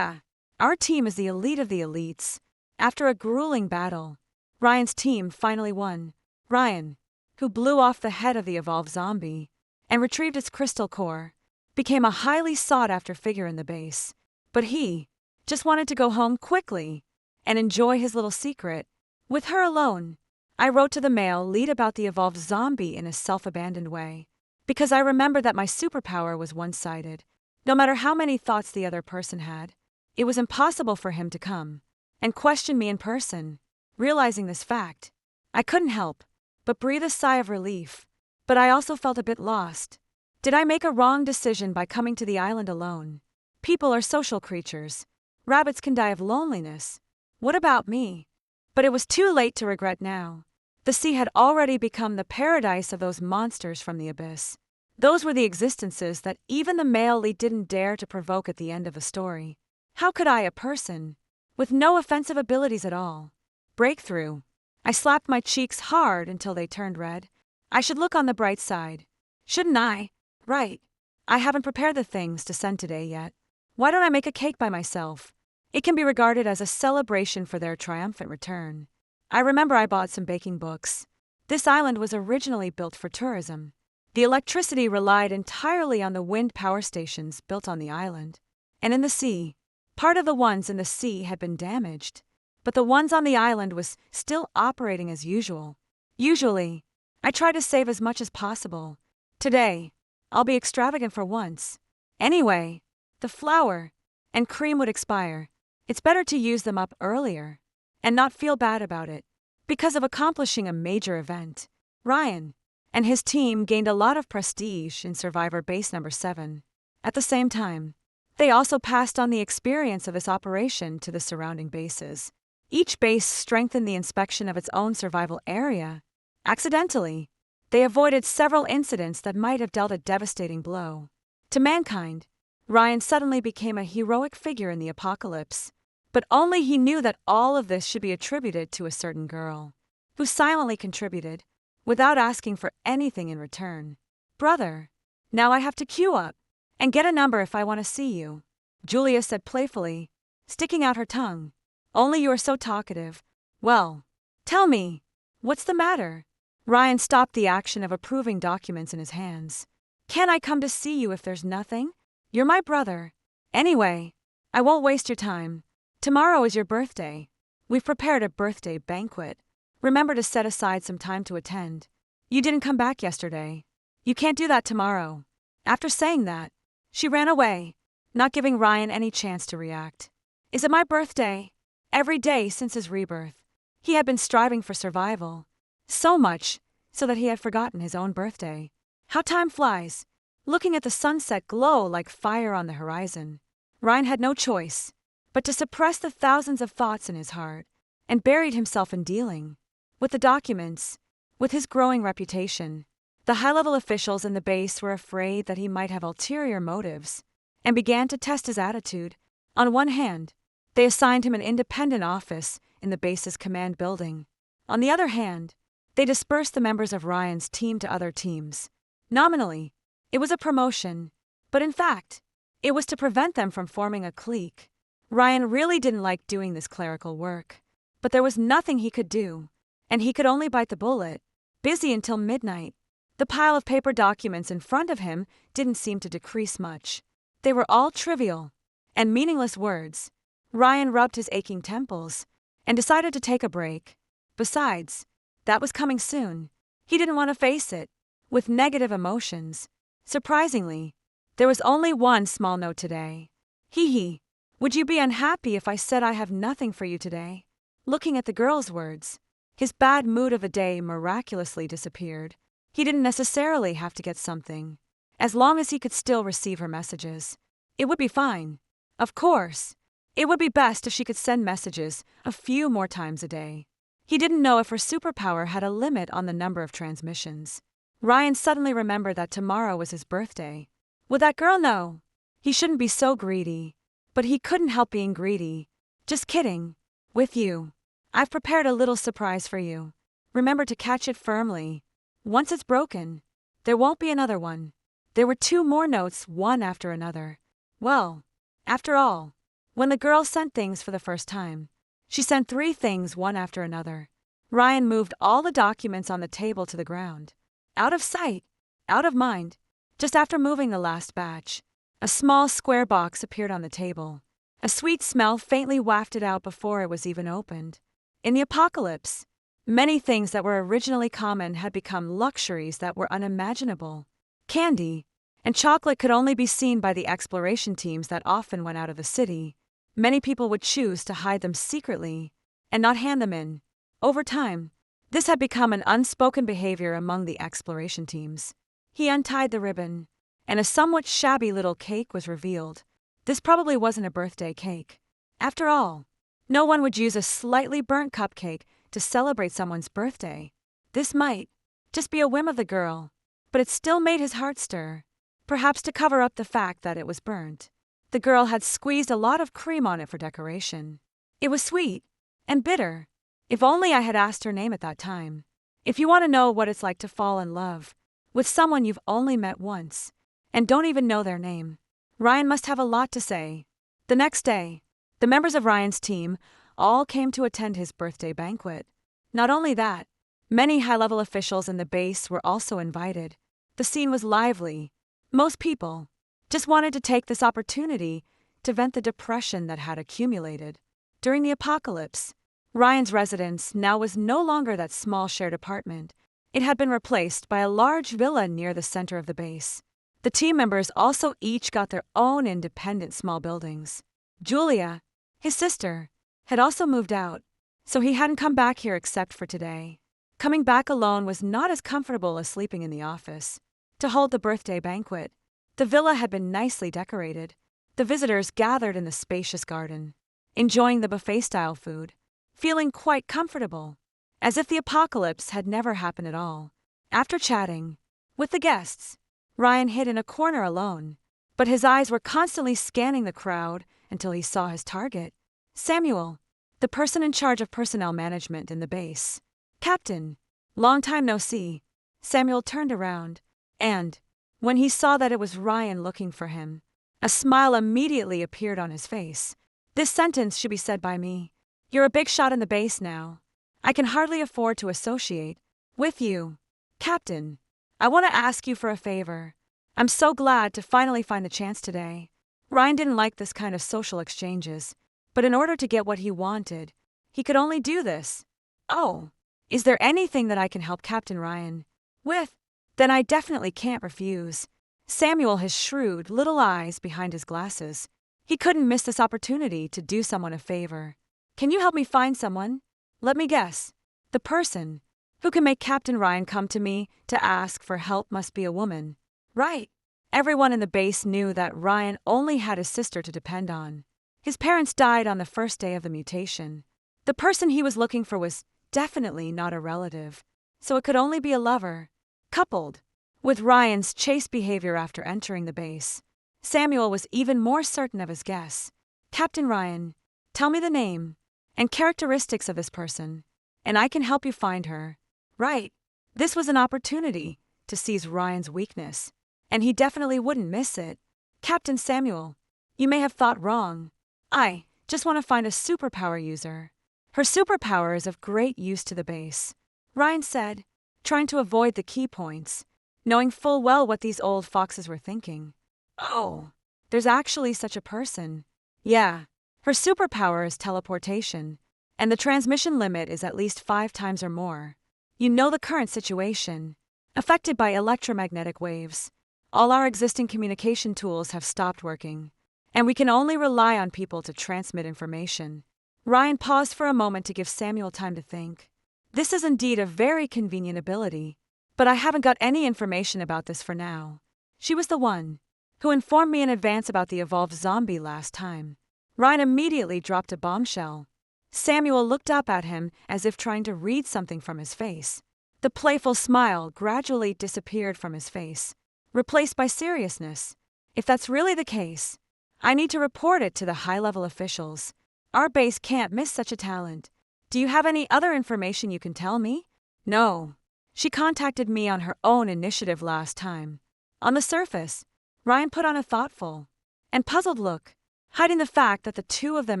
Our team is the elite of the elites. After a grueling battle, Ryan's team finally won. Ryan, who blew off the head of the evolved zombie and retrieved its crystal core, became a highly sought-after figure in the base. But he just wanted to go home quickly and enjoy his little secret. With her alone, I wrote to the male lead about the evolved zombie in a self-abandoned way, because I remembered that my superpower was one-sided. No matter how many thoughts the other person had, it was impossible for him to come and question me in person. Realizing this fact, I couldn't help but breathe a sigh of relief, but I also felt a bit lost. Did I make a wrong decision by coming to the island alone? People are social creatures. Rabbits can die of loneliness. What about me? But it was too late to regret now. The sea had already become the paradise of those monsters from the abyss. Those were the existences that even the male lead didn't dare to provoke at the end of a story. How could I, a person with no offensive abilities at all, break through? I slapped my cheeks hard until they turned red. I should look on the bright side, shouldn't I? Right. I haven't prepared the things to send today yet. Why don't I make a cake by myself? It can be regarded as a celebration for their triumphant return. I remember I bought some baking books. This island was originally built for tourism. The electricity relied entirely on the wind power stations built on the island. And in the sea, part of the ones in the sea had been damaged, but the ones on the island was still operating as usual. Usually, I try to save as much as possible. Today, I'll be extravagant for once. Anyway, the flour and cream would expire. It's better to use them up earlier and not feel bad about it. Because of accomplishing a major event, Ryan and his team gained a lot of prestige in Survivor Base Number 7. At the same time, they also passed on the experience of this operation to the surrounding bases. Each base strengthened the inspection of its own survival area. Accidentally, they avoided several incidents that might have dealt a devastating blow to mankind. Ryan suddenly became a heroic figure in the apocalypse, but only he knew that all of this should be attributed to a certain girl, who silently contributed, without asking for anything in return. "Brother, now I have to queue up and get a number if I want to see you," Julia said playfully, sticking out her tongue. "Only you are so talkative. Well, tell me, what's the matter?" Ryan stopped the action of approving documents in his hands. "Can I come to see you if there's nothing? You're my brother. Anyway, I won't waste your time. Tomorrow is your birthday. We've prepared a birthday banquet. Remember to set aside some time to attend. You didn't come back yesterday. You can't do that tomorrow." After saying that, she ran away, not giving Ryan any chance to react. Is it my birthday? Every day since his rebirth, he had been striving for survival. So much so that he had forgotten his own birthday. How time flies, looking at the sunset glow like fire on the horizon. Ryan had no choice but to suppress the thousands of thoughts in his heart, and buried himself in dealing with the documents. With his growing reputation, the high-level officials in the base were afraid that he might have ulterior motives, and began to test his attitude. On one hand, they assigned him an independent office in the base's command building. On the other hand, they dispersed the members of Ryan's team to other teams. Nominally, it was a promotion, but in fact, it was to prevent them from forming a clique. Ryan really didn't like doing this clerical work, but there was nothing he could do, and he could only bite the bullet. Busy until midnight, the pile of paper documents in front of him didn't seem to decrease much. They were all trivial and meaningless words. Ryan rubbed his aching temples and decided to take a break. Besides, that was coming soon. He didn't want to face it with negative emotions. Surprisingly, there was only one small note today. Hee. Would you be unhappy if I said I have nothing for you today? Looking at the girl's words, his bad mood of the day miraculously disappeared. He didn't necessarily have to get something. As long as he could still receive her messages, it would be fine. Of course, it would be best if she could send messages a few more times a day. He didn't know if her superpower had a limit on the number of transmissions. Ryan suddenly remembered that tomorrow was his birthday. Would that girl know? He shouldn't be so greedy. But he couldn't help being greedy. Just kidding. With you. I've prepared a little surprise for you. Remember to catch it firmly. Once it's broken, there won't be another one. There were 2 more notes, one after another. Well, after all, when the girl sent things for the first time, she sent 3 things one after another. Ryan moved all the documents on the table to the ground. Out of sight, out of mind. Just after moving the last batch, a small square box appeared on the table. A sweet smell faintly wafted out before it was even opened. In the apocalypse, many things that were originally common had become luxuries that were unimaginable. Candy and chocolate could only be seen by the exploration teams that often went out of the city. Many people would choose to hide them secretly and not hand them in. Over time, this had become an unspoken behavior among the exploration teams. He untied the ribbon, and a somewhat shabby little cake was revealed. This probably wasn't a birthday cake. After all, no one would use a slightly burnt cupcake to celebrate someone's birthday. This might just be a whim of the girl, but it still made his heart stir, perhaps to cover up the fact that it was burnt. The girl had squeezed a lot of cream on it for decoration. It was sweet and bitter. If only I had asked her name at that time. If you want to know what it's like to fall in love with someone you've only met once and don't even know their name, Ryan must have a lot to say. The next day, the members of Ryan's team all came to attend his birthday banquet. Not only that, many high-level officials in the base were also invited. The scene was lively. Most people just wanted to take this opportunity to vent the depression that had accumulated. During the apocalypse, Ryan's residence now was no longer that small shared apartment. It had been replaced by a large villa near the center of the base. The team members also each got their own independent small buildings. Julia, his sister, had also moved out, so he hadn't come back here except for today. Coming back alone was not as comfortable as sleeping in the office. To hold the birthday banquet, the villa had been nicely decorated. The visitors gathered in the spacious garden, enjoying the buffet-style food, feeling quite comfortable, as if the apocalypse had never happened at all. After chatting with the guests, Ryan hid in a corner alone, but his eyes were constantly scanning the crowd until he saw his target, Samuel, the person in charge of personnel management in the base. "Captain, long time no see." Samuel turned around, and, when he saw that it was Ryan looking for him, a smile immediately appeared on his face. "This sentence should be said by me. You're a big shot in the base now. I can hardly afford to associate with you. Captain, I want to ask you for a favor. I'm so glad to finally find the chance today." Ryan didn't like this kind of social exchanges, but in order to get what he wanted, he could only do this. "Oh, is there anything that I can help Captain Ryan with? Then I definitely can't refuse." Samuel, his shrewd little eyes behind his glasses. He couldn't miss this opportunity to do someone a favor. "Can you help me find someone? Let me guess. The person who can make Captain Ryan come to me to ask for help must be a woman, right?" Everyone in the base knew that Ryan only had his sister to depend on. His parents died on the first day of the mutation. The person he was looking for was definitely not a relative, so it could only be a lover. Coupled with Ryan's chaste behavior after entering the base, Samuel was even more certain of his guess. "Captain Ryan, tell me the name and characteristics of this person, and I can help you find her." Right. This was an opportunity to seize Ryan's weakness, and he definitely wouldn't miss it. "Captain Samuel, you may have thought wrong. I just want to find a superpower user. Her superpower is of great use to the base," Ryan said, trying to avoid the key points, knowing full well what these old foxes were thinking. "Oh, there's actually such a person. Yeah, her superpower is teleportation, and the transmission limit is at least 5 times or more. You know the current situation, affected by electromagnetic waves. All our existing communication tools have stopped working, and we can only rely on people to transmit information." Ryan paused for a moment to give Samuel time to think. "This is indeed a very convenient ability, but I haven't got any information about this for now. She was the one who informed me in advance about the evolved zombie last time." Ryan immediately dropped a bombshell. Samuel looked up at him as if trying to read something from his face. The playful smile gradually disappeared from his face, replaced by seriousness. "If that's really the case, I need to report it to the high-level officials. Our base can't miss such a talent. Do you have any other information you can tell me?" "No. She contacted me on her own initiative last time." On the surface, Ryan put on a thoughtful and puzzled look, hiding the fact that the two of them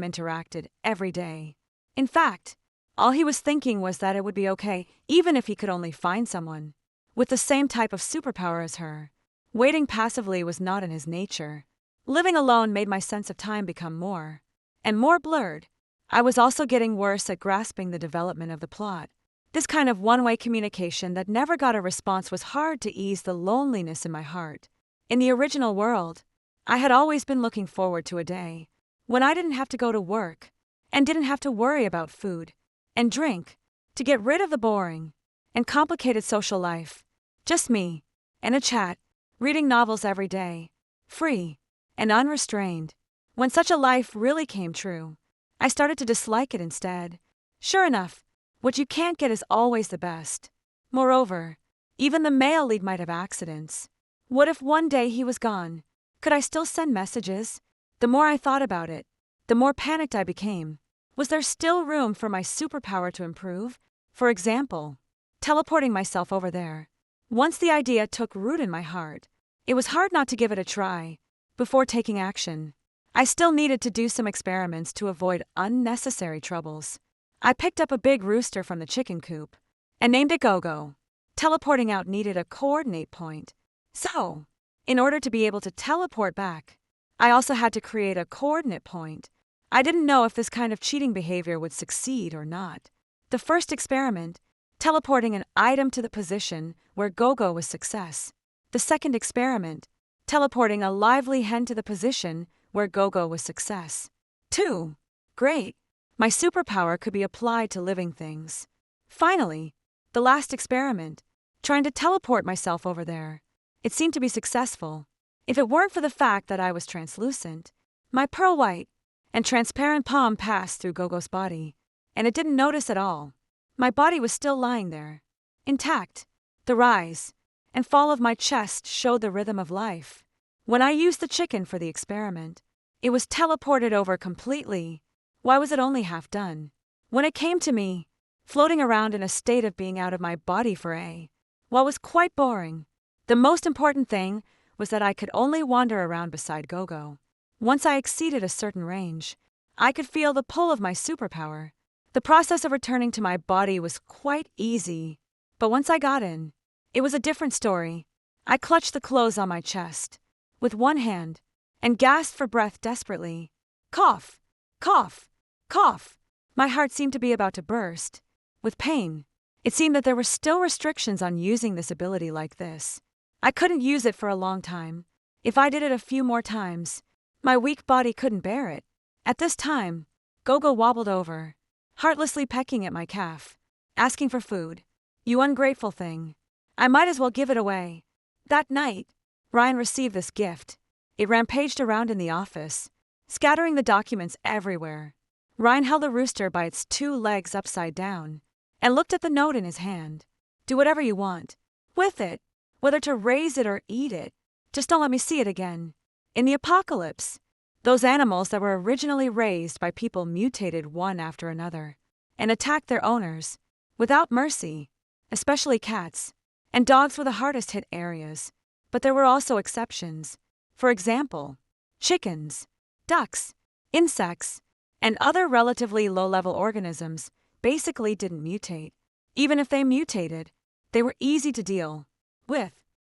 interacted every day. In fact, all he was thinking was that it would be okay even if he could only find someone with the same type of superpower as her. Waiting passively was not in his nature. Living alone made my sense of time become more and more blurred. I was also getting worse at grasping the development of the plot. This kind of one-way communication that never got a response was hard to ease the loneliness in my heart. In the original world, I had always been looking forward to a day when I didn't have to go to work and didn't have to worry about food and drink to get rid of the boring and complicated social life. Just me and a chat, reading novels every day, free and unrestrained. When such a life really came true, I started to dislike it instead. Sure enough, what you can't get is always the best. Moreover, even the mail lead might have accidents. What if one day he was gone? Could I still send messages? The more I thought about it, the more panicked I became. Was there still room for my superpower to improve? For example, teleporting myself over there. Once the idea took root in my heart, it was hard not to give it a try. Before taking action, I still needed to do some experiments to avoid unnecessary troubles. I picked up a big rooster from the chicken coop and named it Go-Go. Teleporting out needed a coordinate point. So, in order to be able to teleport back, I also had to create a coordinate point. I didn't know if this kind of cheating behavior would succeed or not. The first experiment, teleporting an item to the position where Go-Go was success. The second experiment, teleporting a lively hen to the position where Go-Go was success. 2. Great. My superpower could be applied to living things. Finally, the last experiment, trying to teleport myself over there. It seemed to be successful. If it weren't for the fact that I was translucent, my pearl white and transparent palm passed through Go-Go's body, and it didn't notice at all. My body was still lying there, intact. The rise and fall of my chest showed the rhythm of life. When I used the chicken for the experiment, it was teleported over completely. Why was it only half done? When it came to me, floating around in a state of being out of my body for a while was quite boring. The most important thing was that I could only wander around beside Go-Go. Once I exceeded a certain range, I could feel the pull of my superpower. The process of returning to my body was quite easy, but once I got in, it was a different story. I clutched the clothes on my chest with one hand and gasped for breath desperately. Cough, cough, cough. My heart seemed to be about to burst with pain. It seemed that there were still restrictions on using this ability like this. I couldn't use it for a long time. If I did it a few more times, my weak body couldn't bear it. At this time, Go-Go wobbled over, heartlessly pecking at my calf, asking for food. You ungrateful thing. I might as well give it away. That night, Ryan received this gift. It rampaged around in the office, scattering the documents everywhere. Ryan held the rooster by its 2 legs upside down and looked at the note in his hand. Do whatever you want with it, whether to raise it or eat it. Just don't let me see it again. In the apocalypse, those animals that were originally raised by people mutated one after another and attacked their owners without mercy, especially cats. And dogs were the hardest hit areas. But there were also exceptions. For example, chickens, ducks, insects, and other relatively low-level organisms basically didn't mutate. Even if they mutated, they were easy to deal with.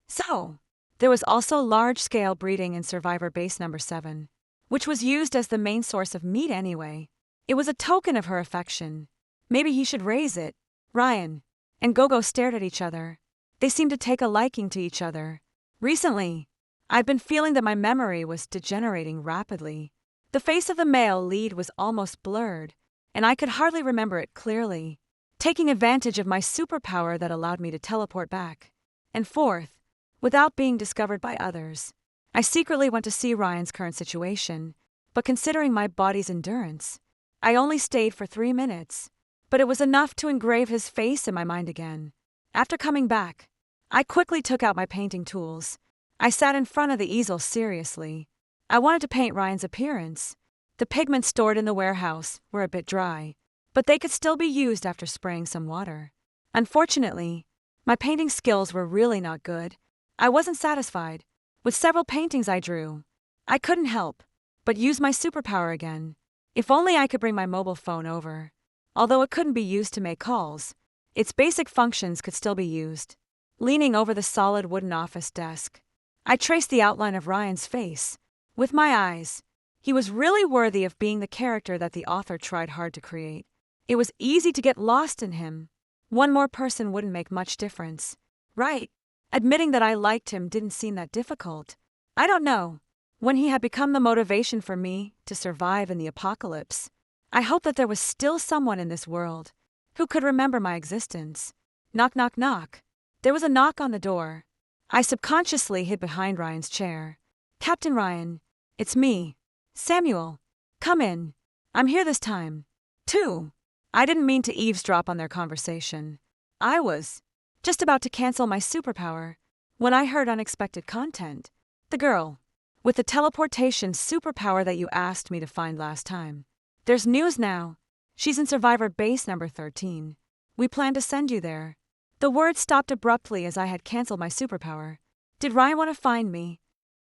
So, there was also large-scale breeding in Survivor Base Number 7, which was used as the main source of meat anyway. It was a token of her affection. Maybe he should raise it. Ryan and Go-Go stared at each other. They seemed to take a liking to each other. Recently, I'd been feeling that my memory was degenerating rapidly. The face of the male lead was almost blurred, and I could hardly remember it clearly. Taking advantage of my superpower that allowed me to teleport back and forth without being discovered by others, I secretly went to see Ryan's current situation, but considering my body's endurance, I only stayed for 3 minutes. But it was enough to engrave his face in my mind again. After coming back, I quickly took out my painting tools. I sat in front of the easel seriously. I wanted to paint Ryan's appearance. The pigments stored in the warehouse were a bit dry, but they could still be used after spraying some water. Unfortunately, my painting skills were really not good. I wasn't satisfied with several paintings I drew. I couldn't help but use my superpower again. If only I could bring my mobile phone over. Although it couldn't be used to make calls, its basic functions could still be used. Leaning over the solid wooden office desk, I traced the outline of Ryan's face. With my eyes. He was really worthy of being the character that the author tried hard to create. It was easy to get lost in him. One more person wouldn't make much difference. Right. Admitting that I liked him didn't seem that difficult. I don't know. When he had become the motivation for me to survive in the apocalypse, I hoped that there was still someone in this world who could remember my existence. Knock, knock, knock. There was a knock on the door. I subconsciously hid behind Ryan's chair. Captain Ryan, it's me. Samuel. Come in. I'm here this time. Too. I didn't mean to eavesdrop on their conversation. I was just about to cancel my superpower when I heard unexpected content. The girl with the teleportation superpower that you asked me to find last time. There's news now. She's in Survivor Base number 13. We plan to send you there. The word stopped abruptly as I had canceled my superpower. Did Ryan want to find me?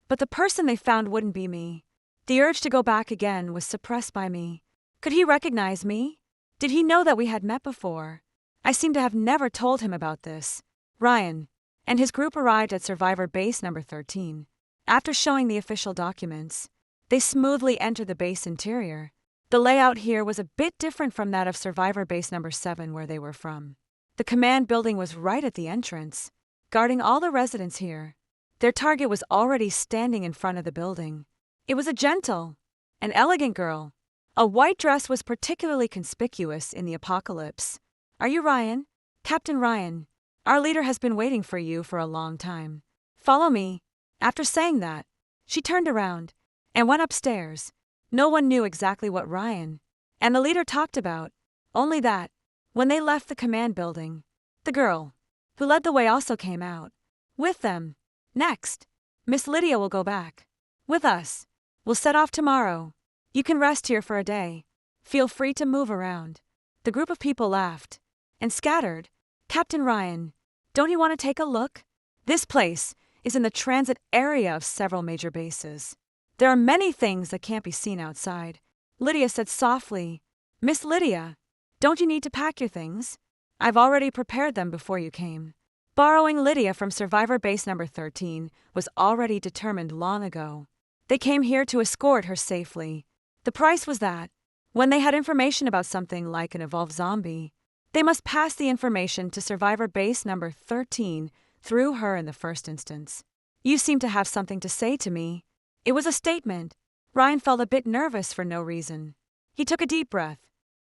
But the person they found wouldn't be me. The urge to go back again was suppressed by me. Could he recognize me? Did he know that we had met before? I seem to have never told him about this. Ryan and his group arrived at Survivor Base number 13. After showing the official documents, they smoothly entered the base interior. The layout here was a bit different from that of Survivor Base number 7 where they were from. The command building was right at the entrance, guarding all the residents here. Their target was already standing in front of the building. It was a gentle and elegant girl. A white dress was particularly conspicuous in the apocalypse. Are you Ryan? Captain Ryan. Our leader has been waiting for you for a long time. Follow me. After saying that, she turned around and went upstairs. No one knew exactly what Ryan and the leader talked about, only that, when they left the command building, the girl who led the way also came out. With them. Next, Miss Lydia will go back. With us. We'll set off tomorrow. You can rest here for a day. Feel free to move around. The group of people laughed and scattered. Captain Ryan, don't you want to take a look? This place is in the transit area of several major bases. There are many things that can't be seen outside. Lydia said softly, Miss Lydia, don't you need to pack your things? I've already prepared them before you came. Borrowing Lydia from Survivor Base number 13 was already determined long ago. They came here to escort her safely. The price was that, when they had information about something like an evolved zombie, they must pass the information to Survivor Base number 13 through her in the first instance. You seem to have something to say to me. It was a statement. Ryan felt a bit nervous for no reason. He took a deep breath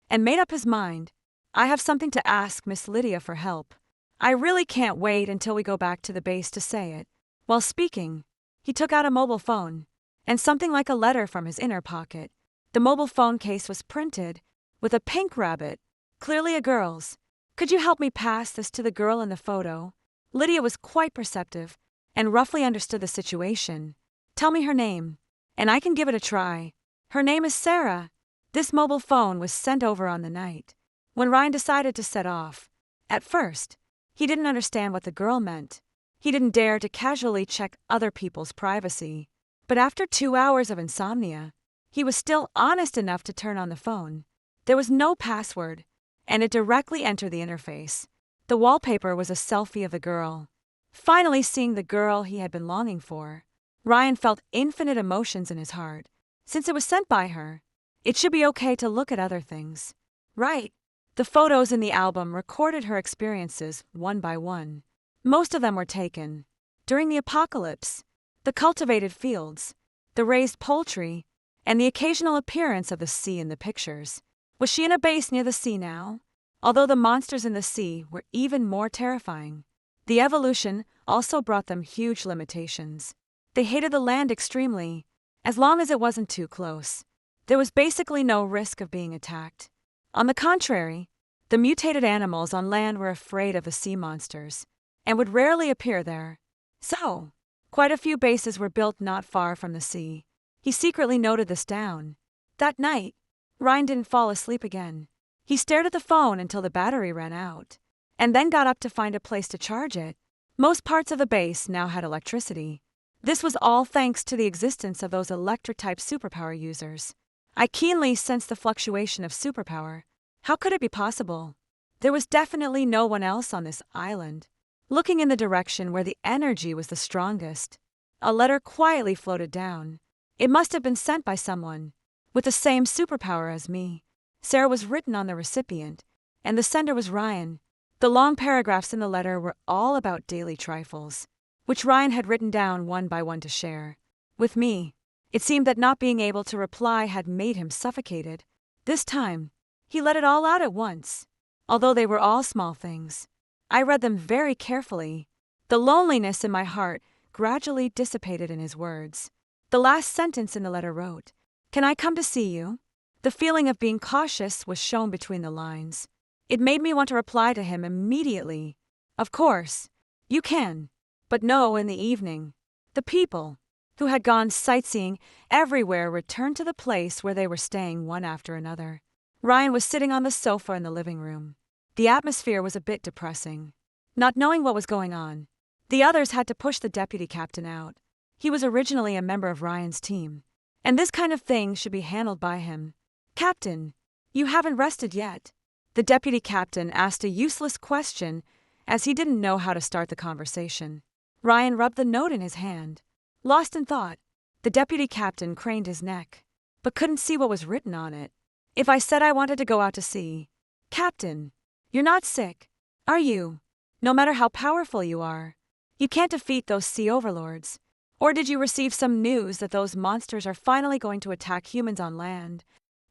and made up his mind. I have something to ask Miss Lydia for help. I really can't wait until we go back to the base to say it. While speaking, he took out a mobile phone and something like a letter from his inner pocket. The mobile phone case was printed with a pink rabbit, clearly a girl's. Could you help me pass this to the girl in the photo? Lydia was quite perceptive and roughly understood the situation. Tell me her name, and I can give it a try. Her name is Sarah. This mobile phone was sent over on the night when Ryan decided to set off. At first, he didn't understand what the girl meant. He didn't dare to casually check other people's privacy. But after 2 hours of insomnia, he was still honest enough to turn on the phone. There was no password, and it directly entered the interface. The wallpaper was a selfie of the girl. Finally seeing the girl he had been longing for, Ryan felt infinite emotions in his heart. Since it was sent by her, it should be okay to look at other things. Right. The photos in the album recorded her experiences one by one. Most of them were taken during the apocalypse. The cultivated fields, the raised poultry, and the occasional appearance of the sea in the pictures. Was she in a base near the sea now? Although the monsters in the sea were even more terrifying, the evolution also brought them huge limitations. They hated the land extremely, as long as it wasn't too close. There was basically no risk of being attacked. On the contrary, the mutated animals on land were afraid of the sea monsters and would rarely appear there. So, quite a few bases were built not far from the sea. He secretly noted this down. That night, Ryan didn't fall asleep again. He stared at the phone until the battery ran out, and then got up to find a place to charge it. Most parts of the base now had electricity. This was all thanks to the existence of those electric-type superpower users. I keenly sensed the fluctuation of superpower. How could it be possible? There was definitely no one else on this island, looking in the direction where the energy was the strongest. A letter quietly floated down. It must have been sent by someone with the same superpower as me. Sarah was written on the recipient, and the sender was Ryan. The long paragraphs in the letter were all about daily trifles, which Ryan had written down one by one to share with me. It seemed that not being able to reply had made him suffocated. This time, he let it all out at once. Although they were all small things, I read them very carefully. The loneliness in my heart gradually dissipated in his words. The last sentence in the letter wrote, "Can I come to see you?" The feeling of being cautious was shown between the lines. It made me want to reply to him immediately. "Of course, you can, but no in the evening." The people, who had gone sightseeing everywhere, returned to the place where they were staying one after another. Ryan was sitting on the sofa in the living room. The atmosphere was a bit depressing. Not knowing what was going on, the others had to push the deputy captain out. He was originally a member of Ryan's team, and this kind of thing should be handled by him. "Captain, you haven't rested yet." The deputy captain asked a useless question as he didn't know how to start the conversation. Ryan rubbed the note in his hand. Lost in thought, the deputy captain craned his neck, but couldn't see what was written on it. "If I said I wanted to go out to sea, Captain, you're not sick, are you? No matter how powerful you are, you can't defeat those sea overlords. Or did you receive some news that those monsters are finally going to attack humans on land?"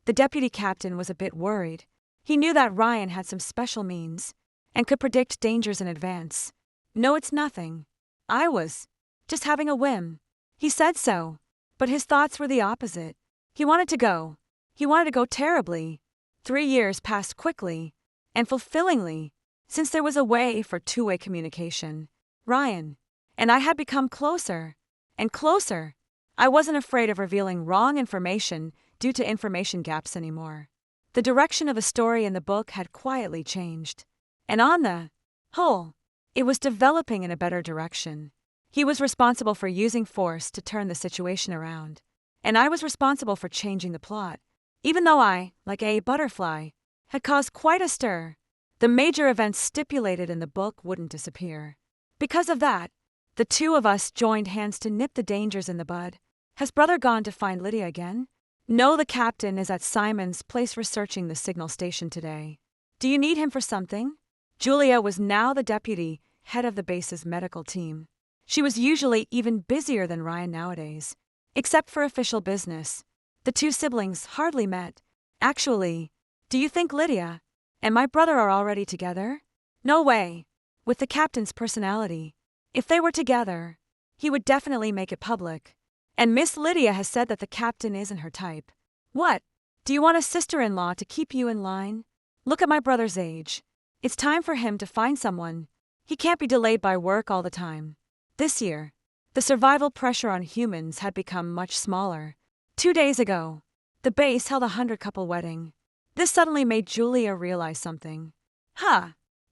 The deputy captain was a bit worried. He knew that Ryan had some special means and could predict dangers in advance. "No, it's nothing. I was just having a whim." He said so, but his thoughts were the opposite. He wanted to go. He wanted to go terribly. 3 years passed quickly and fulfillingly since there was a way for two-way communication. Ryan and I had become closer and closer. I wasn't afraid of revealing wrong information due to information gaps anymore. The direction of the story in the book had quietly changed, and on the whole, it was developing in a better direction. He was responsible for using force to turn the situation around, and I was responsible for changing the plot. Even though I, like a butterfly, had caused quite a stir, the major events stipulated in the book wouldn't disappear. Because of that, the two of us joined hands to nip the dangers in the bud. "Has brother gone to find Lydia again?" "No, the captain is at Simon's place researching the signal station today." "Do you need him for something?" Julia was now the deputy head of the base's medical team. She was usually even busier than Ryan nowadays, except for official business. The two siblings hardly met. "Actually, do you think Lydia and my brother are already together?" "No way. With the captain's personality, if they were together, he would definitely make it public. And Miss Lydia has said that the captain isn't her type." "What? Do you want a sister-in-law to keep you in line? Look at my brother's age. It's time for him to find someone. He can't be delayed by work all the time." This year, the survival pressure on humans had become much smaller. 2 days ago, the base held a 100-couple wedding. This suddenly made Julia realize something.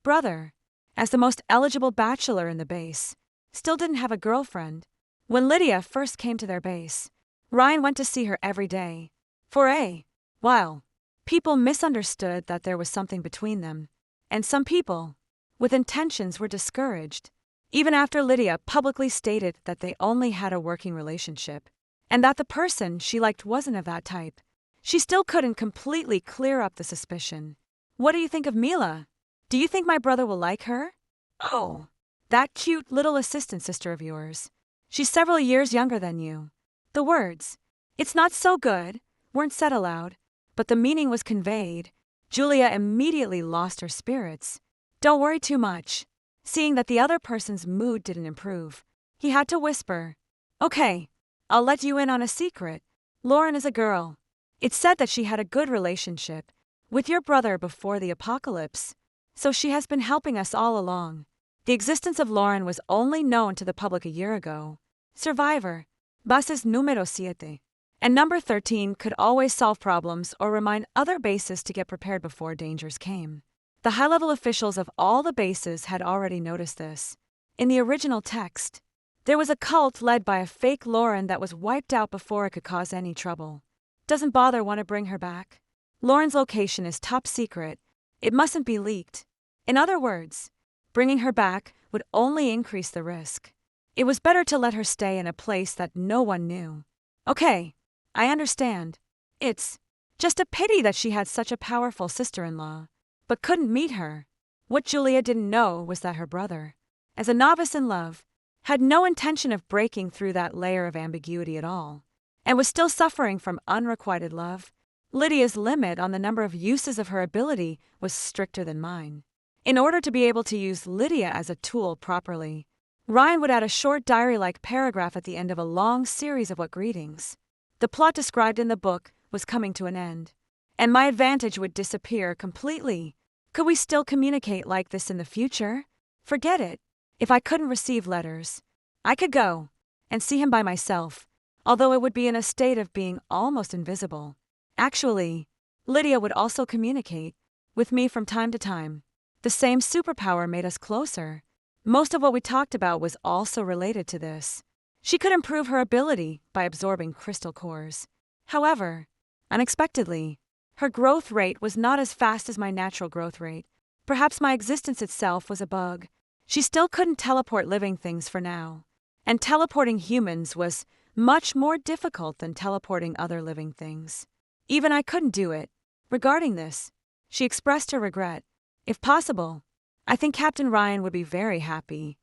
Brother, as the most eligible bachelor in the base, still didn't have a girlfriend. When Lydia first came to their base, Ryan went to see her every day. For a while, people misunderstood that there was something between them, and some people, with intentions, were discouraged. Even after Lydia publicly stated that they only had a working relationship, and that the person she liked wasn't of that type, she still couldn't completely clear up the suspicion. "What do you think of Mila? Do you think my brother will like her?" "Oh, that cute little assistant sister of yours. She's several years younger than you." The words, "It's not so good," weren't said aloud, but the meaning was conveyed. Julia immediately lost her spirits. "Don't worry too much." Seeing that the other person's mood didn't improve, he had to whisper, "Okay, I'll let you in on a secret. Lauren is a girl. It's said that she had a good relationship with your brother before the apocalypse, so she has been helping us all along. The existence of Lauren was only known to the public a year ago. Survivor, bases número 7, and number 13 could always solve problems or remind other bases to get prepared before dangers came." The high-level officials of all the bases had already noticed this. In the original text, there was a cult led by a fake Lauren that was wiped out before it could cause any trouble. Doesn't bother want to bring her back. Lauren's location is top secret. It mustn't be leaked. In other words, bringing her back would only increase the risk. It was better to let her stay in a place that no one knew. Okay, I understand. It's just a pity that she had such a powerful sister-in-law, but couldn't meet her. What Julia didn't know was that her brother, as a novice in love, had no intention of breaking through that layer of ambiguity at all, and was still suffering from unrequited love. Lydia's limit on the number of uses of her ability was stricter than mine. In order to be able to use Lydia as a tool properly, Ryan would add a short diary-like paragraph at the end of a long series of what greetings. The plot described in the book was coming to an end, and my advantage would disappear completely. Could we still communicate like this in the future? Forget it. If I couldn't receive letters, I could go and see him by myself, although it would be in a state of being almost invisible. Actually, Lydia would also communicate with me from time to time. The same superpower made us closer. Most of what we talked about was also related to this. She could improve her ability by absorbing crystal cores. However, unexpectedly, her growth rate was not as fast as my natural growth rate. Perhaps my existence itself was a bug. She still couldn't teleport living things for now, and teleporting humans was much more difficult than teleporting other living things. Even I couldn't do it. Regarding this, she expressed her regret. If possible, I think Captain Ryan would be very happy.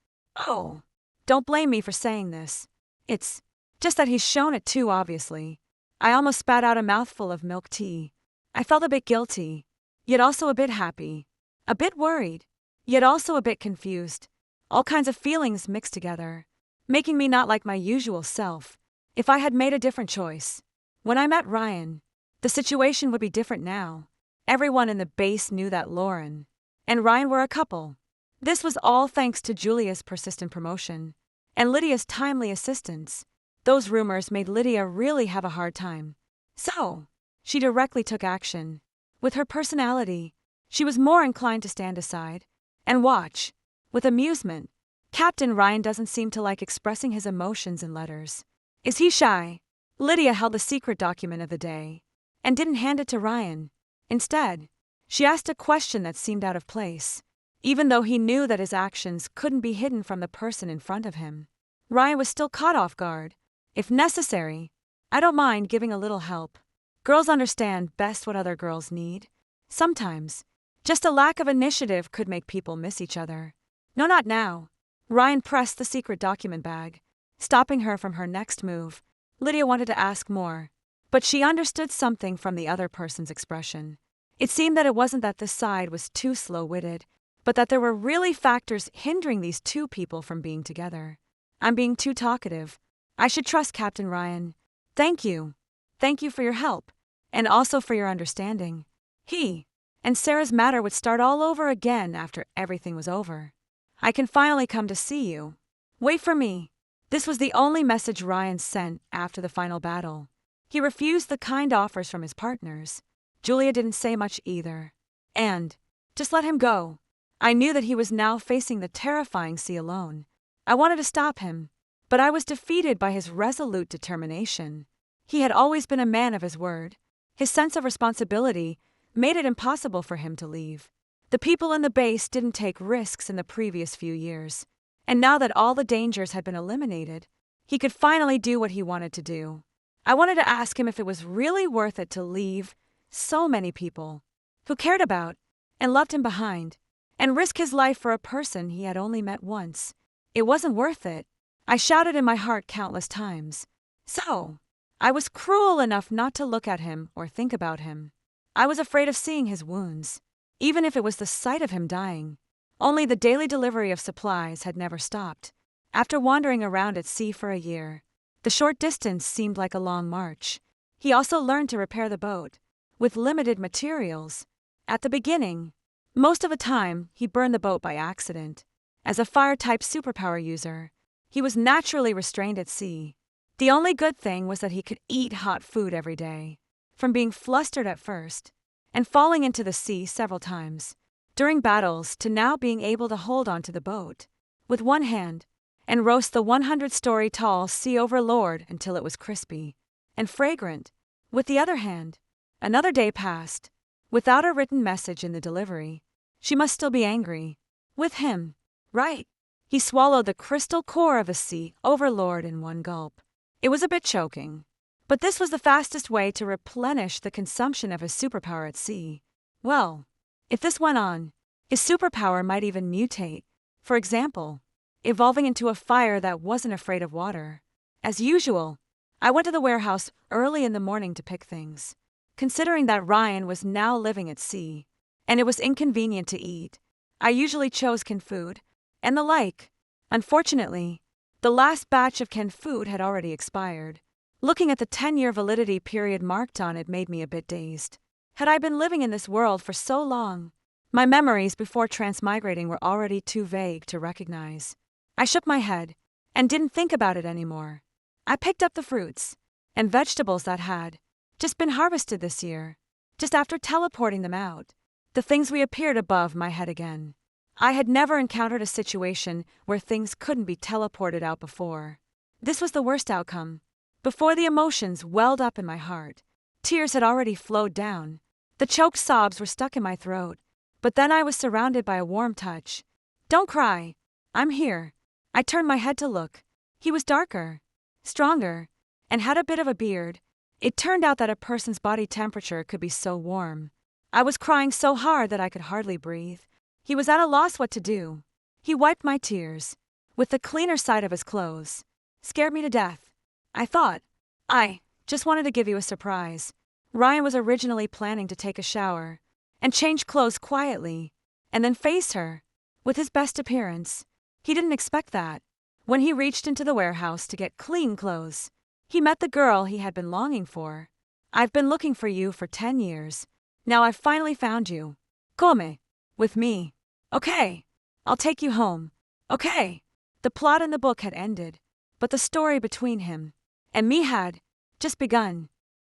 Oh, don't blame me for saying this. It's just that he's shown it too obviously. I almost spat out a mouthful of milk tea. I felt a bit guilty, yet also a bit happy. A bit worried, yet also a bit confused. All kinds of feelings mixed together, making me not like my usual self. If I had made a different choice, when I met Ryan, the situation would be different now. Everyone in the base knew that Lauren and Ryan were a couple. This was all thanks to Julia's persistent promotion and Lydia's timely assistance. Those rumors made Lydia really have a hard time. So, she directly took action. With her personality, she was more inclined to stand aside and watch. With amusement, Captain Ryan doesn't seem to like expressing his emotions in letters. Is he shy? Lydia held the secret document of the day and didn't hand it to Ryan. Instead, she asked a question that seemed out of place, even though he knew that his actions couldn't be hidden from the person in front of him. Ryan was still caught off guard. If necessary, I don't mind giving a little help. Girls understand best what other girls need. Sometimes, just a lack of initiative could make people miss each other. No, not now. Ryan pressed the secret document bag, stopping her from her next move. Lydia wanted to ask more, but she understood something from the other person's expression. It seemed that it wasn't that this side was too slow-witted, but that there were really factors hindering these two people from being together. I'm being too talkative. I should trust Captain Ryan. Thank you. Thank you for your help, and also for your understanding. He and Sarah's matter would start all over again after everything was over. I can finally come to see you. Wait for me. This was the only message Ryan sent after the final battle. He refused the kind offers from his partners. Julia didn't say much either. And just let him go. I knew that he was now facing the terrifying sea alone. I wanted to stop him, but I was defeated by his resolute determination. He had always been a man of his word. His sense of responsibility made it impossible for him to leave. The people in the base didn't take risks in the previous few years, and now that all the dangers had been eliminated, he could finally do what he wanted to do. I wanted to ask him if it was really worth it to leave so many people who cared about and loved him behind, and risk his life for a person he had only met once. It wasn't worth it. I shouted in my heart countless times. So, I was cruel enough not to look at him or think about him. I was afraid of seeing his wounds, even if it was the sight of him dying. Only the daily delivery of supplies had never stopped. After wandering around at sea for a year, the short distance seemed like a long march. He also learned to repair the boat, with limited materials. At the beginning, most of the time, he burned the boat by accident. As a fire-type superpower user, he was naturally restrained at sea. The only good thing was that he could eat hot food every day. From being flustered at first, and falling into the sea several times during battles, to now being able to hold onto the boat with one hand and roast the 100-story tall sea overlord until it was crispy and fragrant with the other hand. Another day passed, without a written message in the delivery. She must still be angry with him, right? He swallowed the crystal core of a sea overlord in one gulp. It was a bit choking. But this was the fastest way to replenish the consumption of his superpower at sea. Well, if this went on, his superpower might even mutate. For example, evolving into a fire that wasn't afraid of water. As usual, I went to the warehouse early in the morning to pick things. Considering that Ryan was now living at sea, and it was inconvenient to eat, I usually chose canned food, and the like. Unfortunately, the last batch of canned food had already expired. Looking at the 10-year validity period marked on it made me a bit dazed. Had I been living in this world for so long? My memories before transmigrating were already too vague to recognize. I shook my head and didn't think about it anymore. I picked up the fruits and vegetables that had just been harvested this year, just after teleporting them out. The things reappeared above my head again. I had never encountered a situation where things couldn't be teleported out before. This was the worst outcome. Before the emotions welled up in my heart, tears had already flowed down. The choked sobs were stuck in my throat, but then I was surrounded by a warm touch. "Don't cry. I'm here." I turned my head to look. He was darker, stronger, and had a bit of a beard. It turned out that a person's body temperature could be so warm. I was crying so hard that I could hardly breathe. He was at a loss what to do. He wiped my tears with the cleaner side of his clothes. Scared me to death. I thought, I just wanted to give you a surprise. Ryan was originally planning to take a shower and change clothes quietly and then face her with his best appearance. He didn't expect that. When he reached into the warehouse to get clean clothes, he met the girl he had been longing for. "I've been looking for you for 10 years. Now I've finally found you. Come with me. Okay. I'll take you home. Okay." The plot in the book had ended, but the story between him and me had just begun.